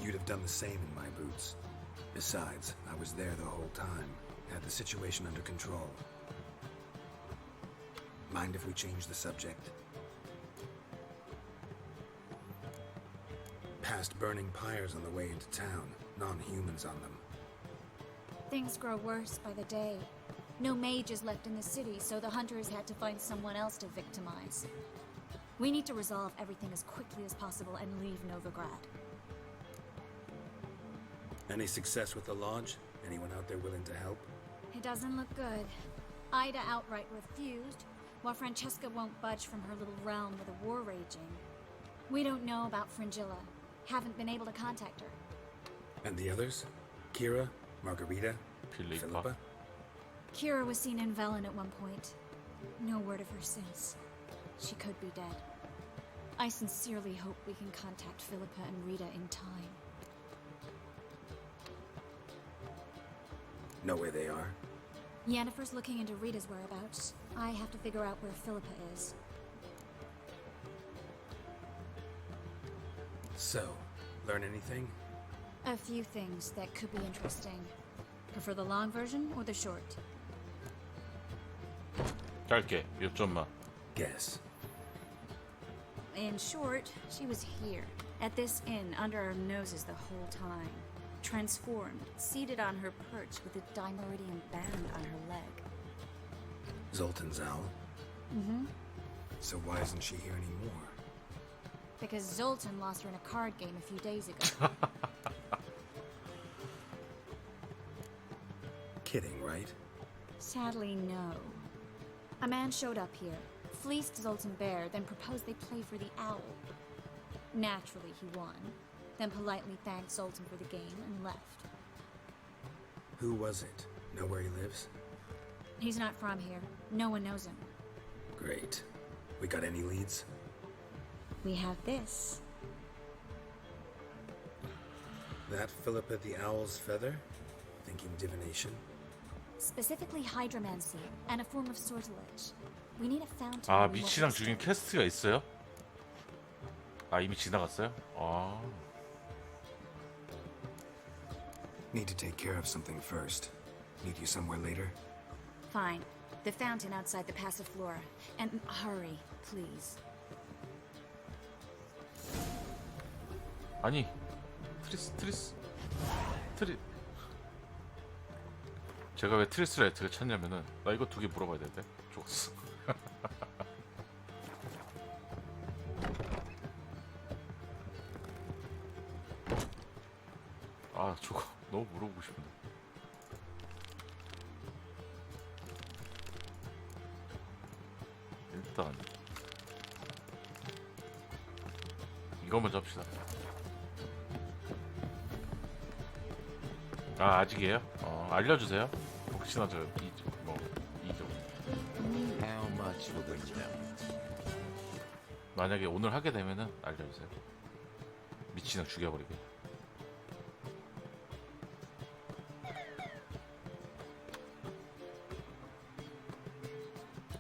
You'd have done the same in my boots. Besides, I was there the whole time. Had the situation under control. Mind if we change the subject? Past burning pyres on the way into town. Non-humans on them. Things grow worse by the day. No mages left in the city, so the hunters had to find someone else to victimize. We need to resolve everything as quickly as possible and leave Novigrad. Any success with the lodge? Anyone out there willing to help? It doesn't look good. Ida outright refused, while Francesca won't budge from her little realm with a war raging. We don't know about Fringilla. Haven't been able to contact her. And the others? Kira, Margarita, Philippa? Kira was seen in Velen at one point. No word of her since. She could be dead. I sincerely hope we can contact Philippa and Rita in time. Know where they are? Yennefer's looking into Rita's whereabouts. I have to figure out where Philippa is. So, learn anything? A few things that could be interesting. Prefer the long version or the short? 짧게 요점만. Guess. In short, she was here, at this inn, under our noses the whole time. Transformed, seated on her perch with a dimeridian band on her leg. Zoltan's owl? Mm-hmm. So why isn't she here anymore? Because Zoltan lost her in a card game a few days ago. Kidding, right? Sadly, no. A man showed up here, fleeced Zoltan bare, then proposed they play for the owl. Naturally, he won, then politely thanked Zoltan for the game and left. Who was it? Know where he lives? He's not from here. No one knows him. Great. We got any leads? We have this. That Philippa the Owl's feather? Thinking divination? Specifically hydromancy and a form of sortilege. We need a fountain. 아, 미치랑 죽인 퀘스트가 있어요? 아, 이미 지나갔어요? 아. Need to take care of something first. Meet you somewhere later? Fine. The fountain outside the Passiflora. And hurry, please. 아니, 제가 왜 트리스라이트를 찾냐면은 나 이거 2개 물어봐야 되는데 죽었어. 아, 저거 너무 물어보고 싶은데. 일단 이거 먼저 합시다. 아, 아직이에요? 알려주세요. 혹시나 저 이죠. How much for the melt? 만약에 오늘 하게 되면은 알려주세요. 미친놈 죽여버리게.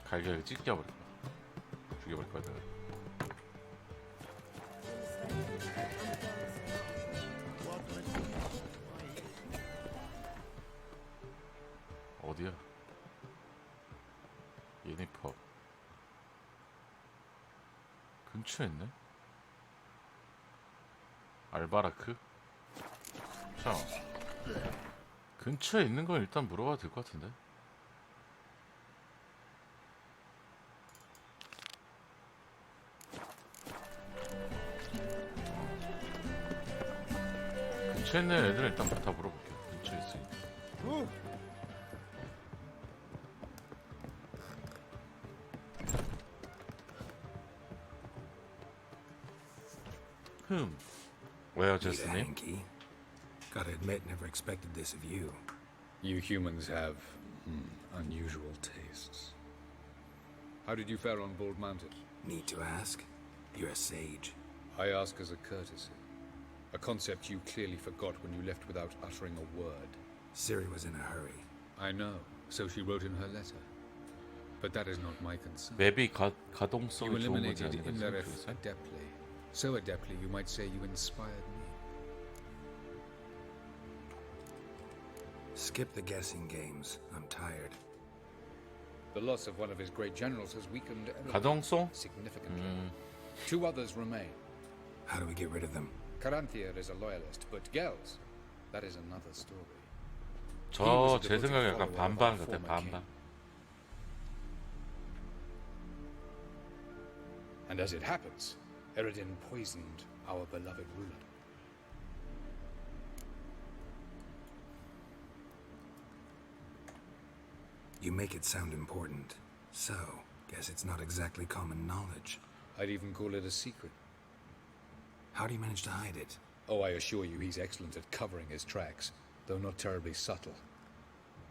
갈기를 찢겨버릴 거야. 죽여버릴 거야 내가. 어디야? 예니퍼 근처에 있네? 알바라크? 자, 근처에 있는 건 일단 물어봐도 될 것 같은데? 근처에 있는 애들 일단 다 물어볼게요. 근처에 있으니까. 왜요, 제스님? Gotta admit, never expected this of you. You humans have unusual tastes. How did you fare on Bald Mountain? Need to ask? You're a sage. I ask as a courtesy. A concept you clearly forgot when you left without uttering a word. Ciri was in a hurry. I know, so she wrote in her letter. But that is not my concern. 맵이 가동성이 You 좋은 건지 eliminated 아닌지 Imlerith 모르겠어요. adeptly. So adeptly, you might say you inspired me. Skip the guessing games. I'm tired. The loss of one of his great generals has weakened 가동성? significantly. Two others remain. How do we get rid of them? Caranthir is a loyalist, but Gels, that is another story. 제 생각에 약간 반반 같아, 반반. And as it happens, Eredin poisoned our beloved ruler. You make it sound important. So, guess it's not exactly common knowledge. I'd even call it a secret. How do you manage to hide it? Oh, I assure you he's excellent at covering his tracks, though not terribly subtle.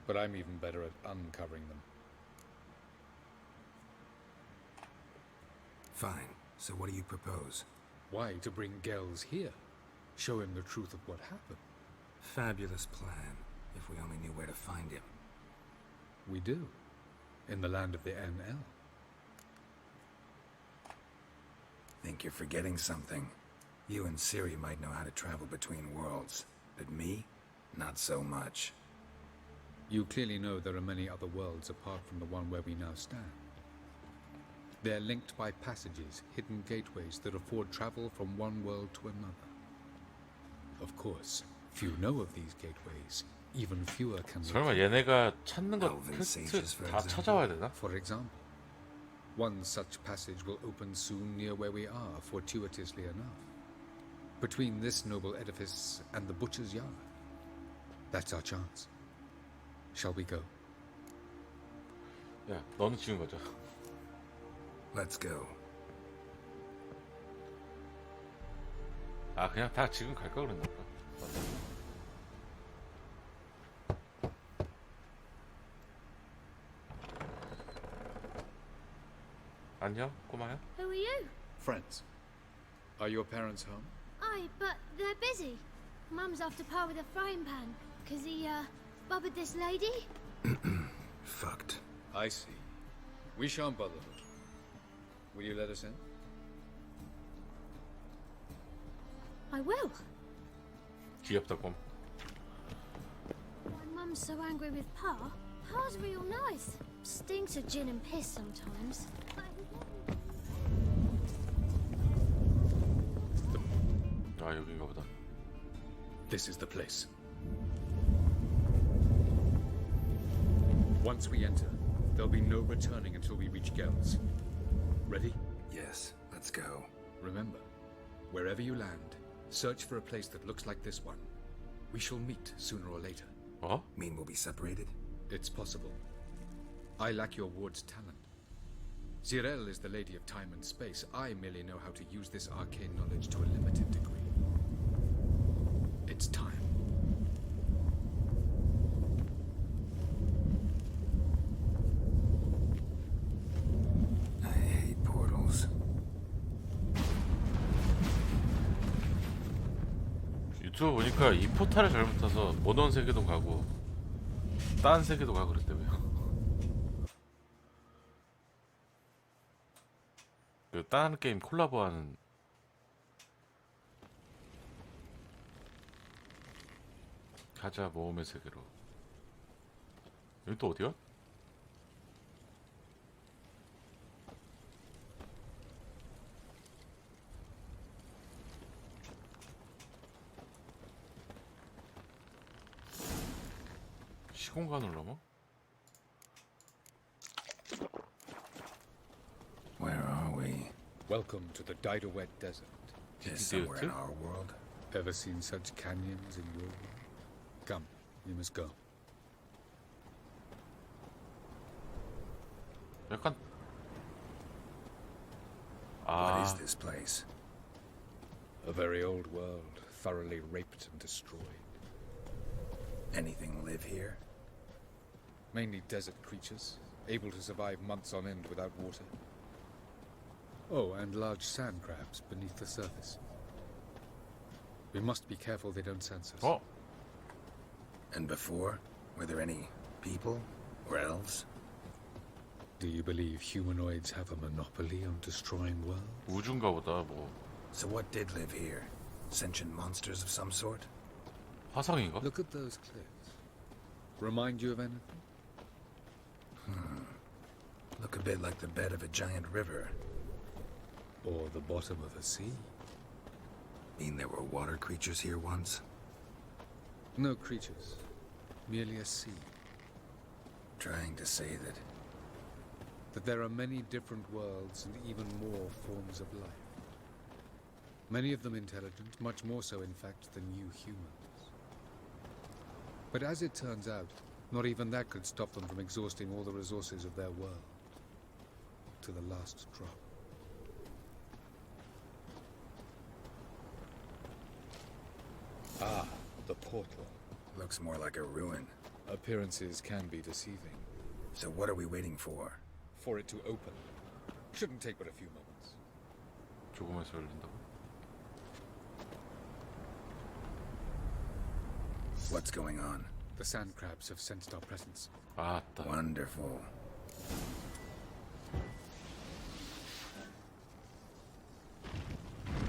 But I'm even better at uncovering them. Fine. So what do you propose? Why, to bring Gells here. Show him the truth of what happened. Fabulous plan, if we only knew where to find him. We do. In the land of the NL. Think you're forgetting something. You and Ciri might know how to travel between worlds, but me? Not so much. You clearly know there are many other worlds apart from the one where we now stand. They're linked by passages, hidden gateways that afford travel from one world to another. Of course, few know of these gateways. Even fewer can. 설마 얘네가 찾는 거 퀘스트 다 찾아와야 되나? For example, one such passage will open soon near where we are, fortuitously enough. Between this noble edifice and the butcher's yard. That's our chance. Shall we go? 야, 너는 지금 가자. Let's go. 아, 그냥 다 지금 갈까 그랬나 보다. 안녕, 꼬마야. Who are you? Friends. Are your parents home? Aye, but they're busy. Mum's off to par with a frying pan, 'cause he, bubbered this lady. Fucked. I see. We shan't bother them. Will you let us in? I will. 귀엽다, 꼼. My mum's so angry with Pa. Pa's real nice. Stinks of gin and piss sometimes. 아, 여긴가 보다. This is the place. Once we enter, there'll be no returning until we reach Gells. Ready? Yes, let's go. Remember, wherever you land, search for a place that looks like this one. We shall meet sooner or later. Oh? Mean we'll be separated? It's possible. I lack your ward's talent. Zirel is the lady of time and space. I merely know how to use this arcane knowledge to a limited degree. It's time. I hate portals. 유튜브 보니까 이 포탈을 잘못 타서 모던 세계도 가고 딴 세계도 가고 그랬다며요. 그 다른 게임 콜라보하는 가자 모험의 세계로. 여기 또 어디야? 시공간을 넘어? Where are we? Welcome to the Didowet Desert. Is somewhere in our world? Ever seen such canyons in your world? Come, we must go. 약간 What is this place? A very old world, thoroughly raped and destroyed. Anything live here? Mainly desert creatures, able to survive months on end without water. Oh, and large sand crabs beneath the surface. We must be careful they don't sense us. Oh. And before? Were there any people? Or elves? Do you believe humanoids have a monopoly on destroying worlds? 우주인가 보다, 뭐. So what did live here? Sentient monsters of some sort? 화성인가? Look at those cliffs. Remind you of anything? Look a bit like the bed of a giant river. Or the bottom of a sea. Mean there were water creatures here once? No creatures. Merely a sea. Trying to say that there are many different worlds and even more forms of life. Many of them intelligent, much more so in fact than you humans. But as it turns out, not even that could stop them from exhausting all the resources of their world. To the last drop. portal. Looks more like a ruin. Appearances can be deceiving. So what are we waiting for? For it to open. Shouldn't take but a few moments. 조금해서 열린다고? What's going on? The sand crabs have sensed our presence. 아따. Wonderful.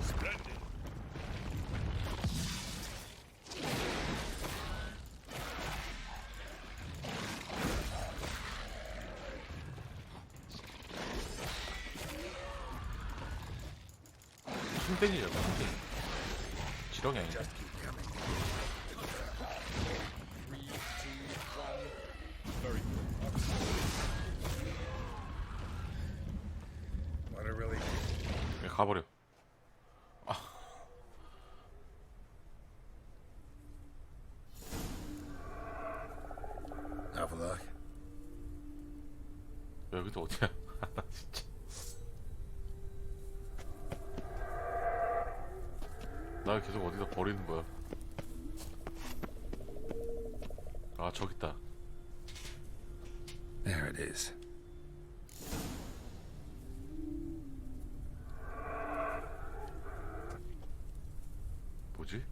Splendid. 순땡이잖아, 순땡이. 지렁이 아니야. What a relief. 가버려. Avaloch. 여기도 어디야? 나 진짜. 나 계속 어디다 버리는 거야? 아, 저기 있다. There it is. 뭐지?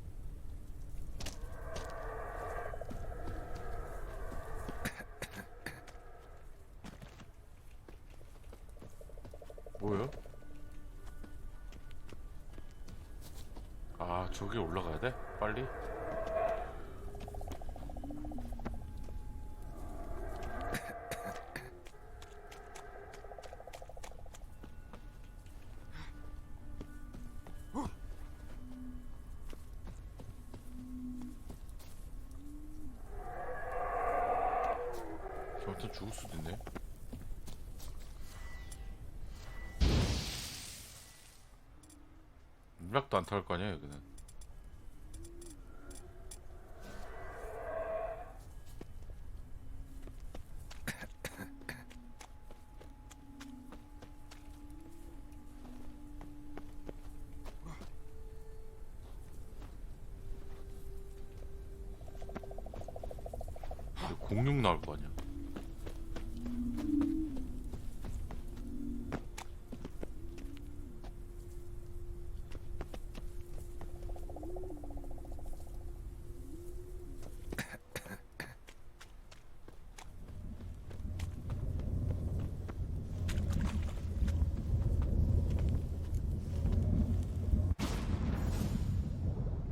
뭐야? 아, 저기 올라가야 돼? 빨리? 저한테 죽을 수도 있네. 물약도 안 탈 거 아니야, 여기는. 공룡 나올 거 아니야.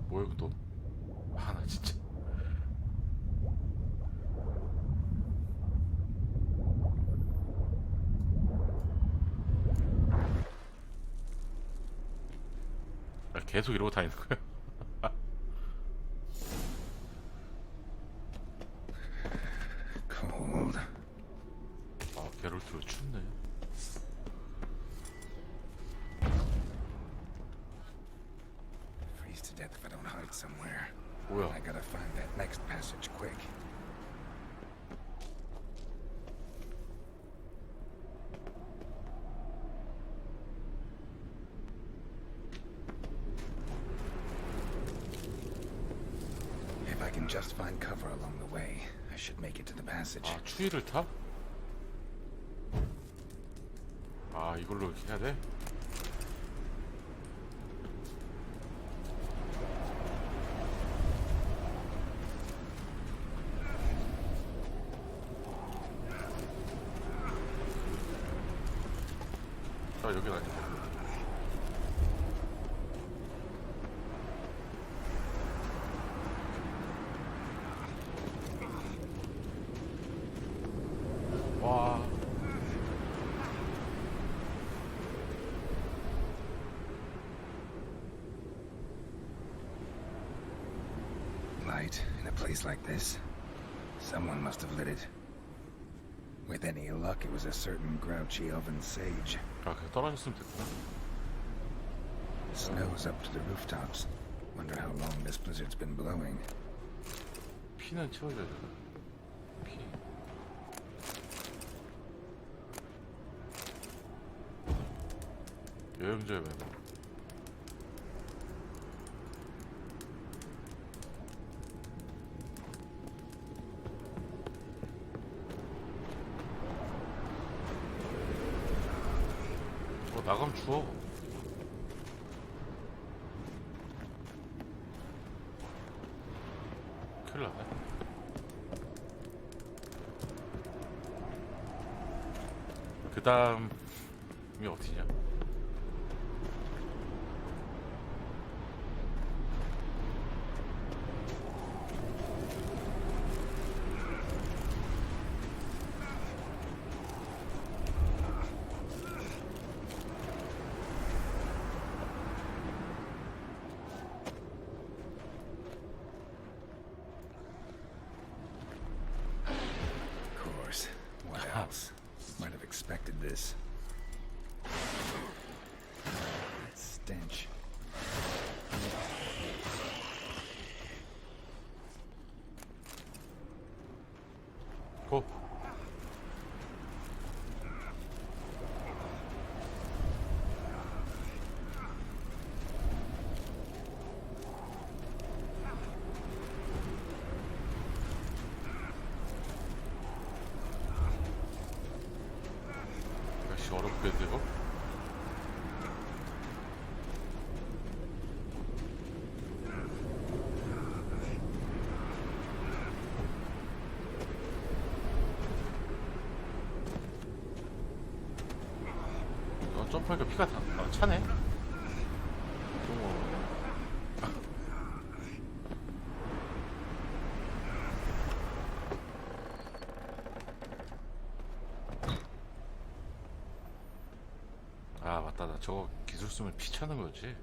뭐야 이거 또? 아, 나 진짜. 나 계속 이러고 다니는 거야? Cold. 아, 게롤트로 춥네. Freeze to death if I don't hide somewhere. 뭐야? I gotta find that next passage quick. If I can just find cover along the way, I should make it to the passage. 아, 추위를 타? 아, 이걸로 이렇게 해야 돼? 자, 여긴 아니야. 와. Light in a place like this? Someone must have lit it. With any luck, it was a certain grouchy elven sage. 아, 그냥 떨어졌으면 됐구나. Snow's up to the rooftops. Wonder how long this blizzard's been blowing. 피는 채워줘야 돼. 피. 여행자의 메모. 추워. 큰일 나네. 그 다음이 어디냐? Of course. What else? Might have expected this. That stench. 고. 역시 어렵게 되고. 점프하니까 피가 다 차네. 아 맞다, 나 저거 기술 쓰면 피 차는 거지.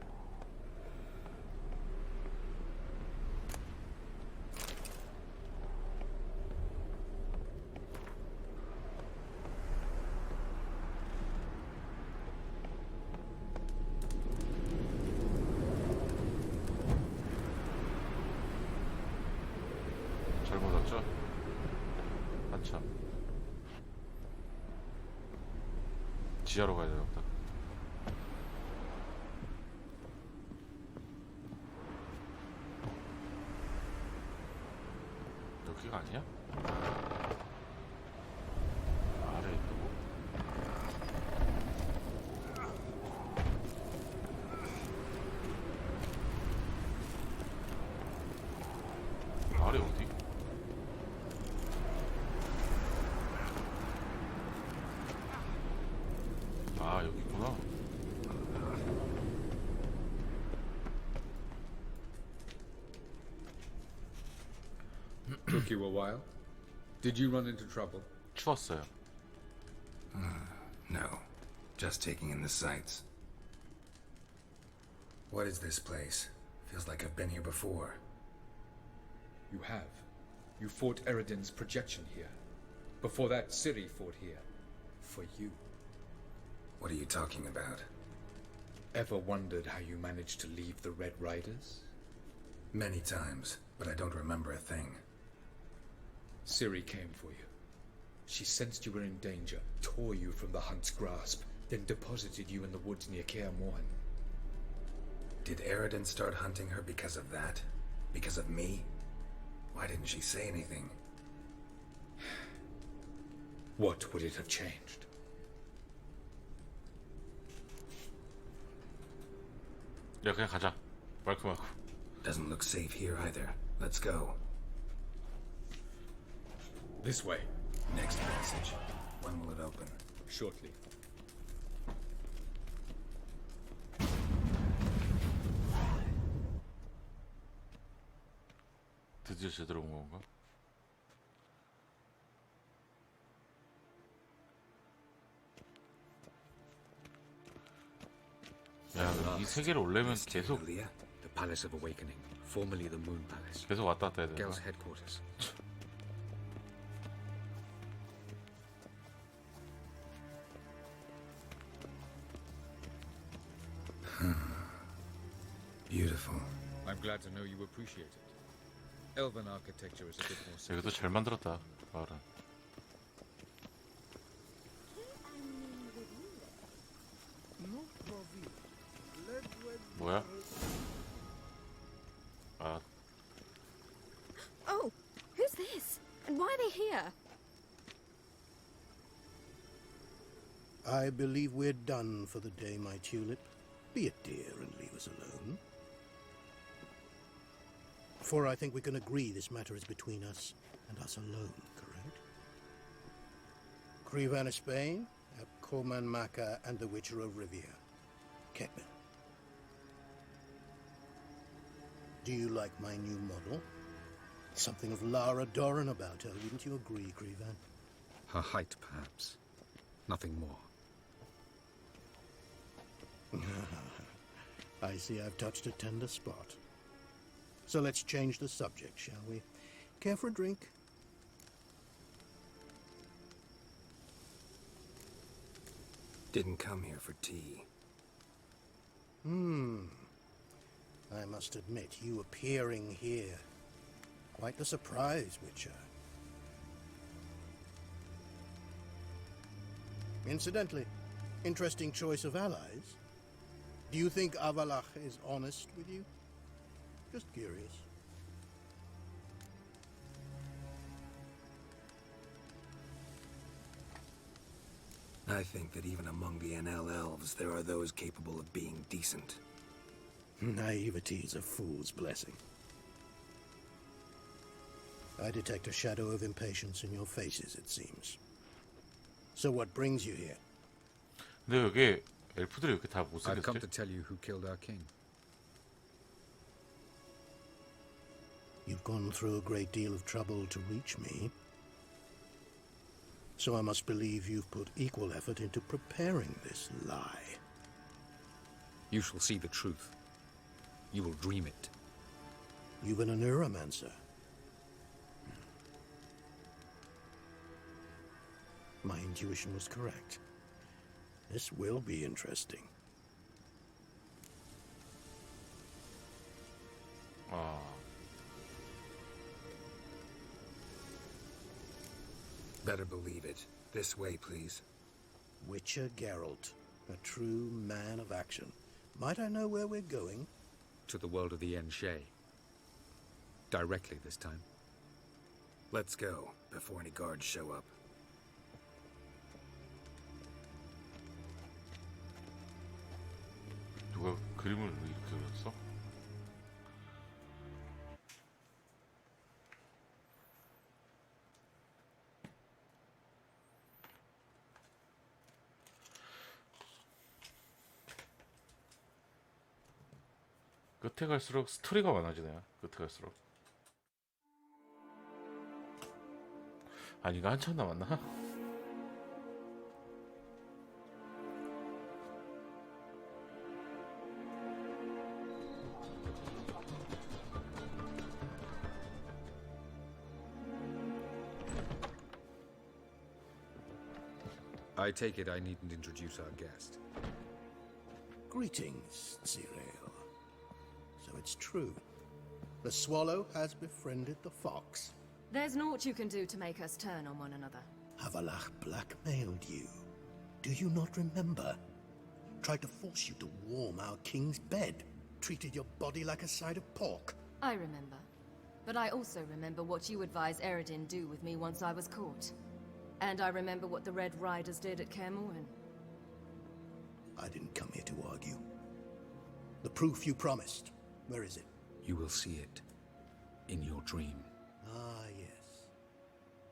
잘못 왔죠? 한참 지하로 가야 되나 보다. 여기가 아니야? 아래 있다고? 아래 어디? 아 여기구나. Took you a while? Did you run into trouble? 추웠어요. No. Just taking in the sights. What is this place? Feels like I've been here before. You have. You fought Eredin's projection here. Before that, Ciri fought here. For you. What are you talking about? Ever wondered how you managed to leave the Red Riders? Many times, but I don't remember a thing. Ciri came for you. She sensed you were in danger, tore you from the Hunt's grasp, then deposited you in the woods near Kaer Morhen. Did Eredin start hunting her because of that? Because of me? Why didn't she say anything? What would it have changed? 야 그냥 가자. 말끔하고. Doesn't look safe here either. Let's go. This way. Next passage. When will it open? Shortly. 드디어 제대로 온 건가? 야, 이 세계를 올려면 계속 The Palace of Awakening, formerly the Moon Palace. 계속 왔다 갔다 해야 돼. Gel's headquarters. Beautiful. I'm glad to know you appreciate it. Elven architecture is a bit more simple. 여기도 잘 만들었다. 마을은. 뭐야? 아, Oh, who's this? And why are they here? I believe we're done for the day, my tulip. Be a dear and leave us alone. For I think we can agree this matter is between us and us alone, correct? Crevan of Spain, Coleman Maka, and the Witcher of Rivia. Ketman. Do you like my new model? Something of Lara Doran about her, wouldn't you agree, Crevan? Her height, perhaps. Nothing more. I see I've touched a tender spot. So let's change the subject, shall we? Care for a drink? Didn't come here for tea. I must admit, you appearing here. Quite the surprise, Witcher. Incidentally, interesting choice of allies. Do you think Avalach is honest with you? Just curious. I think that even among the NL elves, there are those capable of being decent. Naivety is a fool's blessing. I detect a shadow of impatience in your faces, it seems. So what brings you here? 근데 여기 엘프들이 이렇게 다 I've come to 못생겼지? tell you who killed our king. You've gone through a great deal of trouble to reach me. So I must believe you've put equal effort into preparing this lie. You shall see the truth. You will dream it. You've been a neuromancer. My intuition was correct. This will be interesting. 아, Better believe it. This way, please. Witcher Geralt, a true man of action. Might I know where we're going? To the world of the Enshe. Directly this time. Let's go, before any guards show up. 누가 그림을 이렇게 그렸어? 끝에 갈수록 스토리가 많아지네요. 끝에 갈수록. 아니 이거 한참 남았나? I take it I needn't introduce our guest. Greetings, Zirael. So it's true. The swallow has befriended the fox. There's naught you can do to make us turn on one another. Avalach blackmailed you. Do you not remember? Tried to force you to warm our king's bed. Treated your body like a side of pork. I remember. But I also remember what you advised Eredin do with me once I was caught. And I remember what the Red Riders did at Kaer Morhen. I didn't come here to argue. The proof you promised. Where is it? You will see it. In your dream. Ah, yes.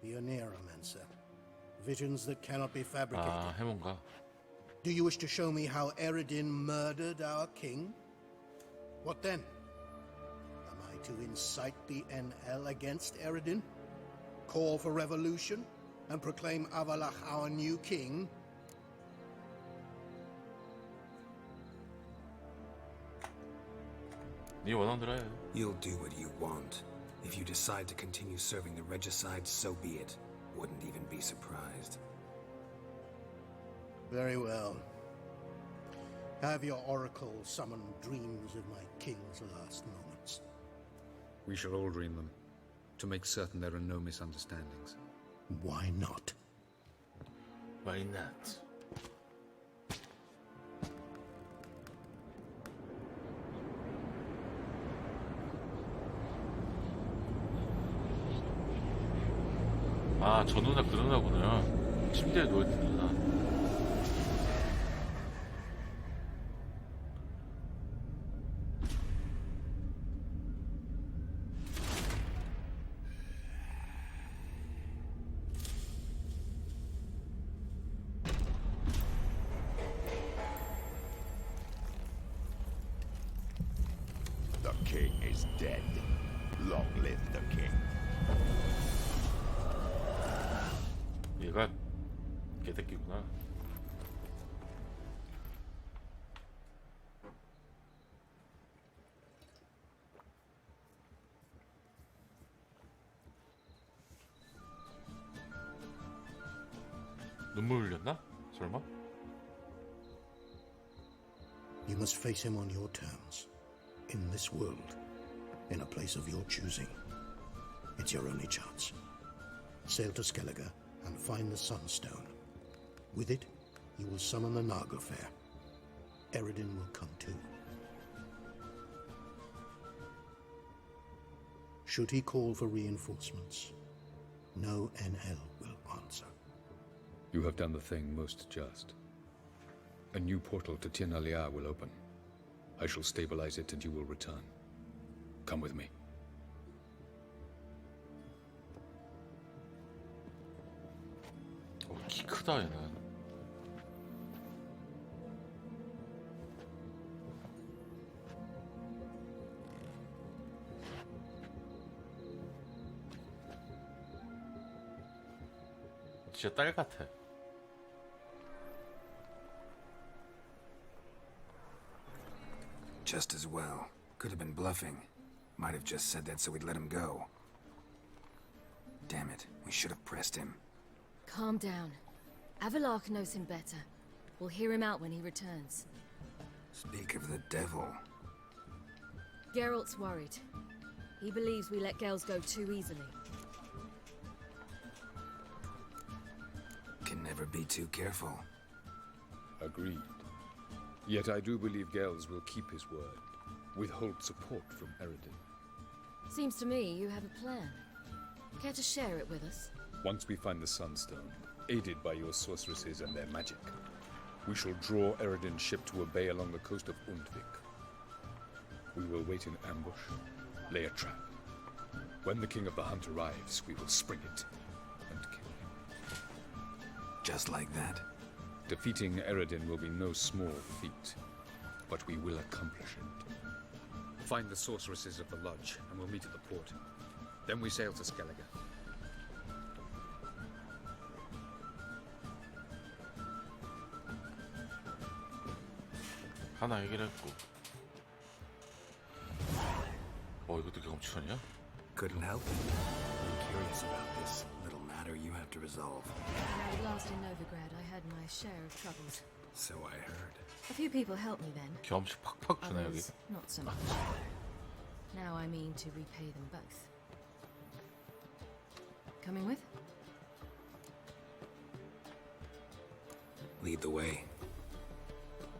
The Oneiromancer. Visions that cannot be fabricated. 아, 해몽가. Do you wish to show me how Eredin murdered our king? What then? Am I to incite the NL against Eredin? Call for revolution? And proclaim Avalach our new king? 네 원하는 대로 해. You'll do what you want. If you decide to continue serving the regicide, so be it. Wouldn't even be surprised. Very well. Have your oracle summon dreams of my king's last moments. We shall all dream them, to make certain there are no misunderstandings. Why not? Why not? 아, 저 누나 그 누나구나. 침대에 누워있는 누나. king is dead. Long live the king. 얘가 개새끼구나. 눈물 흘렸나? 설마? You must face him on your terms. In this world. In a place of your choosing. It's your only chance. Sail to Skellige and find the Sunstone. With it, you will summon the Naga Fair. Eredin will come too. Should he call for reinforcements, no NL will answer. You have done the thing most just. A new portal to Tir na Liar will open. I shall stabilize it and you will return. Come with me. 키 크다 얘는. 진짜 딸 같아. Just as well. Could have been bluffing. Might have just said that so we'd let him go. Damn it, we should have pressed him. Calm down. Avalok knows him better. We'll hear him out when he returns. Speak of the devil. Geralt's worried. He believes we let girls go too easily. Can never be too careful. Agreed. Yet I do believe Gels will keep his word. Withhold support from Eredin. Seems to me you have a plan. Care to share it with us? Once we find the Sunstone, aided by your sorceresses and their magic, we shall draw Eredin's ship to a bay along the coast of Undvik. We will wait in ambush, lay a trap. When the King of the Hunt arrives, we will spring it and kill him. Just like that? Defeating Eredin will be no small feat, but we will accomplish it. Find the sorceresses of the lodge, and we'll meet at the port. Then we sail to Skellige. 하나 해결했고. 이것도 경치원이야? Couldn't help it. I'm curious about this little matter you have to resolve. When I was last in Novigrad, I had my share of troubles. So I heard. A few people helped me then. 경험치 팍팍 주네 여기. Others, not so much. Now I mean to repay them both. Coming with? Lead the way.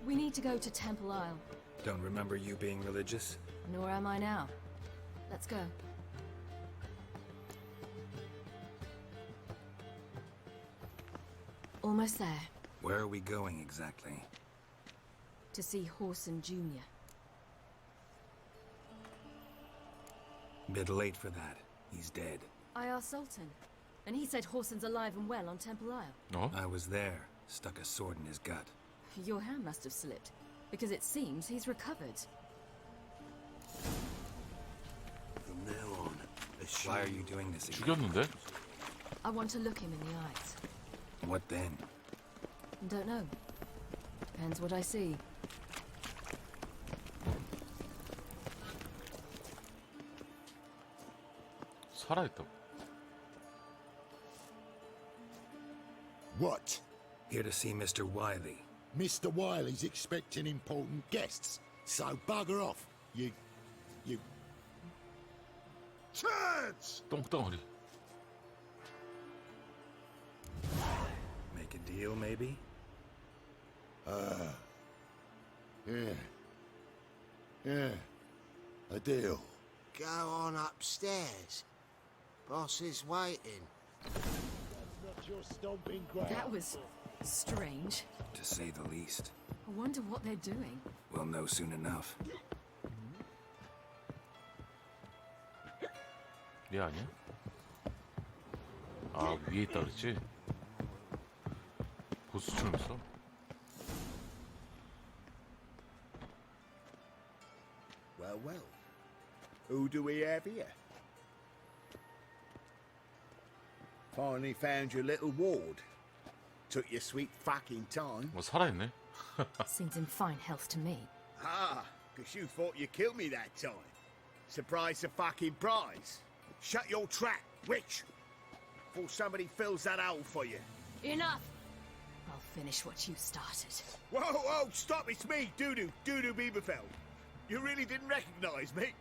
We need to go to Temple Isle. Don't remember you being religious? Nor am I now. Let's go. Almost there. Where are we going exactly? To see Horson Jr. Bit late for that. He's dead. I asked Sultan, and he said Horson's alive and well on Temple Isle. Oh? I was there. Stuck a sword in his gut. Your hand must have slipped, because it seems he's recovered. From now on, why are you doing this again? 죽였는데? I want to look him in the eyes. What then? Don't know. Depends what I see. 살아있다고. What? Here to see Mr. Wiley. Mr. Wiley's expecting important guests, so bugger off, you... Turds! 똥덩어리. Make a deal, maybe? Yeah. A deal. Go on upstairs. Boss is waiting. That's not your stomping ground. That was strange. To say the least. I wonder what they're doing. We'll know soon enough. 얘 아니야? 아 위에 있다 그랬지? 보스처럼 있어? Well, Who do we have here? Finally found your little ward. Took your sweet fucking time. 뭐 살아있네. Seems in fine health to me. Ah, because you thought you killed me that time. Surprise the fucking prize. Shut your trap, witch. Before somebody fills that hole for you. Enough! I'll finish what you started. Whoa, whoa, stop, it's me, Dudu Bieberfeld. You really didn't recognize me?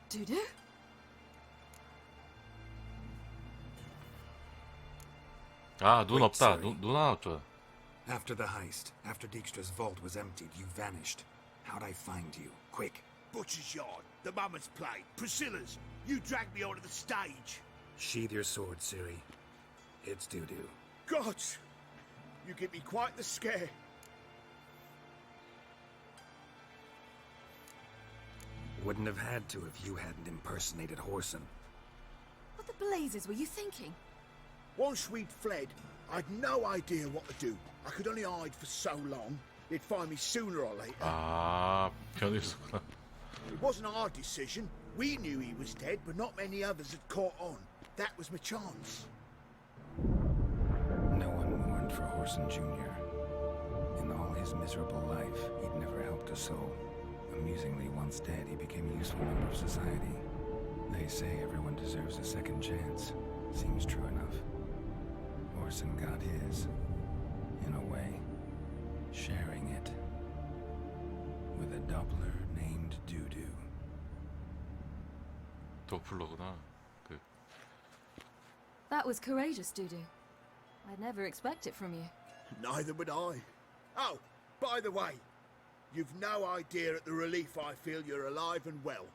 Dudu? 아, 눈 Wait, 없다. sorry. 눈 하나 없죠. After the heist, after Dijkstra's vault was emptied, you vanished. How'd I find you? Quick. Butcher's Yard, the Mama's Plate, Priscilla's. You dragged me onto the stage. Sheathe your sword, Ciri. It's Dudu. God, you give me quite the scare. Wouldn't have had to if you hadn't impersonated Whoreson. What the blazes were you thinking? Once we'd fled, I'd no idea what to do. I could only hide for so long. They'd find me sooner or later. 아, 변했구나. It wasn't our decision. We knew he was dead, but not many others had caught on. That was my chance. No one mourned for Whoreson Jr. In all his miserable life, he'd never helped a soul. Amusingly, once dead, he became a useful member of society. They say everyone deserves a second chance. Seems true enough. Whoreson got his, in a way, sharing it with a Doppler named Dudu. 도플러구나. 그 That was courageous, Dudu. I'd never expect it from you. Neither would I. Oh, by the way, you've no idea at the relief I feel you're alive and well.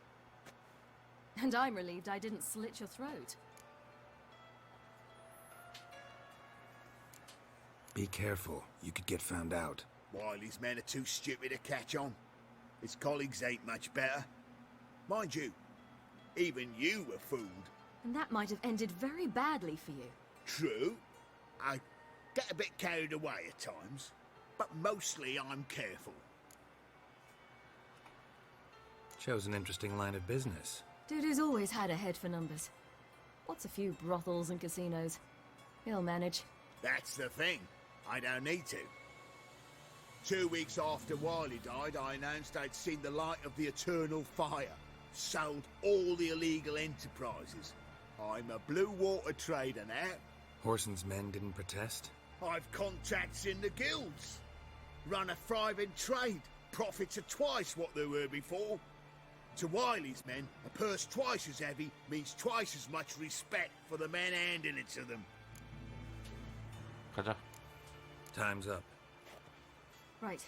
And I'm relieved I didn't slit your throat. Be careful. You could get found out. Wiley's men are too stupid to catch on. His colleagues ain't much better. Mind you, even you were fooled. And that might have ended very badly for you. True. I get a bit carried away at times, but mostly I'm careful. Chose an interesting line of business. Dudu's always had a head for numbers. What's a few brothels and casinos? He'll manage. That's the thing. I don't need to. 2 weeks after Wiley died, I announced I'd seen the light of the eternal fire. Sold all the illegal enterprises. I'm a blue water trader now. Whoreson's men didn't protest? I've contacts in the guilds. Run a thriving trade. Profits are twice what they were before. To Wiley's men, a purse twice as heavy means twice as much respect for the men handing it to them. 가자. Time's up. Right.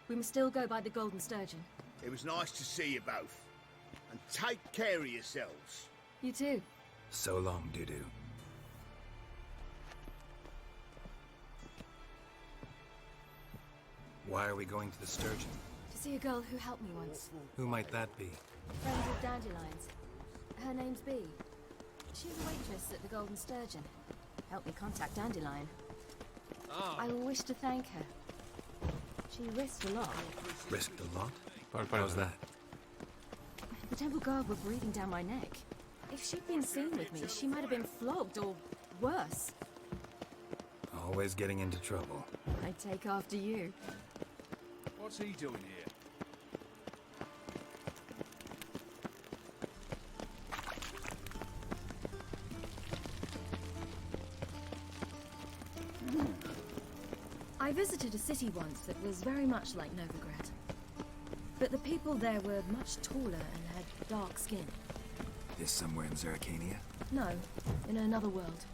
We must still go by the Golden Sturgeon. It was nice to see you both. And take care of yourselves. You too. So long, Dudu. Why are we going to the Sturgeon? To see a girl who helped me once. Who might that be? Friends with Dandelions. Her name's Bee. She was a waitress at the Golden Sturgeon. Helped me contact Dandelion. I wish to thank her. She risked a lot. Risked a lot? 빨리 How's that? The temple guard were breathing down my neck. If she'd been seen with me, she might have been flogged or worse. Always getting into trouble. I take after you. What's he doing here? I visited a city once that was very much like Novigrad. But the people there were much taller and had dark skin. This somewhere in Zerrikania? No, in another world.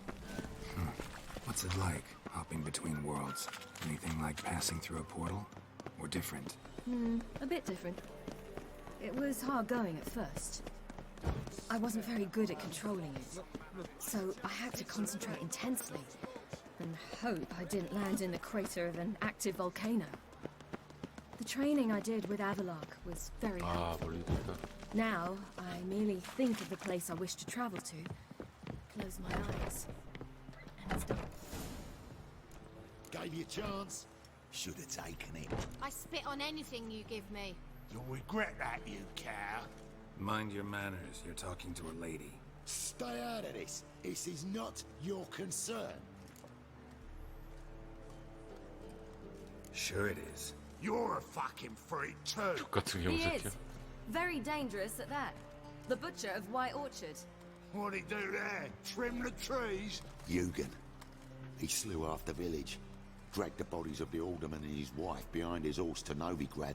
What's it like, hopping between worlds? Anything like passing through a portal? Or different? A bit different. It was hard going at first. I wasn't very good at controlling it. So I had to concentrate intensely and hope I didn't land in the crater of an active volcano. The training I did with Avallac'h was very helpful. 멀리도 Now, I merely think of the place I wish to travel to, close my eyes, and it's done. Gave you a chance. Should have taken it. I spit on anything you give me. You'll regret that, you cow. Mind your manners. You're talking to a lady. Stay out of this. This is not your concern. Sure it is. You're a fucking freak too. 같은 He 경우 is. Very dangerous at that. The butcher of White Orchard. What'd he do there? Trim the trees? Eugen. He slew half the village. Dragged the bodies of the alderman and his wife behind his horse to Novigrad.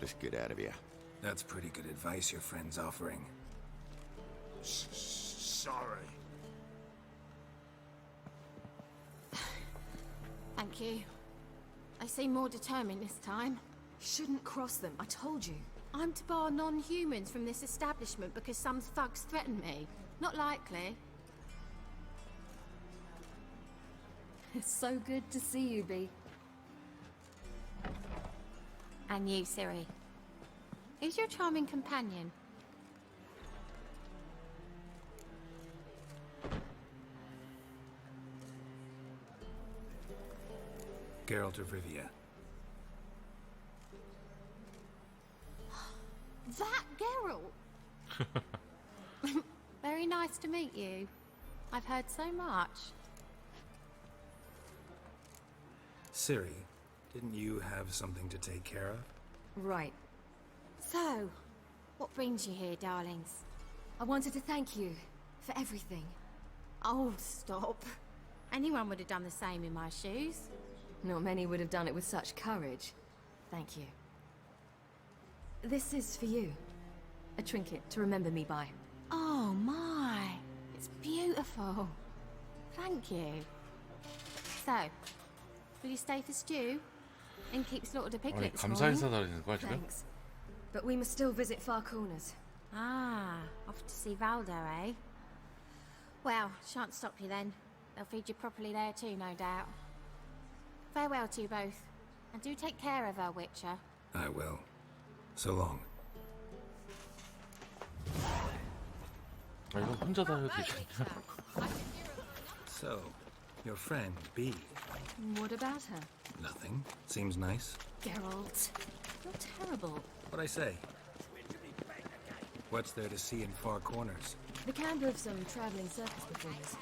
Let's get out of here. That's pretty good advice your friend's offering. Sorry. Thank you. They seem more determined this time. Shouldn't cross them, I told you. I'm to bar non-humans from this establishment because some thugs threaten me. Not likely. It's so good to see you, Bee. And you, Ciri. Who's your charming companion? Geralt of Rivia. That Geralt! Very nice to meet you. I've heard so much. Ciri, didn't you have something to take care of? Right. So, what brings you here, darlings? I wanted to thank you for everything. Oh, stop. Anyone would have done the same in my shoes. Not many would have done it with such courage. Thank you. This is for you. A trinket to remember me by. Oh my, it's beautiful. Thank you. So, will you stay for stew? And keep slaughtered a 아니 piglet this 감사 morning? 인사 드리는 거야 지금? Thanks. But we must still visit Far Corners. Ah, off to see Valdo, eh? Well, shan't stop you then. They'll feed you properly there too, no doubt. Farewell to you both. And do take care of her, Witcher. I will. So long. 아 이건 혼자 다 해도 되겠냐? So, your friend, Bee. What about her? Nothing. Seems nice. Geralt, you're terrible. What'd I say? What's there to see in Far Corners? The camp of some traveling circus performers.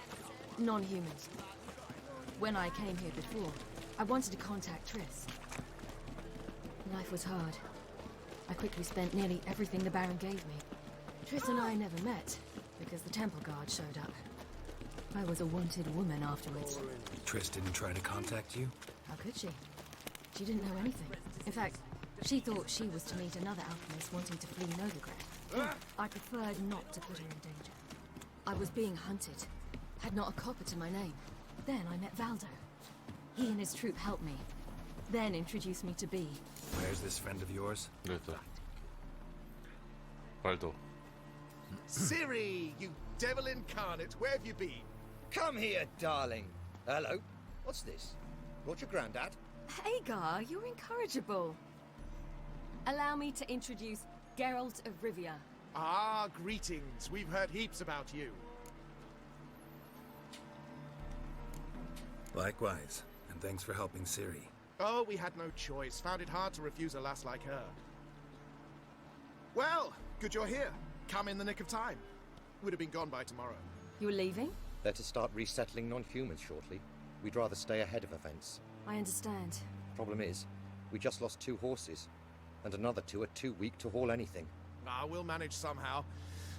Non-humans. When I came here before, I wanted to contact Triss. Life was hard. I quickly spent nearly everything the Baron gave me. Triss and I never met, because the Temple Guard showed up. I was a wanted woman afterwards. Triss didn't try to contact you? How could she? She didn't know anything. In fact, she thought she was to meet another alchemist wanting to flee Novigrad. I preferred not to put her in danger. I was being hunted. Had not a copper to my name. Then I met Valdo. He and his troop helped me. Then introduced me to Bee. Where's this friend of yours? 그랬다. 발도. Ciri, you devil incarnate, where have you been? Come here, darling. Hello. What's this? Brought your granddad? Hagar, you're incorrigible. Allow me to introduce Geralt of Rivia. Ah, greetings. We've heard heaps about you. Likewise, and thanks for helping Ciri. Oh, we had no choice. Found it hard to refuse a lass like her. Well, good you're here. Come in the nick of time. Would have been gone by tomorrow. You're leaving? They're to start resettling non-humans shortly. We'd rather stay ahead of events. I understand. Problem is, we just lost 2 horses, and another 2 are too weak to haul anything. Ah, we'll manage somehow.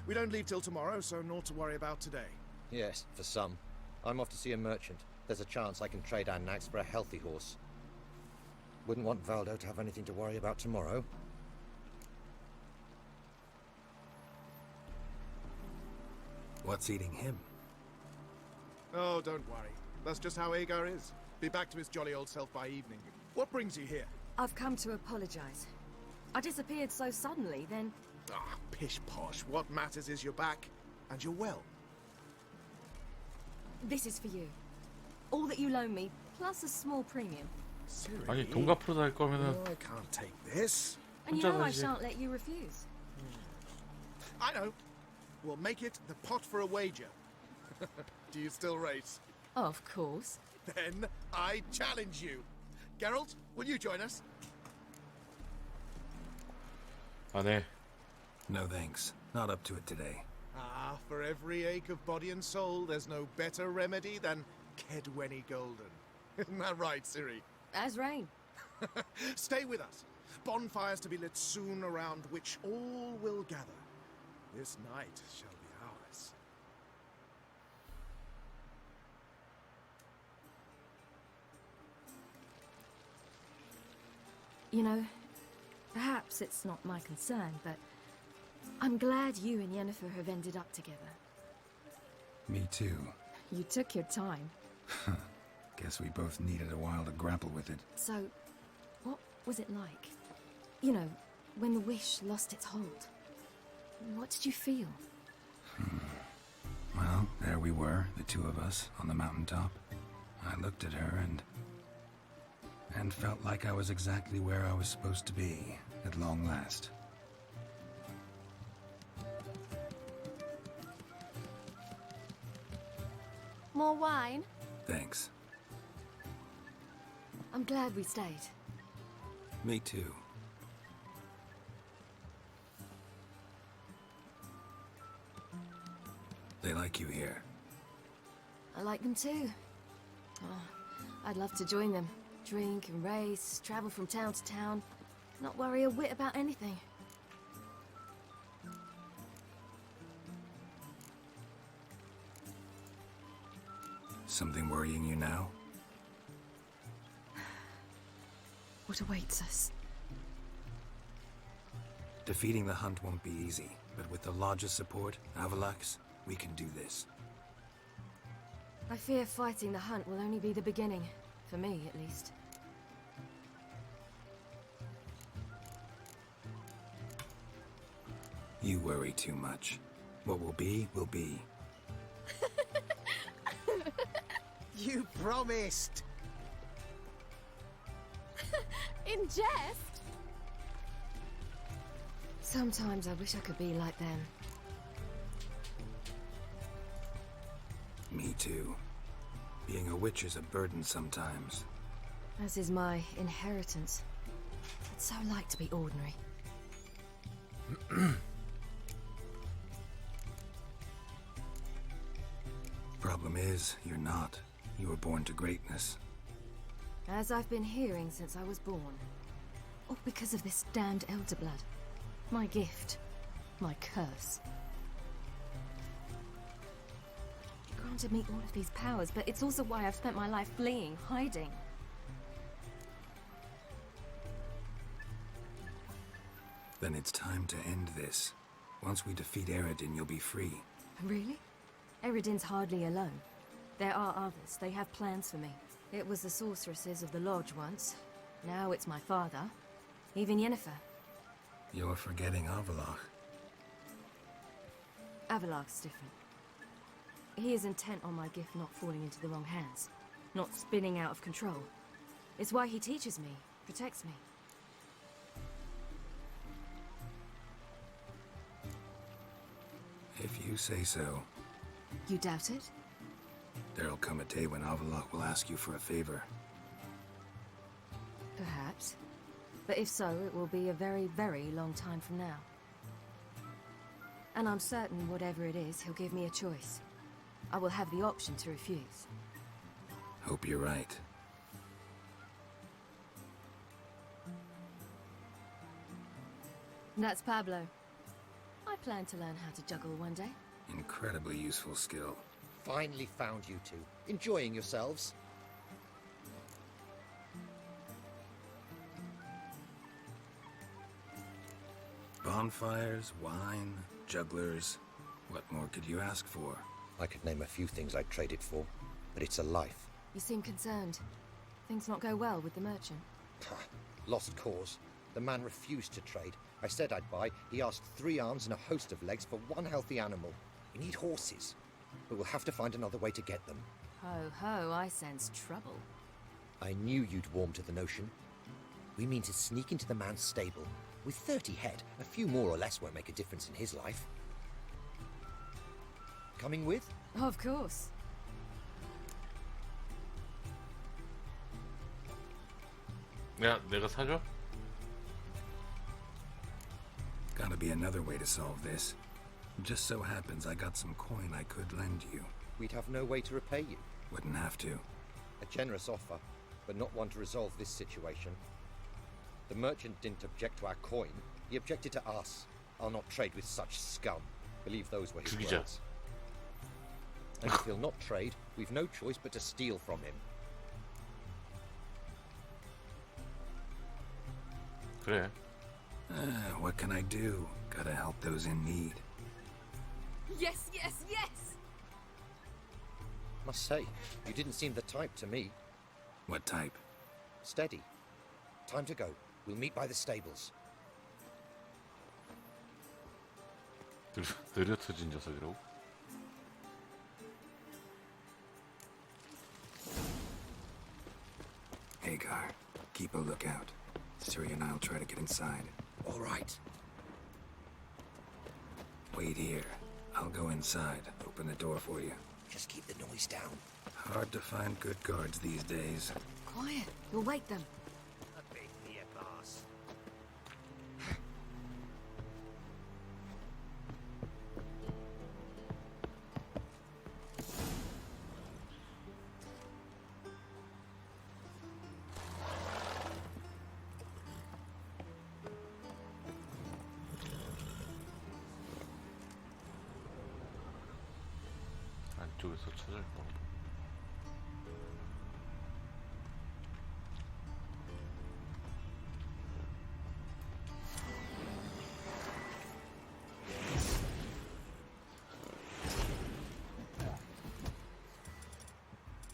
We don't leave till tomorrow, so naught to worry about today. Yes, for some. I'm off to see a merchant. There's a chance I can trade our nags for a healthy horse. Wouldn't want Valdo to have anything to worry about tomorrow. What's eating him? Oh, don't worry. That's just how Agar is. Be back to his jolly old self by evening. What brings you here? I've come to apologize. I disappeared so suddenly, then... Ah, pish-posh. What matters is you're back, and you're well. This is for you. All that you loan me, plus a small premium. Ciri? 아니 돈 갚으러 달 거면은 I can't take this. And you know I shan't let you refuse. I know. We'll make it the pot for a wager. Do you still race? Of course. Then I challenge you. Geralt, will you join us? 안 해. No thanks. Not up to it today. Ah, for every ache of body and soul, there's no better remedy than Kedwenny Golden. Isn't that right, Ciri? As rain. Stay with us. Bonfires to be lit soon, around which all will gather. This night shall be ours. You know, perhaps it's not my concern, but I'm glad you and Yennefer have ended up together. Me too. You took your time. Guess we both needed a while to grapple with it. So, what was it like? You know, when the wish lost its hold. What did you feel? Well, there we were, the two of us, on the mountaintop. I looked at her and felt like I was exactly where I was supposed to be, at long last. More wine? Thanks. I'm glad we stayed. Me too. They like you here. I like them too. Oh, I'd love to join them. Drink and race, travel from town to town. Not worry a whit about anything. Something worrying you now? What awaits us? Defeating the Hunt won't be easy, but with the Lodge's support, Avalax, we can do this. I fear fighting the Hunt will only be the beginning. For me, at least. You worry too much. What will be, will be. You promised! In jest? Sometimes I wish I could be like them. Me too. Being a witch is a burden sometimes. As is my inheritance. It's so like to be ordinary. Problem is, you're not. You were born to greatness. As I've been hearing since I was born. All because of this damned Elder Blood. My gift. My curse. It granted me all of these powers, but it's also why I've spent my life fleeing, hiding. Then it's time to end this. Once we defeat Eredin, you'll be free. Really? Eredin's hardly alone. There are others. They have plans for me. It was the sorceresses of the Lodge once. Now it's my father. Even Yennefer. You're forgetting Avalach. Avalach's different. He is intent on my gift not falling into the wrong hands. Not spinning out of control. It's why he teaches me, protects me. If you say so. You doubt it? There'll come a day when Avalach will ask you for a favor. Perhaps. But if so, it will be a very, very long time from now. And I'm certain whatever it is, he'll give me a choice. I will have the option to refuse. Hope you're right. That's Pablo. I plan to learn how to juggle one day. Incredibly useful skill. Finally found you two. Enjoying yourselves? Bonfires, wine, jugglers. What more could you ask for? I could name a few things I'd trade it for, but it's a life. You seem concerned. Things not go well with the merchant. Lost cause. The man refused to trade. I said I'd buy. He asked 3 arms and a host of legs for 1 healthy animal. We need horses, but we'll have to find another way to get them. Ho ho, I sense trouble. I knew you'd warm to the notion. We mean to sneak into the man's stable. With 30 head, a few more or less won't make a difference in his life. Coming with? Of course. 야, 내가 사줘? Got gotta be another way to solve this. Just so happens I got some coin I could lend you. We'd have no way to repay you. Wouldn't have to. A generous offer, but not one to resolve this situation. The merchant didn't object to our coin. He objected to us. I'll not trade with such scum. Believe those were his 죽이자. words. And if he'll not trade, we've no choice but to steal from him. 그래. What can I do? Gotta help those in need. Yes, yes, yes! Must say, you didn't seem the type to me. What type? Steady. Time to go. We'll meet by the stables. 느려 터진 녀석이라고? Hagar, keep a lookout. Ciri and I'll try to get inside. All right. Wait here. I'll go inside. Open the door for you. Just keep the noise down. Hard to find good guards these days. Quiet. You'll wake them. A big near boss. 안쪽에서 찾을 거.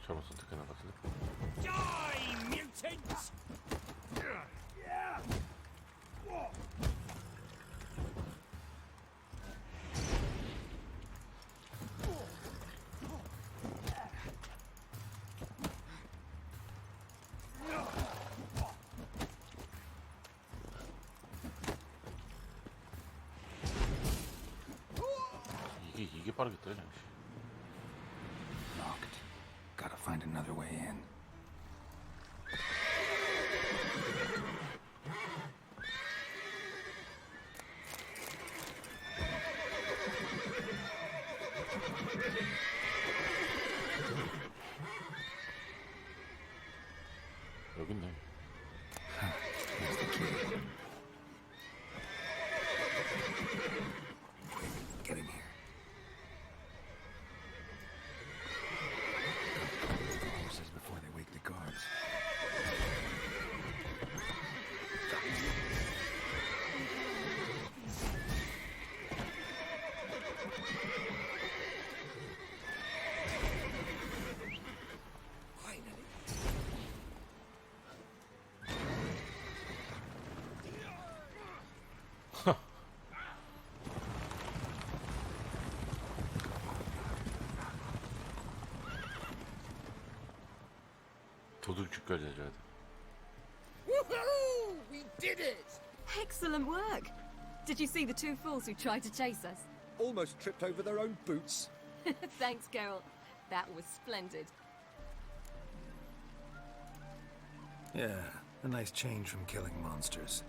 잘못 선택해 나갔는데. Die, mutants! 이게 빠르겠다, 역시. Locked. Gotta find another way in. 여기 있네. Here's the key. Get in here. Horses before they wake the guards. 도둑질까지 해줘야 돼. Woohoo! We did it! Excellent work! Did you see the two fools who tried to chase us? Almost tripped over their own boots. Thanks, Geralt. That was splendid. Yeah, a nice change from killing monsters.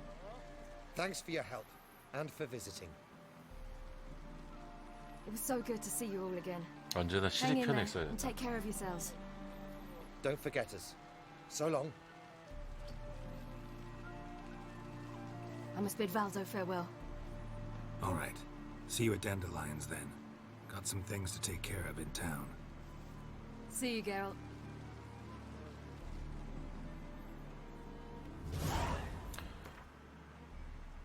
Thanks for your help, and for visiting. It was so good to see you all again. 언제나 Hang 시리 in 편에 there 있어야 and 된다. take care of yourselves. Don't forget us. So long. I must bid Valdo farewell. All right. See you at Dandelions then. Got some things to take care of in town. See you, Geralt.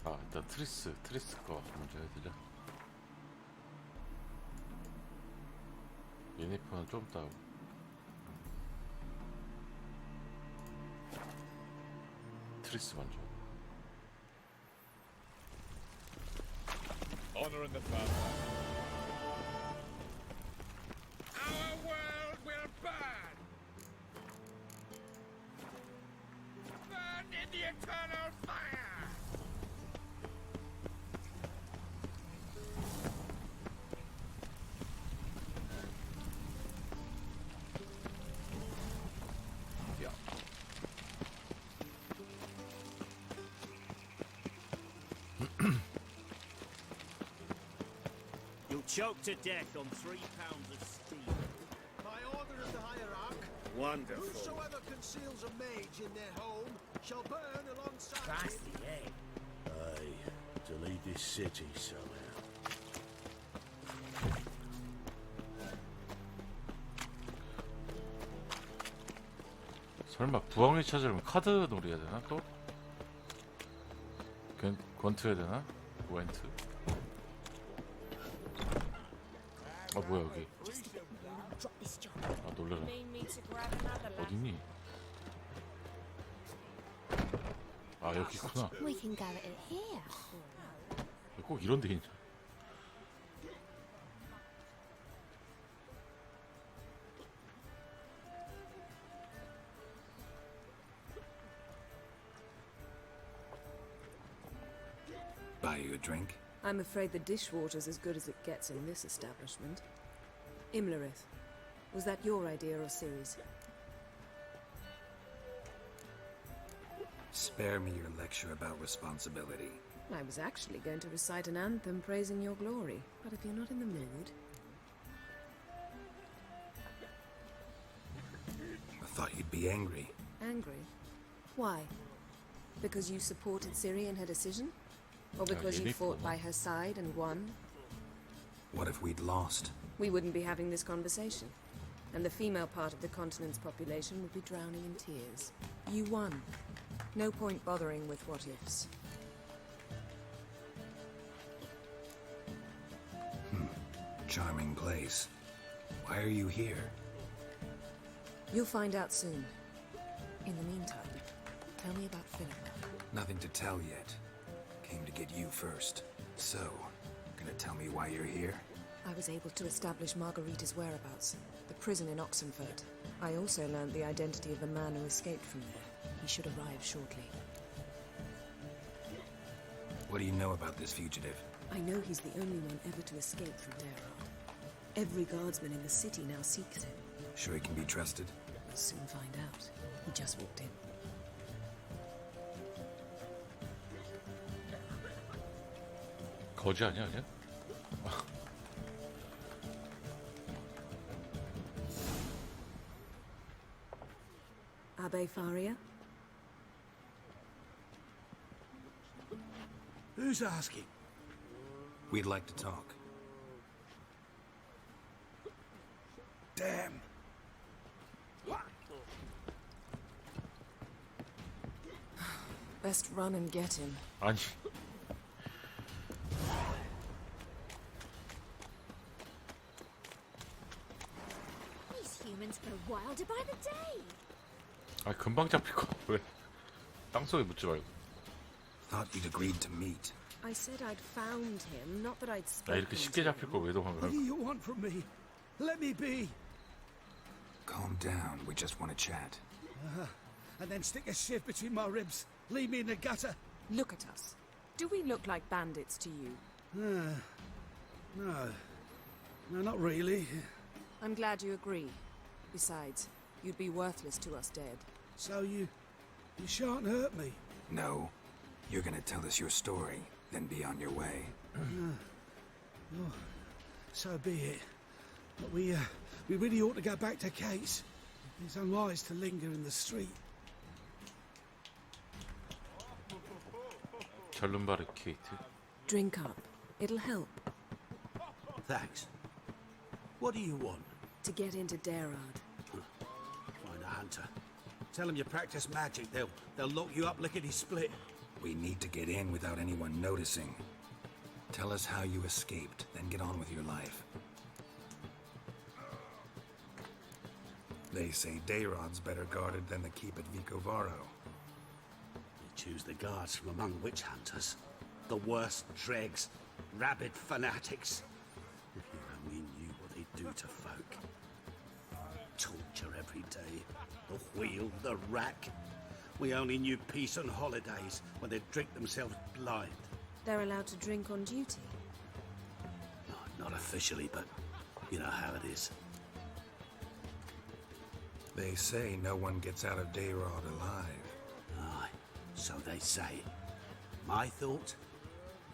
아, 일단 트리스 거 먼저 해야 되죠. 예니프는 좀 따고. 트리스 먼저. Honor in the family. Our world will burn! Burn in the eternal fire! 야. choked to death on 3 pounds of steam. By order of the Hierarch, Wonderful. whosoever conceals a mage in their home shall burn alongside Christ, him. Aye, to lead this city somehow. 설마 부엉이 찾으려면 카드 놀이해야 되나 또? 권트 해야 되나? 웬트. 아 뭐야 여기. 아 놀래라. 어딨니? 아 여기 있구나. We can go in here. 꼭 이런 데 있냐? Buy you a drink? I'm afraid the dishwater's as good as it gets in this establishment. Imlerith, was that your idea or Ciri's? Spare me your lecture about responsibility. I was actually going to recite an anthem praising your glory, but if you're not in the mood... I thought you'd be angry. Angry? Why? Because you supported Ciri in her decision? Or because you fought by her side and won? What if we'd lost? We wouldn't be having this conversation. And the female part of the continent's population would be drowning in tears. You won. No point bothering with what-ifs. Charming place. Why are you here? You'll find out soon. In the meantime, tell me about Philippa. Nothing to tell yet. Came to get you first. So, gonna tell me why you're here? I was able to establish Margarita's whereabouts, the prison in Oxenford. I also learned the identity of the man who escaped from there. He should arrive shortly. What do you know about this fugitive? I know he's the only one ever to escape from Daerard. Every guardsman in the city now seeks him. Sure he can be trusted? We'll soon find out. He just walked in. 거지 아니야 그냥? Abbe Faria? Who's asking? We'd like to talk. Damn. Best run and get him. 아니. These humans go wilder by the day. 아 금방 잡힐 거 왜? 땅속에 묻지 말고. Thought you'd agreed to meet. I said I'd found him, not that I'd 나 spoken 이렇게 쉽게 잡힐 걸 왜 What do 도망가요? you want from me? Let me be. Calm down, we just want to chat. And then stick a sieve between my ribs. Leave me in the gutter. Look at us. Do we look like bandits to you? No. No, not really. I'm glad you agree. Besides, you'd be worthless to us dead. So you shan't hurt me. No. You're gonna tell us your story, then be on your way. Oh, so be it. But we really ought to go back to Kate's. It's unwise to linger in the street. 결론바르 케이트. Drink up. It'll help. Thanks. What do you want? To get into Daerard. Find a hunter. Tell them you practice magic. They'll lock you up lickety-split. We need to get in without anyone noticing. Tell us how you escaped, then get on with your life. They say Daerod's better guarded than the keep at Vicovaro. You choose the guards from among witch hunters. The worst dregs, rabid fanatics. If you only knew what they do to folk. Torture every day. The wheel, the rack. We only knew peace on holidays when they'd drink themselves blind. They're allowed to drink on duty. Not officially, but you know how it is. They say no one gets out of Daerod alive. Aye, so they say. My thought?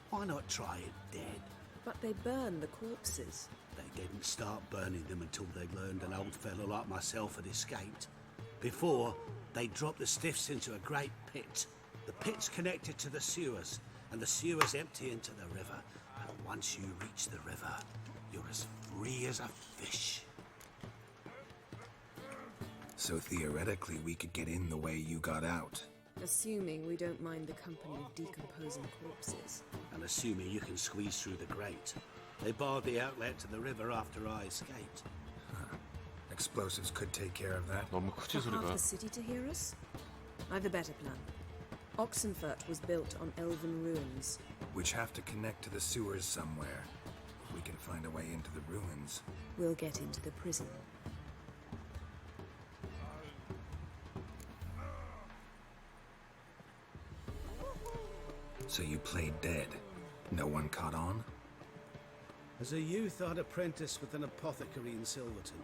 Why not try it dead? But they burn the corpses. They didn't start burning them until they learned an old fellow like myself had escaped. Before, they dropped the stiffs into a great pit. The pit's connected to the sewers, and the sewers empty into the river. And once you reach the river, you're as free as a fish. So theoretically, we could get in the way you got out. Assuming we don't mind the company of decomposing corpses. And assuming you can squeeze through the grate. They barred the outlet to the river after I escaped. Explosives could take care of that. 너무 크지 For half 소리가. the city to hear us? I've a better plan. Oxenfurt was built on elven ruins. Which have to connect to the sewers somewhere. If we can find a way into the ruins. We'll get into the prison. So you played dead. No one caught on? As a youth, I'd apprenticed with an apothecary in Silverton.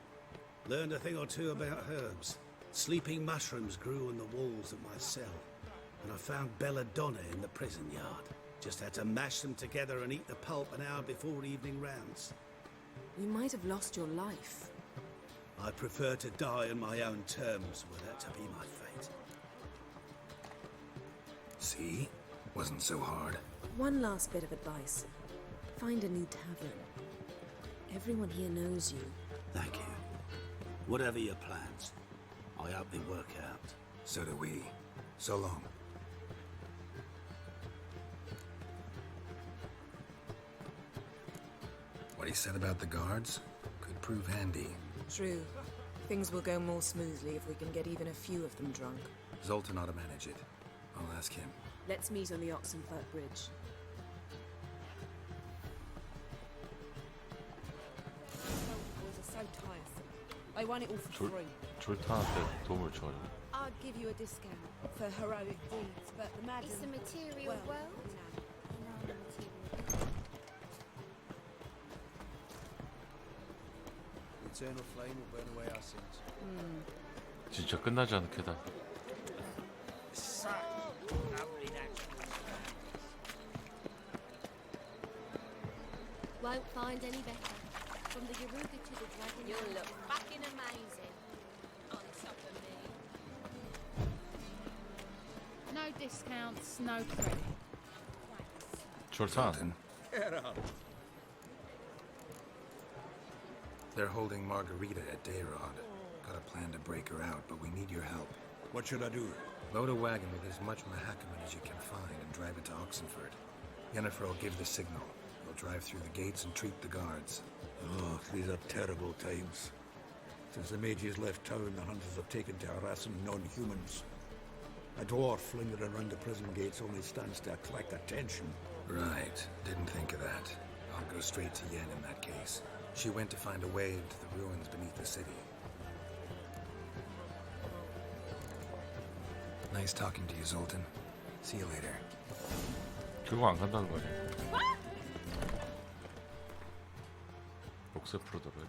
Learned a thing or two about herbs. Sleeping mushrooms grew on the walls of my cell. And I found belladonna in the prison yard. Just had to mash them together and eat the pulp an hour before evening rounds. You might have lost your life. I prefer to die on my own terms, were that to be my fate. See? Wasn't so hard. One last bit of advice. Find a new tavern. Everyone here knows you. Thank you. Whatever your plans, I hope they work out. So do we. So long. What he said about the guards could prove handy. True. Things will go more smoothly if we can get even a few of them drunk. Zoltan ought to manage it. I'll ask him. Let's meet on the Oxenfurt Bridge. Boys are so tiresome. I want it all for free. 졸탄한테 도움을 줘가지고. I'd give you a discount for heroic deeds, but the madam... It's a material world. Eternal flame will burn away our sins. 진짜 끝나지 않은 캐다. Won't find any better. From the Yoruga to the dragon. You'll look fucking amazing. Honest up with me. No discounts, no credit. 졸탄. Get up. They're holding Margarita at Dayrod. Got a plan to break her out, but we need your help. What should I do? Load a wagon with as much Mahakaman as you can find and drive it to Oxenfurt. Yennefer will give the signal. We'll drive through the gates and treat the guards. Oh, these are terrible times. Since the mages left town, the hunters have taken to harassing non-humans. A dwarf lingering around the prison gates only stands to attract attention. Right. Didn't think of that. I'll go straight to Yen in that case. She went to find a way into the ruins beneath the city. Nice talking to you, Zoltan. See you later. 결국 안 간다는 거 아니야? 녹색 프로더를.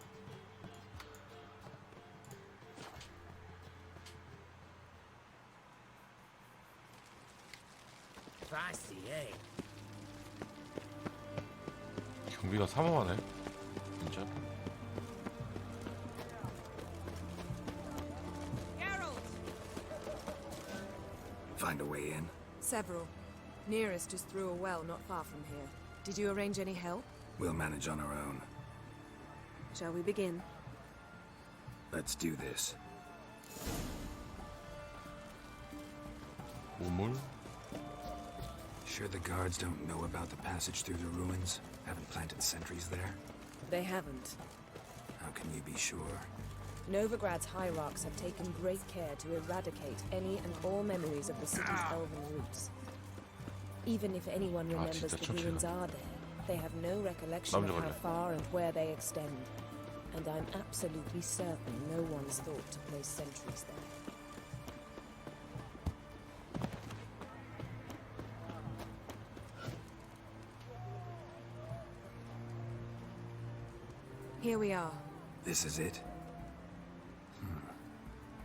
Spicy, eh? 경비가 삼엄하네. 진짜. Find a way in? Several. Nearest is through a well not far from here. Did you arrange any help? We'll manage on our own. Shall we begin? Let's do this. 우물? Sure the guards don't know about the passage through the ruins? Haven't planted sentries there? They haven't. How can you be sure? Novigrad's hierarchs have taken great care to eradicate any and all memories of the city's elven roots. Even if anyone remembers 진짜 the ruins 천천히. are there, they have no recollection of how 남자걸려. far and where they extend. And I'm absolutely certain no one's thought to place sentries there. Here we are. This is it?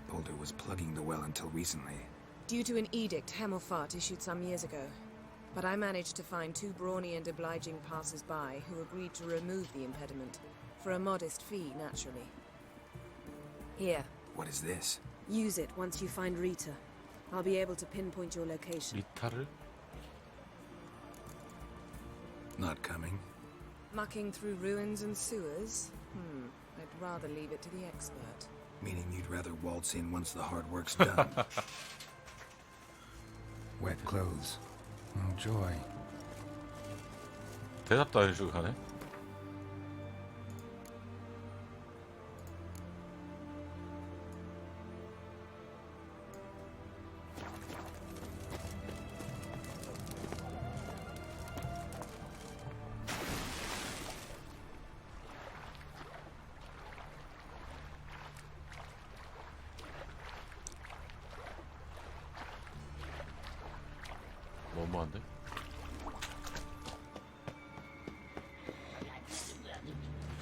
Boulder was plugging the well until recently. Due to an edict Hamelfart issued some years ago. But I managed to find 2 brawny and obliging passers-by who agreed to remove the impediment, for a modest fee, naturally. Here. What is this? Use it once you find Rita. I'll be able to pinpoint your location. 리타를? Not coming. Mucking through ruins and sewers? I'd rather leave it to the expert. Meaning you'd rather waltz in once the hard work's done. Wet clothes. Oh, joy. 대답도 안 해주고 가네. 너무한데?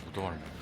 부동안을 먹었어.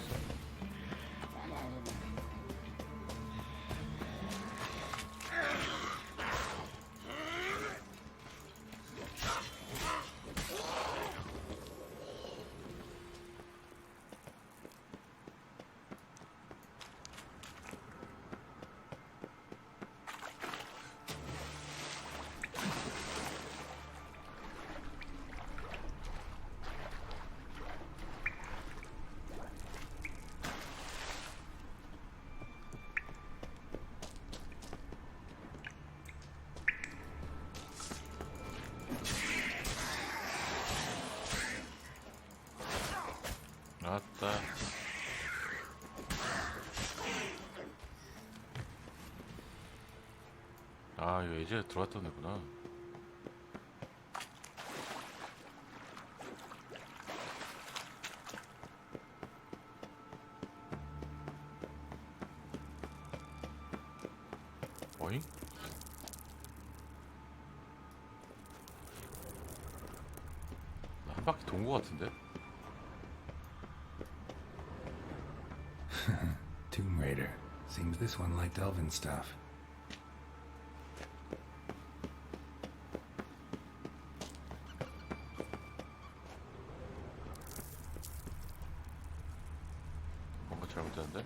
아따. 아, 이거 예전에 들어왔던 애구나. 어잉? 나 한 바퀴 돈 거 같은데? Tomb Raider. Seems this one liked elven stuff. 뭔가 잘못됐는데?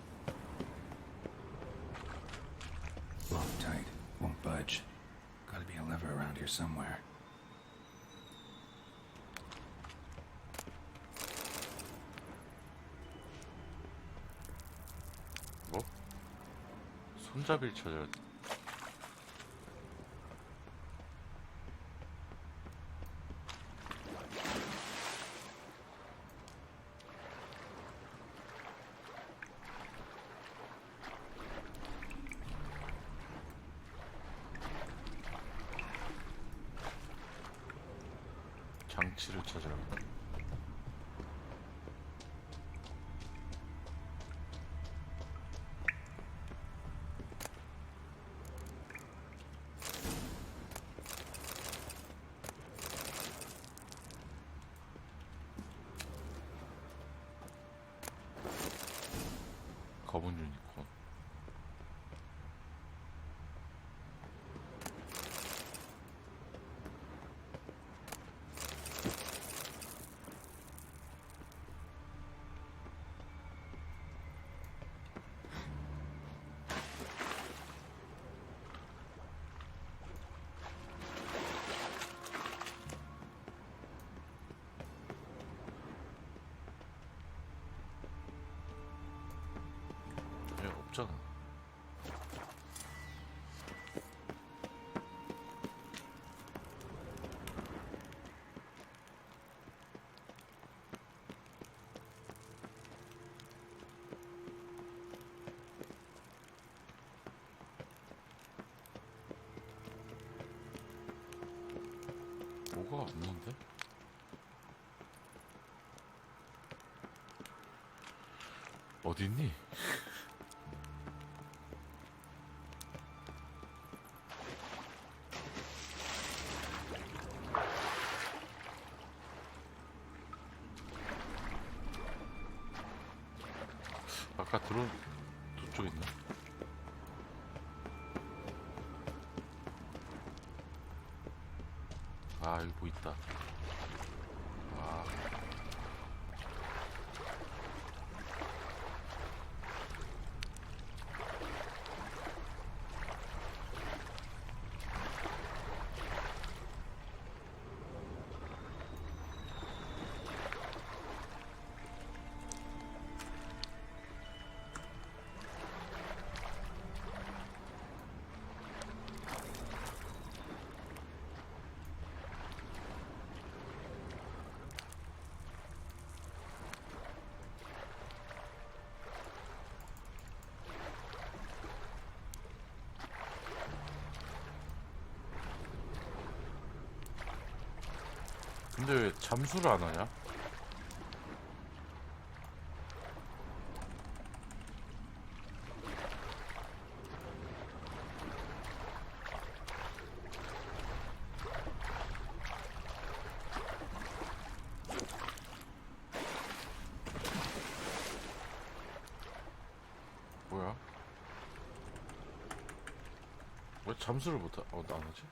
Locked tight. Won't budge. Gotta be a lever around here somewhere. 뭐? 손잡이를 찾아야 돼. 장치를 찾으라. 검은 유니콘. 없잖아. 뭐가 없는데? 어딨니? 아까 들어온 저쪽 있나? 아 여기 뭐 있다. 아. 근데 왜 잠수를 안 하냐? 뭐야? 왜 잠수를 못하? 나 안 하지?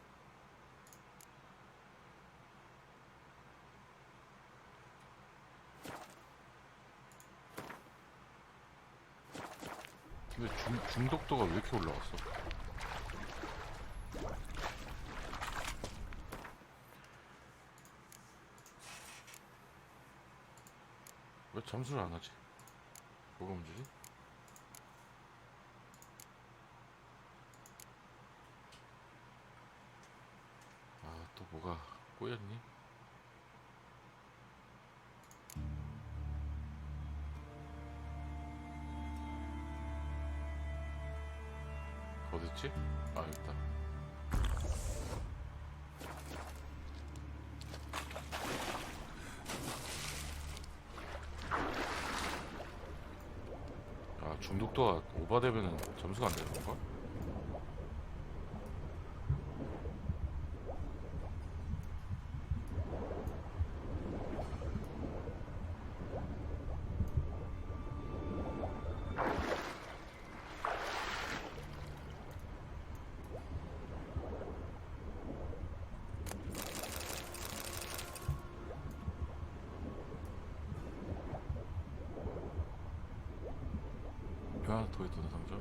근데 중독도가 왜 이렇게 올라갔어? 왜 잠수를 안 하지? 뭐가 문제지? 아, 또 뭐가 꼬였니? 어딨지? 아, 여기 있다. 아, 중독도가 오버되면은 점수가 안 되는 건가? 하나 더 있던 상점.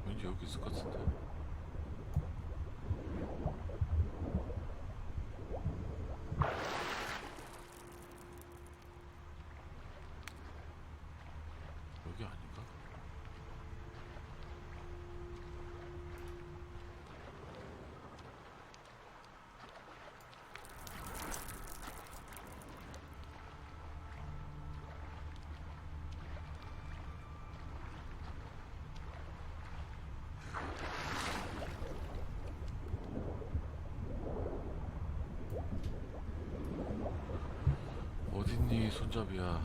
왠지 여기 있을 것 같은데. 여기 아닌가? 어딨니, 손잡이야.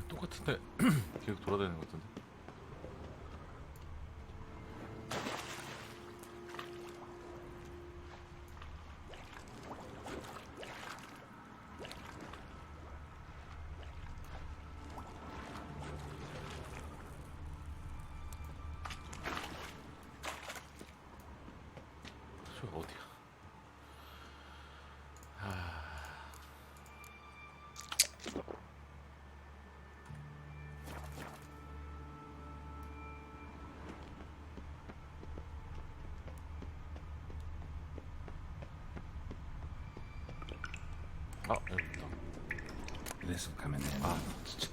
똑같은데 계속 돌아다니는 것 같은데. 저 어디야? 아, 여기 있다. This'll come in handy. 아, 진짜.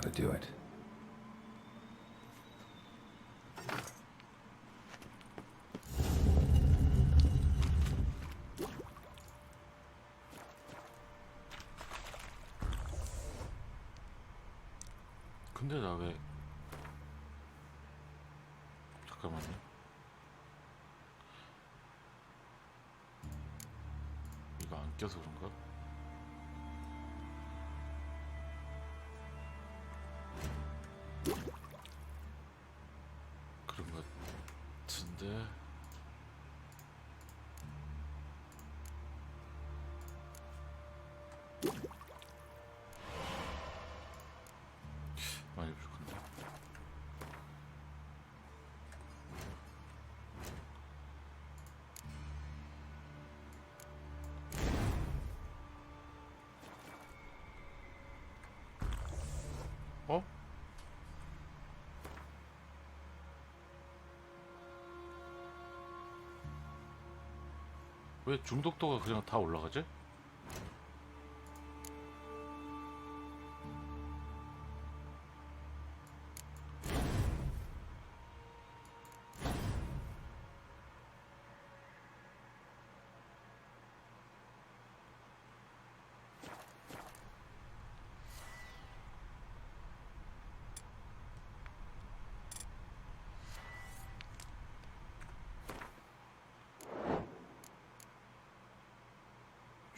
to do it. 근데 나 왜 잠깐만요. 이거 안 껴서 그런가? 그런 것 같은데. 많이 부족한데. 어? 왜 중독도가 그냥 다 올라가지?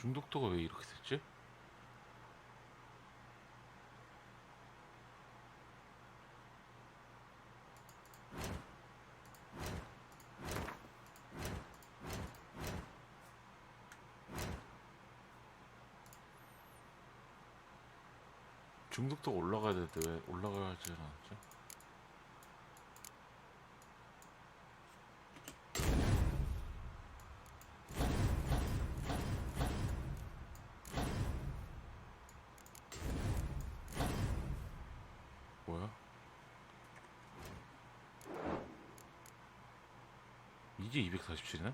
중독도가 왜 이렇게 됐지? 중독도가 올라가야 되는데 왜 올라가지 않았지? 뭐야? 이게 247이네?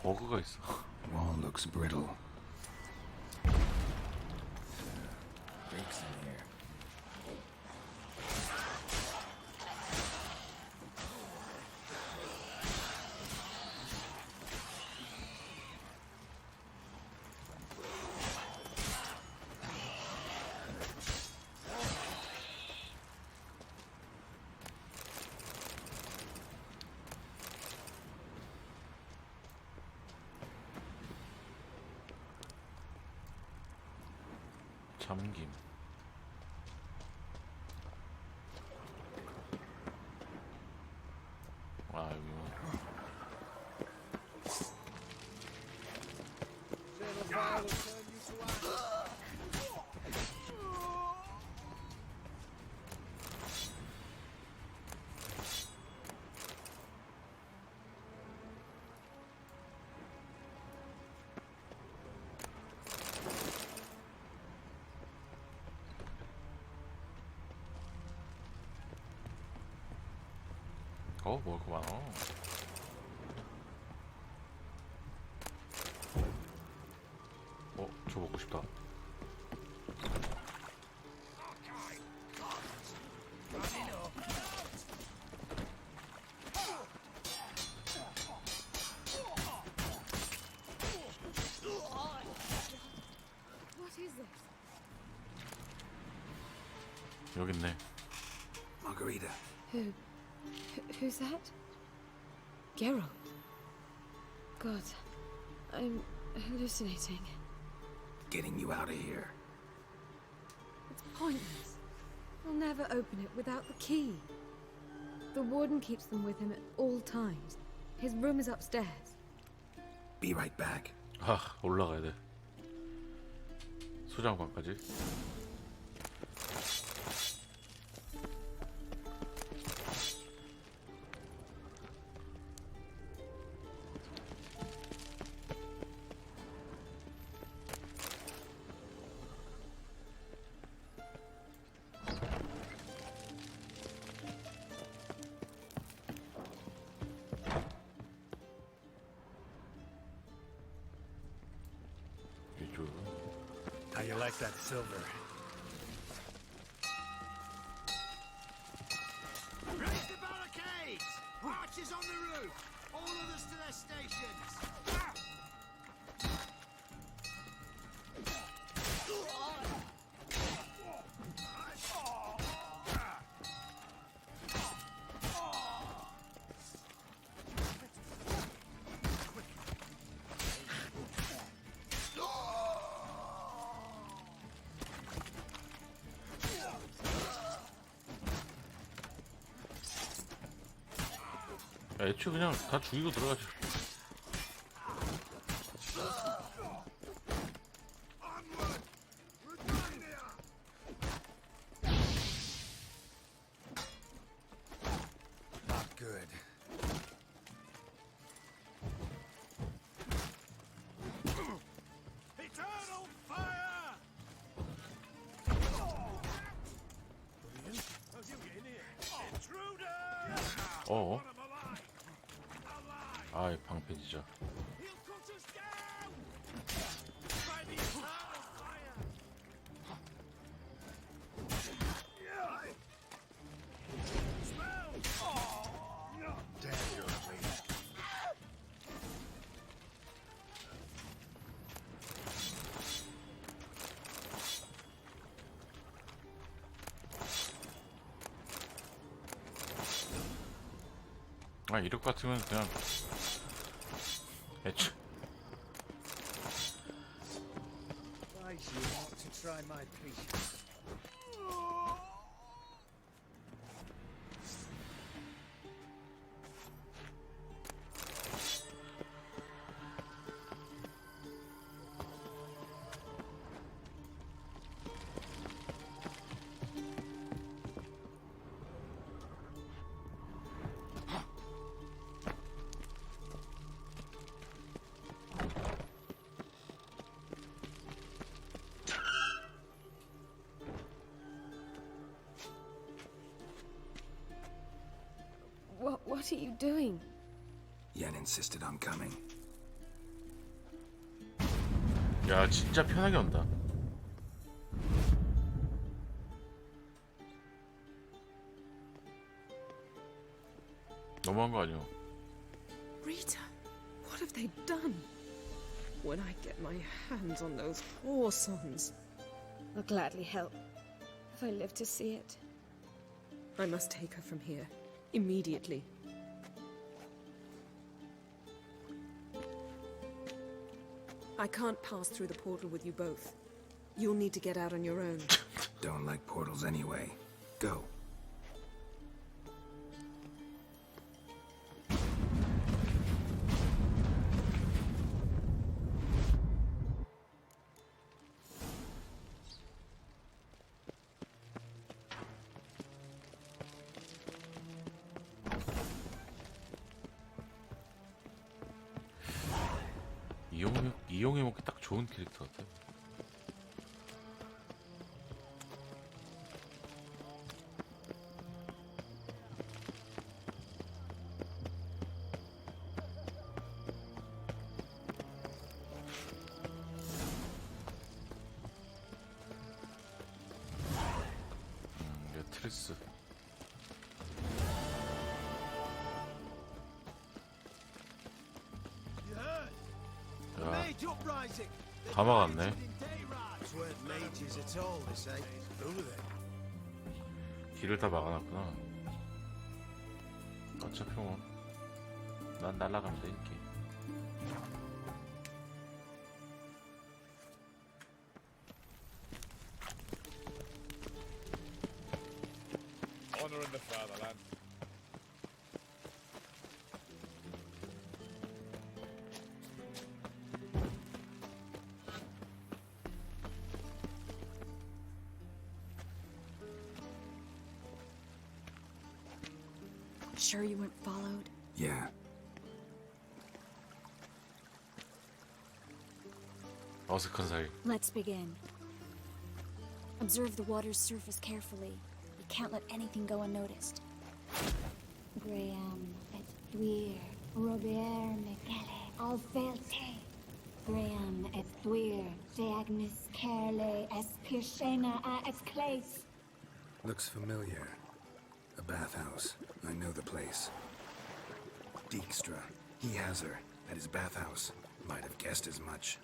버그가 있어. Wall looks brittle. Breaks in here. 잠김. 아 여기. 먹을 거 많아. 저 먹고 싶다. What is this? 여기 있네. Margarita. Who's that? Geralt. God, I'm hallucinating. Getting you out of here. It's pointless. We'll never open it without the key. The warden keeps them with him at all times. His room is upstairs. Be right back. 아, 올라가야 돼. 소장관까지. you like that silver? Raise the barricades! Archers on the roof! All others to their stations! 야, 애초에 그냥 다 죽이고 들어가지. Not good. Eternal fire! How's you getting here? Intruder! 어? 아이, 방패 진짜. 아, 이럴 것 같으면 그냥 애초 Why do you want to try my patience? What are you doing? Yen insisted on coming. 야, 진짜 편하게 온다. 너무한 거 아니야? Rita, what have they done? When I get my hands on those whoresons, I'll gladly help if I live to see it. I must take her from here immediately. I can't pass through the portal with you both. You'll need to get out on your own. Don't like portals anyway. Go. 이용해먹기 딱 좋은 캐릭터 같아. 트리스. 다 막았네. 길을 다 막아놨구나. 어차피 뭐 난 날아가면 되니까. Honor in the fatherland. Sure you weren't followed? Yeah. 어색한 사이. Let's begin. Observe the water's surface carefully. You can't let anything go unnoticed. Graham, et duir, Robert, Mekele, Alfelte. Graham et thuir, deagnis kerle es pirshena a es clace. Looks familiar. A bathhouse. I know the place. Dijkstra. He has her. At his bathhouse. Might have guessed as much.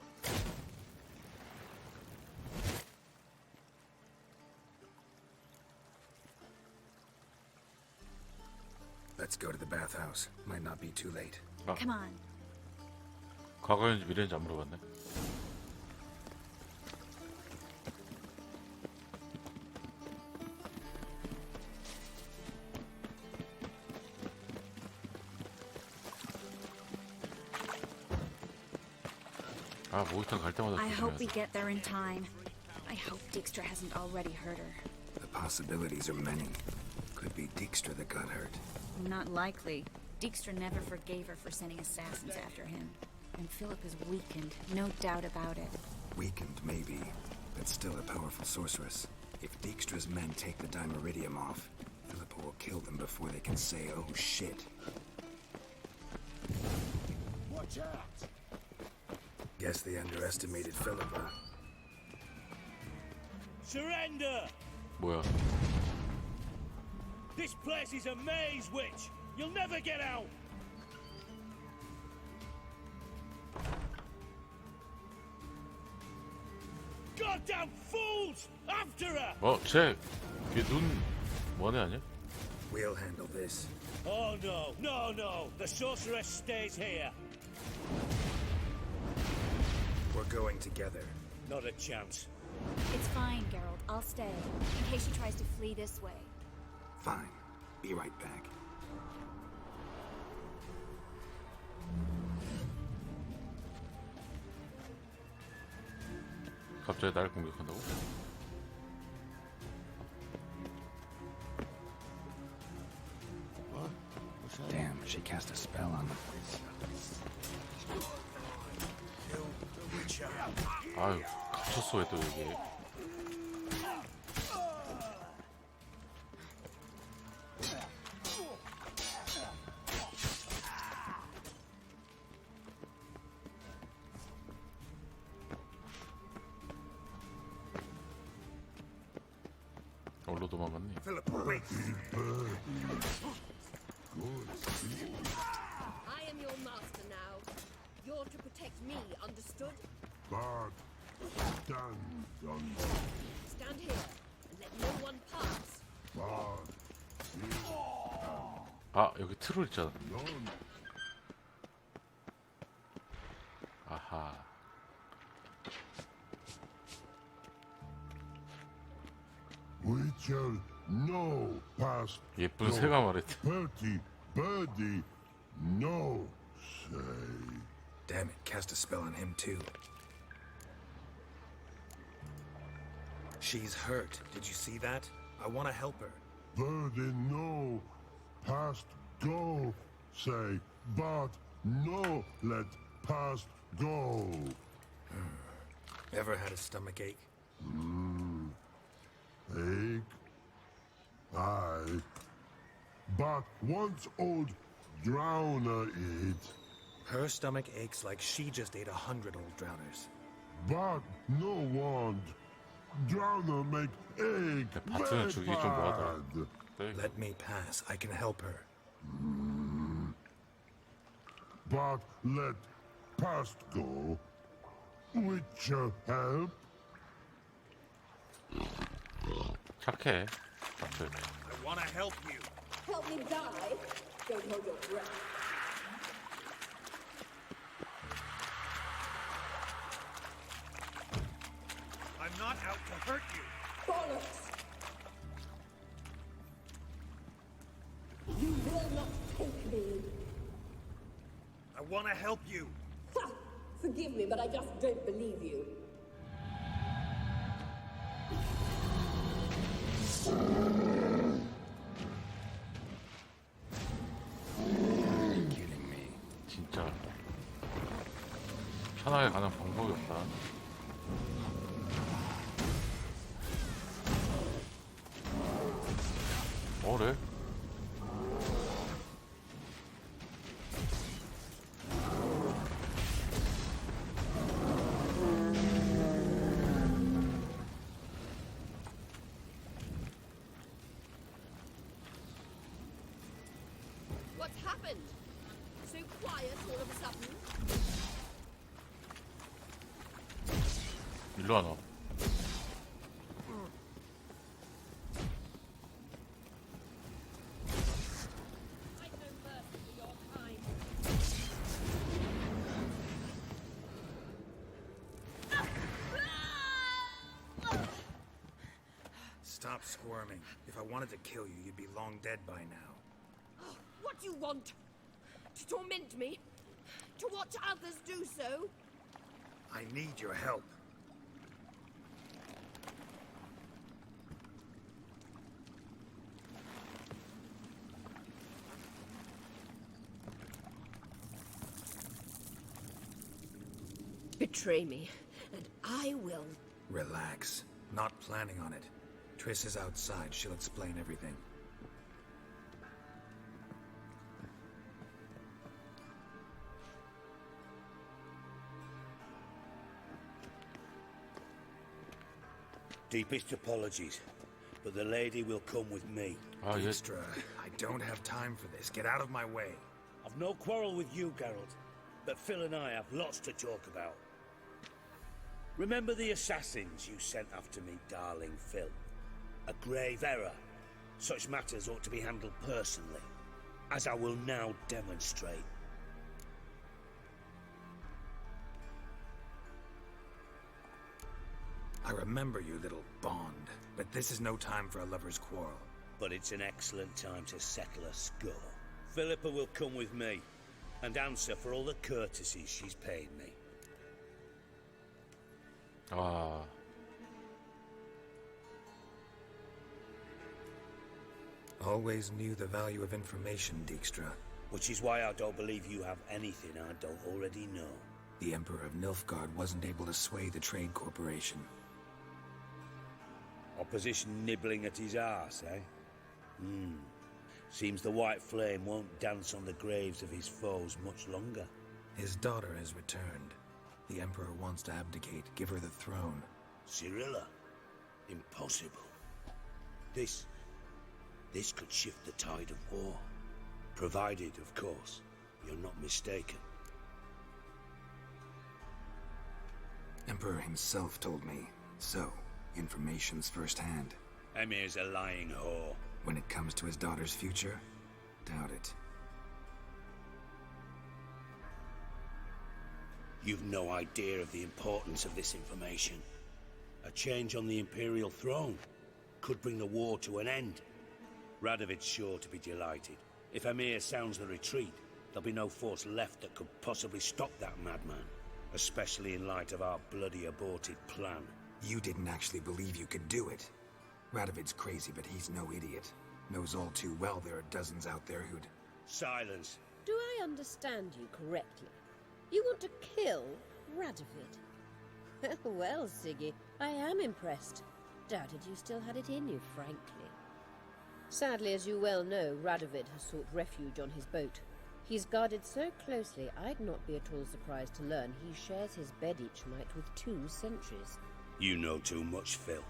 Let's go to the bathhouse. Might not be too late. Come on. 과거인지 미래인지 안 물어봤네. 아, 목욕탕 갈 때마다 I hope we 조심해야지. get there in time. I hope Dijkstra hasn't already hurt her. The possibilities are many. Could be Dijkstra that got hurt. Not likely. Dijkstra never forgave her for sending assassins after him. And Philip is weakened, no doubt about it. Weakened, maybe, but still a powerful sorceress. If Dijkstra's men take the Dimeridium off, Philippa will kill them before they can say, oh shit. Watch out! Guess they underestimated Philippa. Surrender! 뭐야? This place is a maze, witch! You'll never get out! Goddamn fools! After her! 쟤 걔 눈 원해 아니야? We'll handle this. Oh no, no, no! The sorceress stays here. We're going together. Not a chance. It's fine, Geralt. I'll stay, in case she tries to flee this way. Fine. Be right back. 갑자기 날 공격한다고? Damn, she cast a spell on them. 아유, 갇혔어 왜 또 여기? 어디로 도망갔니? I am your master now. You're to protect me, understood? Bard, stand on Stand here and let no one pass. Bard. 아, 여기 트롤 있잖아. 아하. Witcher, no past. 예쁜 새가 말했지. Bertie, birdie, no say. Damn it, cast a spell on him too. She's hurt. Did you see that? I want to help her. Birdie, no past go say, but no let past go. Ever had a stomach ache? Ache? Aye. But once old drowner eat. Her stomach aches like she just ate 100 old drowners. But no want. Drowner make egg 바트는 죽이기 좀 뭐하다. Let me pass. I can help her. But let past go. Witcher help. 착해. 바트. I want to help you. Help me die? Don't hold your breath. I'm not out to hurt you. Bollocks! You will not take me. I want to help you. Ha! Forgive me, but I just don't believe you. 진짜 편하게 가는 방법이 없다. 뭐래? happened? So quiet all of a sudden? 일로 와 너. Stop squirming. If I wanted to kill you, you'd be long dead by now. What do you want? To torment me? To watch others do so? I need your help. Betray me, and I will. Relax. Not planning on it. Triss is outside. She'll explain everything. Deepest apologies, but the lady will come with me. Dijkstra, I don't have time for this. Get out of my way. I've no quarrel with you, Geralt, but Phil and I have lots to talk about. Remember the assassins you sent after me, darling Phil? A grave error. Such matters ought to be handled personally, as I will now demonstrate. I remember you, little Bond, but this is no time for a lover's quarrel. But it's an excellent time to settle a score. Philippa will come with me, and answer for all the courtesies she's paid me. 아. Always knew the value of information, Dijkstra. Which is why I don't believe you have anything I don't already know. The Emperor of Nilfgaard wasn't able to sway the Trade Corporation. Opposition nibbling at his arse, eh? Seems the White Flame won't dance on the graves of his foes much longer. His daughter has returned. The Emperor wants to abdicate, give her the throne. Cirilla? Impossible. This could shift the tide of war. Provided, of course, you're not mistaken. Emperor himself told me. So, information's firsthand. Emir's a lying whore. When it comes to his daughter's future, doubt it. You've no idea of the importance of this information. A change on the Imperial throne could bring the war to an end. Radovid's sure to be delighted. If Emir sounds the retreat, there'll be no force left that could possibly stop that madman. Especially in light of our bloody aborted plan. You didn't actually believe you could do it. Radovid's crazy, but he's no idiot. Knows all too well there are dozens out there who'd... Silence. Do I understand you correctly? You want to kill Radovid? Well, Siggy, I am impressed. Doubted you still had it in you, frankly. Sadly, as you well know, Radovid has sought refuge on his boat. He's guarded so closely, I'd not be at all surprised to learn he shares his bed each night with 2 sentries. You know too much, Phil.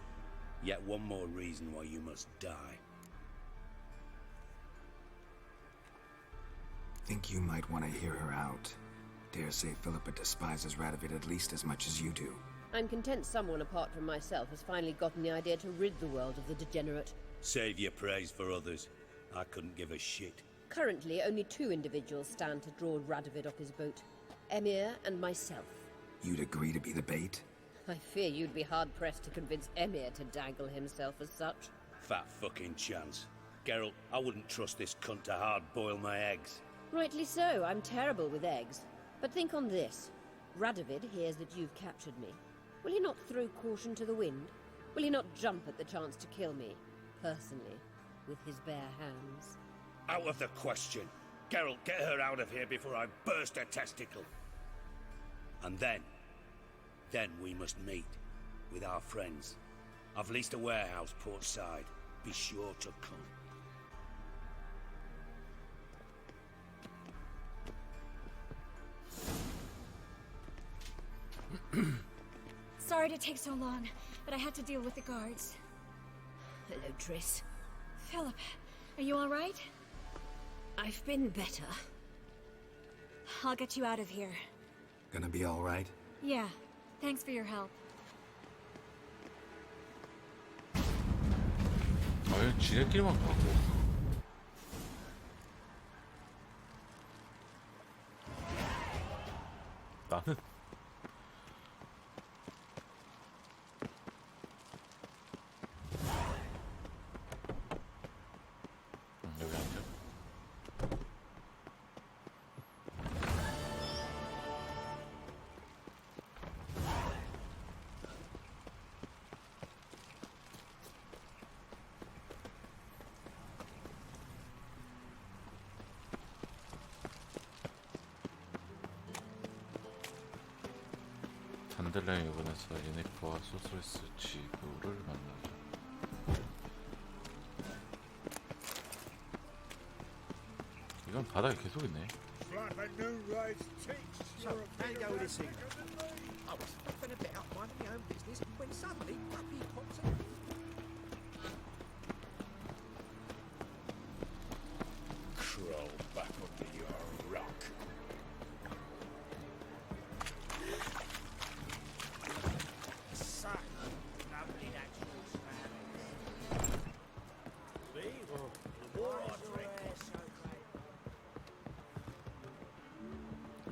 Yet one more reason why you must die. Think you might want to hear her out. Dare say Philippa despises Radovid at least as much as you do. I'm content someone apart from myself has finally gotten the idea to rid the world of the degenerate. Save your praise for others. I couldn't give a shit. Currently, only 2 individuals stand to draw Radovid off his boat. Emir and myself. You'd agree to be the bait? I fear you'd be hard-pressed to convince Emir to dangle himself as such. Fat fucking chance. Geralt, I wouldn't trust this cunt to hard-boil my eggs. Rightly so, I'm terrible with eggs. But think on this. Radovid hears that you've captured me. Will he not throw caution to the wind? Will he not jump at the chance to kill me, personally, with his bare hands? Out of the question. Geralt, get her out of here before I burst a testicle. And then we must meet with our friends. I've leased a warehouse portside. Be sure to come. Sorry to take so long, but I had to deal with the guards. Hello, Triss. Philip, are you all right? I've been better. I'll get you out of here. Gonna be all right? Yeah, thanks for your help. 아유, 지네끼리만 가고. 나는 여기 앉아. 단델라인 요번에서 예네퍼와 소스레스 지구를 만나죠. 이건 바닥에 계속 있네. So, how you go with this thing? I was flipping a bit up minding my own business when suddenly Guppy pops up. Crawl back under your rock.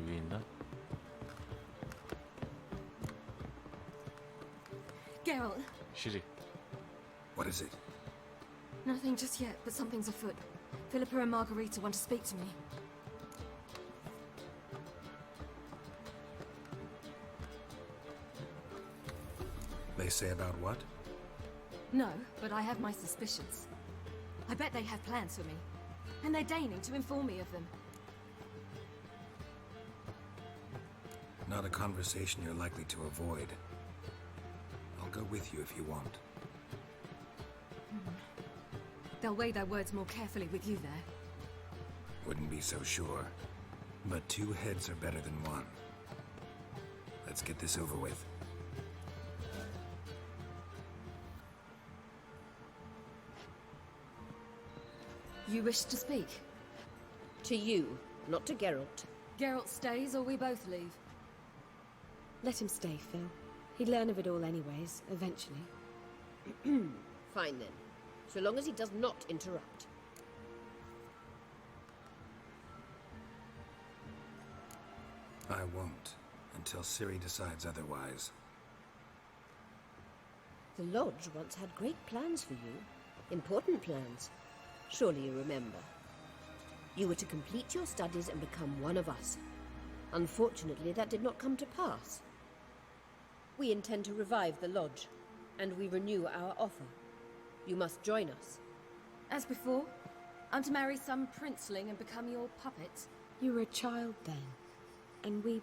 위에 있나? Geralt, 시리. What is it? nothing just yet, but something's afoot. Philippa and Margarita want to speak to me. They say about what? No, but I have my suspicions. I bet they have plans for me, and they're deigning to inform me of them. Not a conversation you're likely to avoid. I'll go with you if you want. They'll weigh their words more carefully with you there. Wouldn't be so sure. But two heads are better than one. Let's get this over with. You wish to speak? To you, not to Geralt. Geralt stays or we both leave? Let him stay, Phil. He'd learn of it all anyways, eventually. Fine then. So long as he does not interrupt. I won't, until Ciri decides otherwise. The Lodge once had great plans for you. Important plans. Surely you remember. You were to complete your studies and become one of us. Unfortunately, that did not come to pass. We intend to revive the Lodge, and we renew our offer. You must join us. As before? I'm to marry some princeling and become your puppet? You were a child then, and we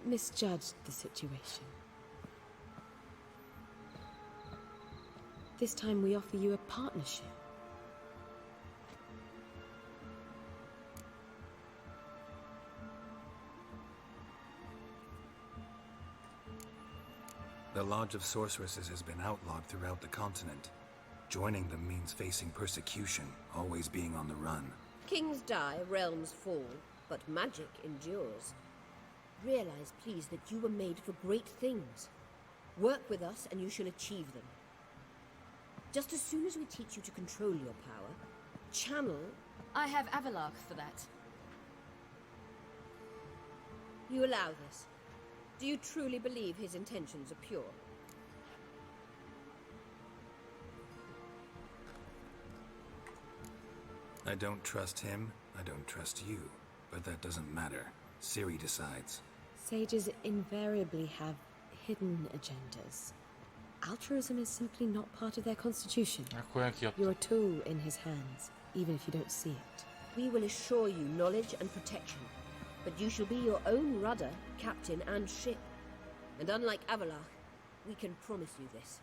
misjudged the situation. This time we offer you a partnership. The Lodge of Sorceresses has been outlawed throughout the continent. Joining them means facing persecution, always being on the run. Kings die, realms fall, but magic endures. Realize, please, that you were made for great things. Work with us and you shall achieve them. Just as soon as we teach you to control your power, channel... I have Avalark for that. You allow this? Do you truly believe his intentions are pure? I don't trust him, I don't trust you. But that doesn't matter. Ciri decides. Sages invariably have hidden agendas. Altruism is simply not part of their constitution. You're a tool in his hands, even if you don't see it. We will assure you knowledge and protection, but you shall be your own rudder, captain, and ship. And unlike Avalar, we can promise you this.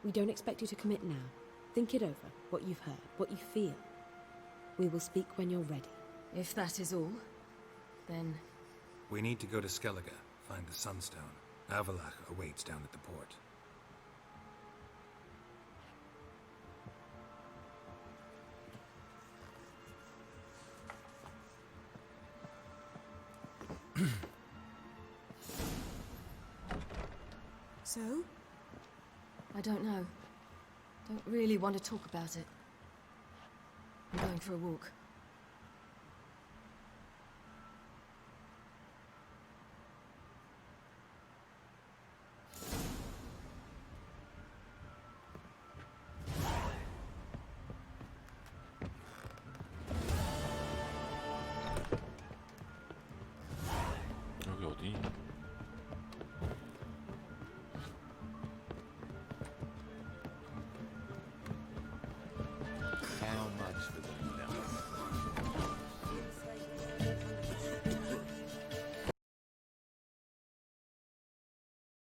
We don't expect you to commit now. Think it over, what you've heard, what you feel. We will speak when you're ready. If that is all, then... We need to go to Skellige, find the Sunstone. Avalar awaits down at the port. So? I don't know. Don't really want to talk about it. I'm going for a walk.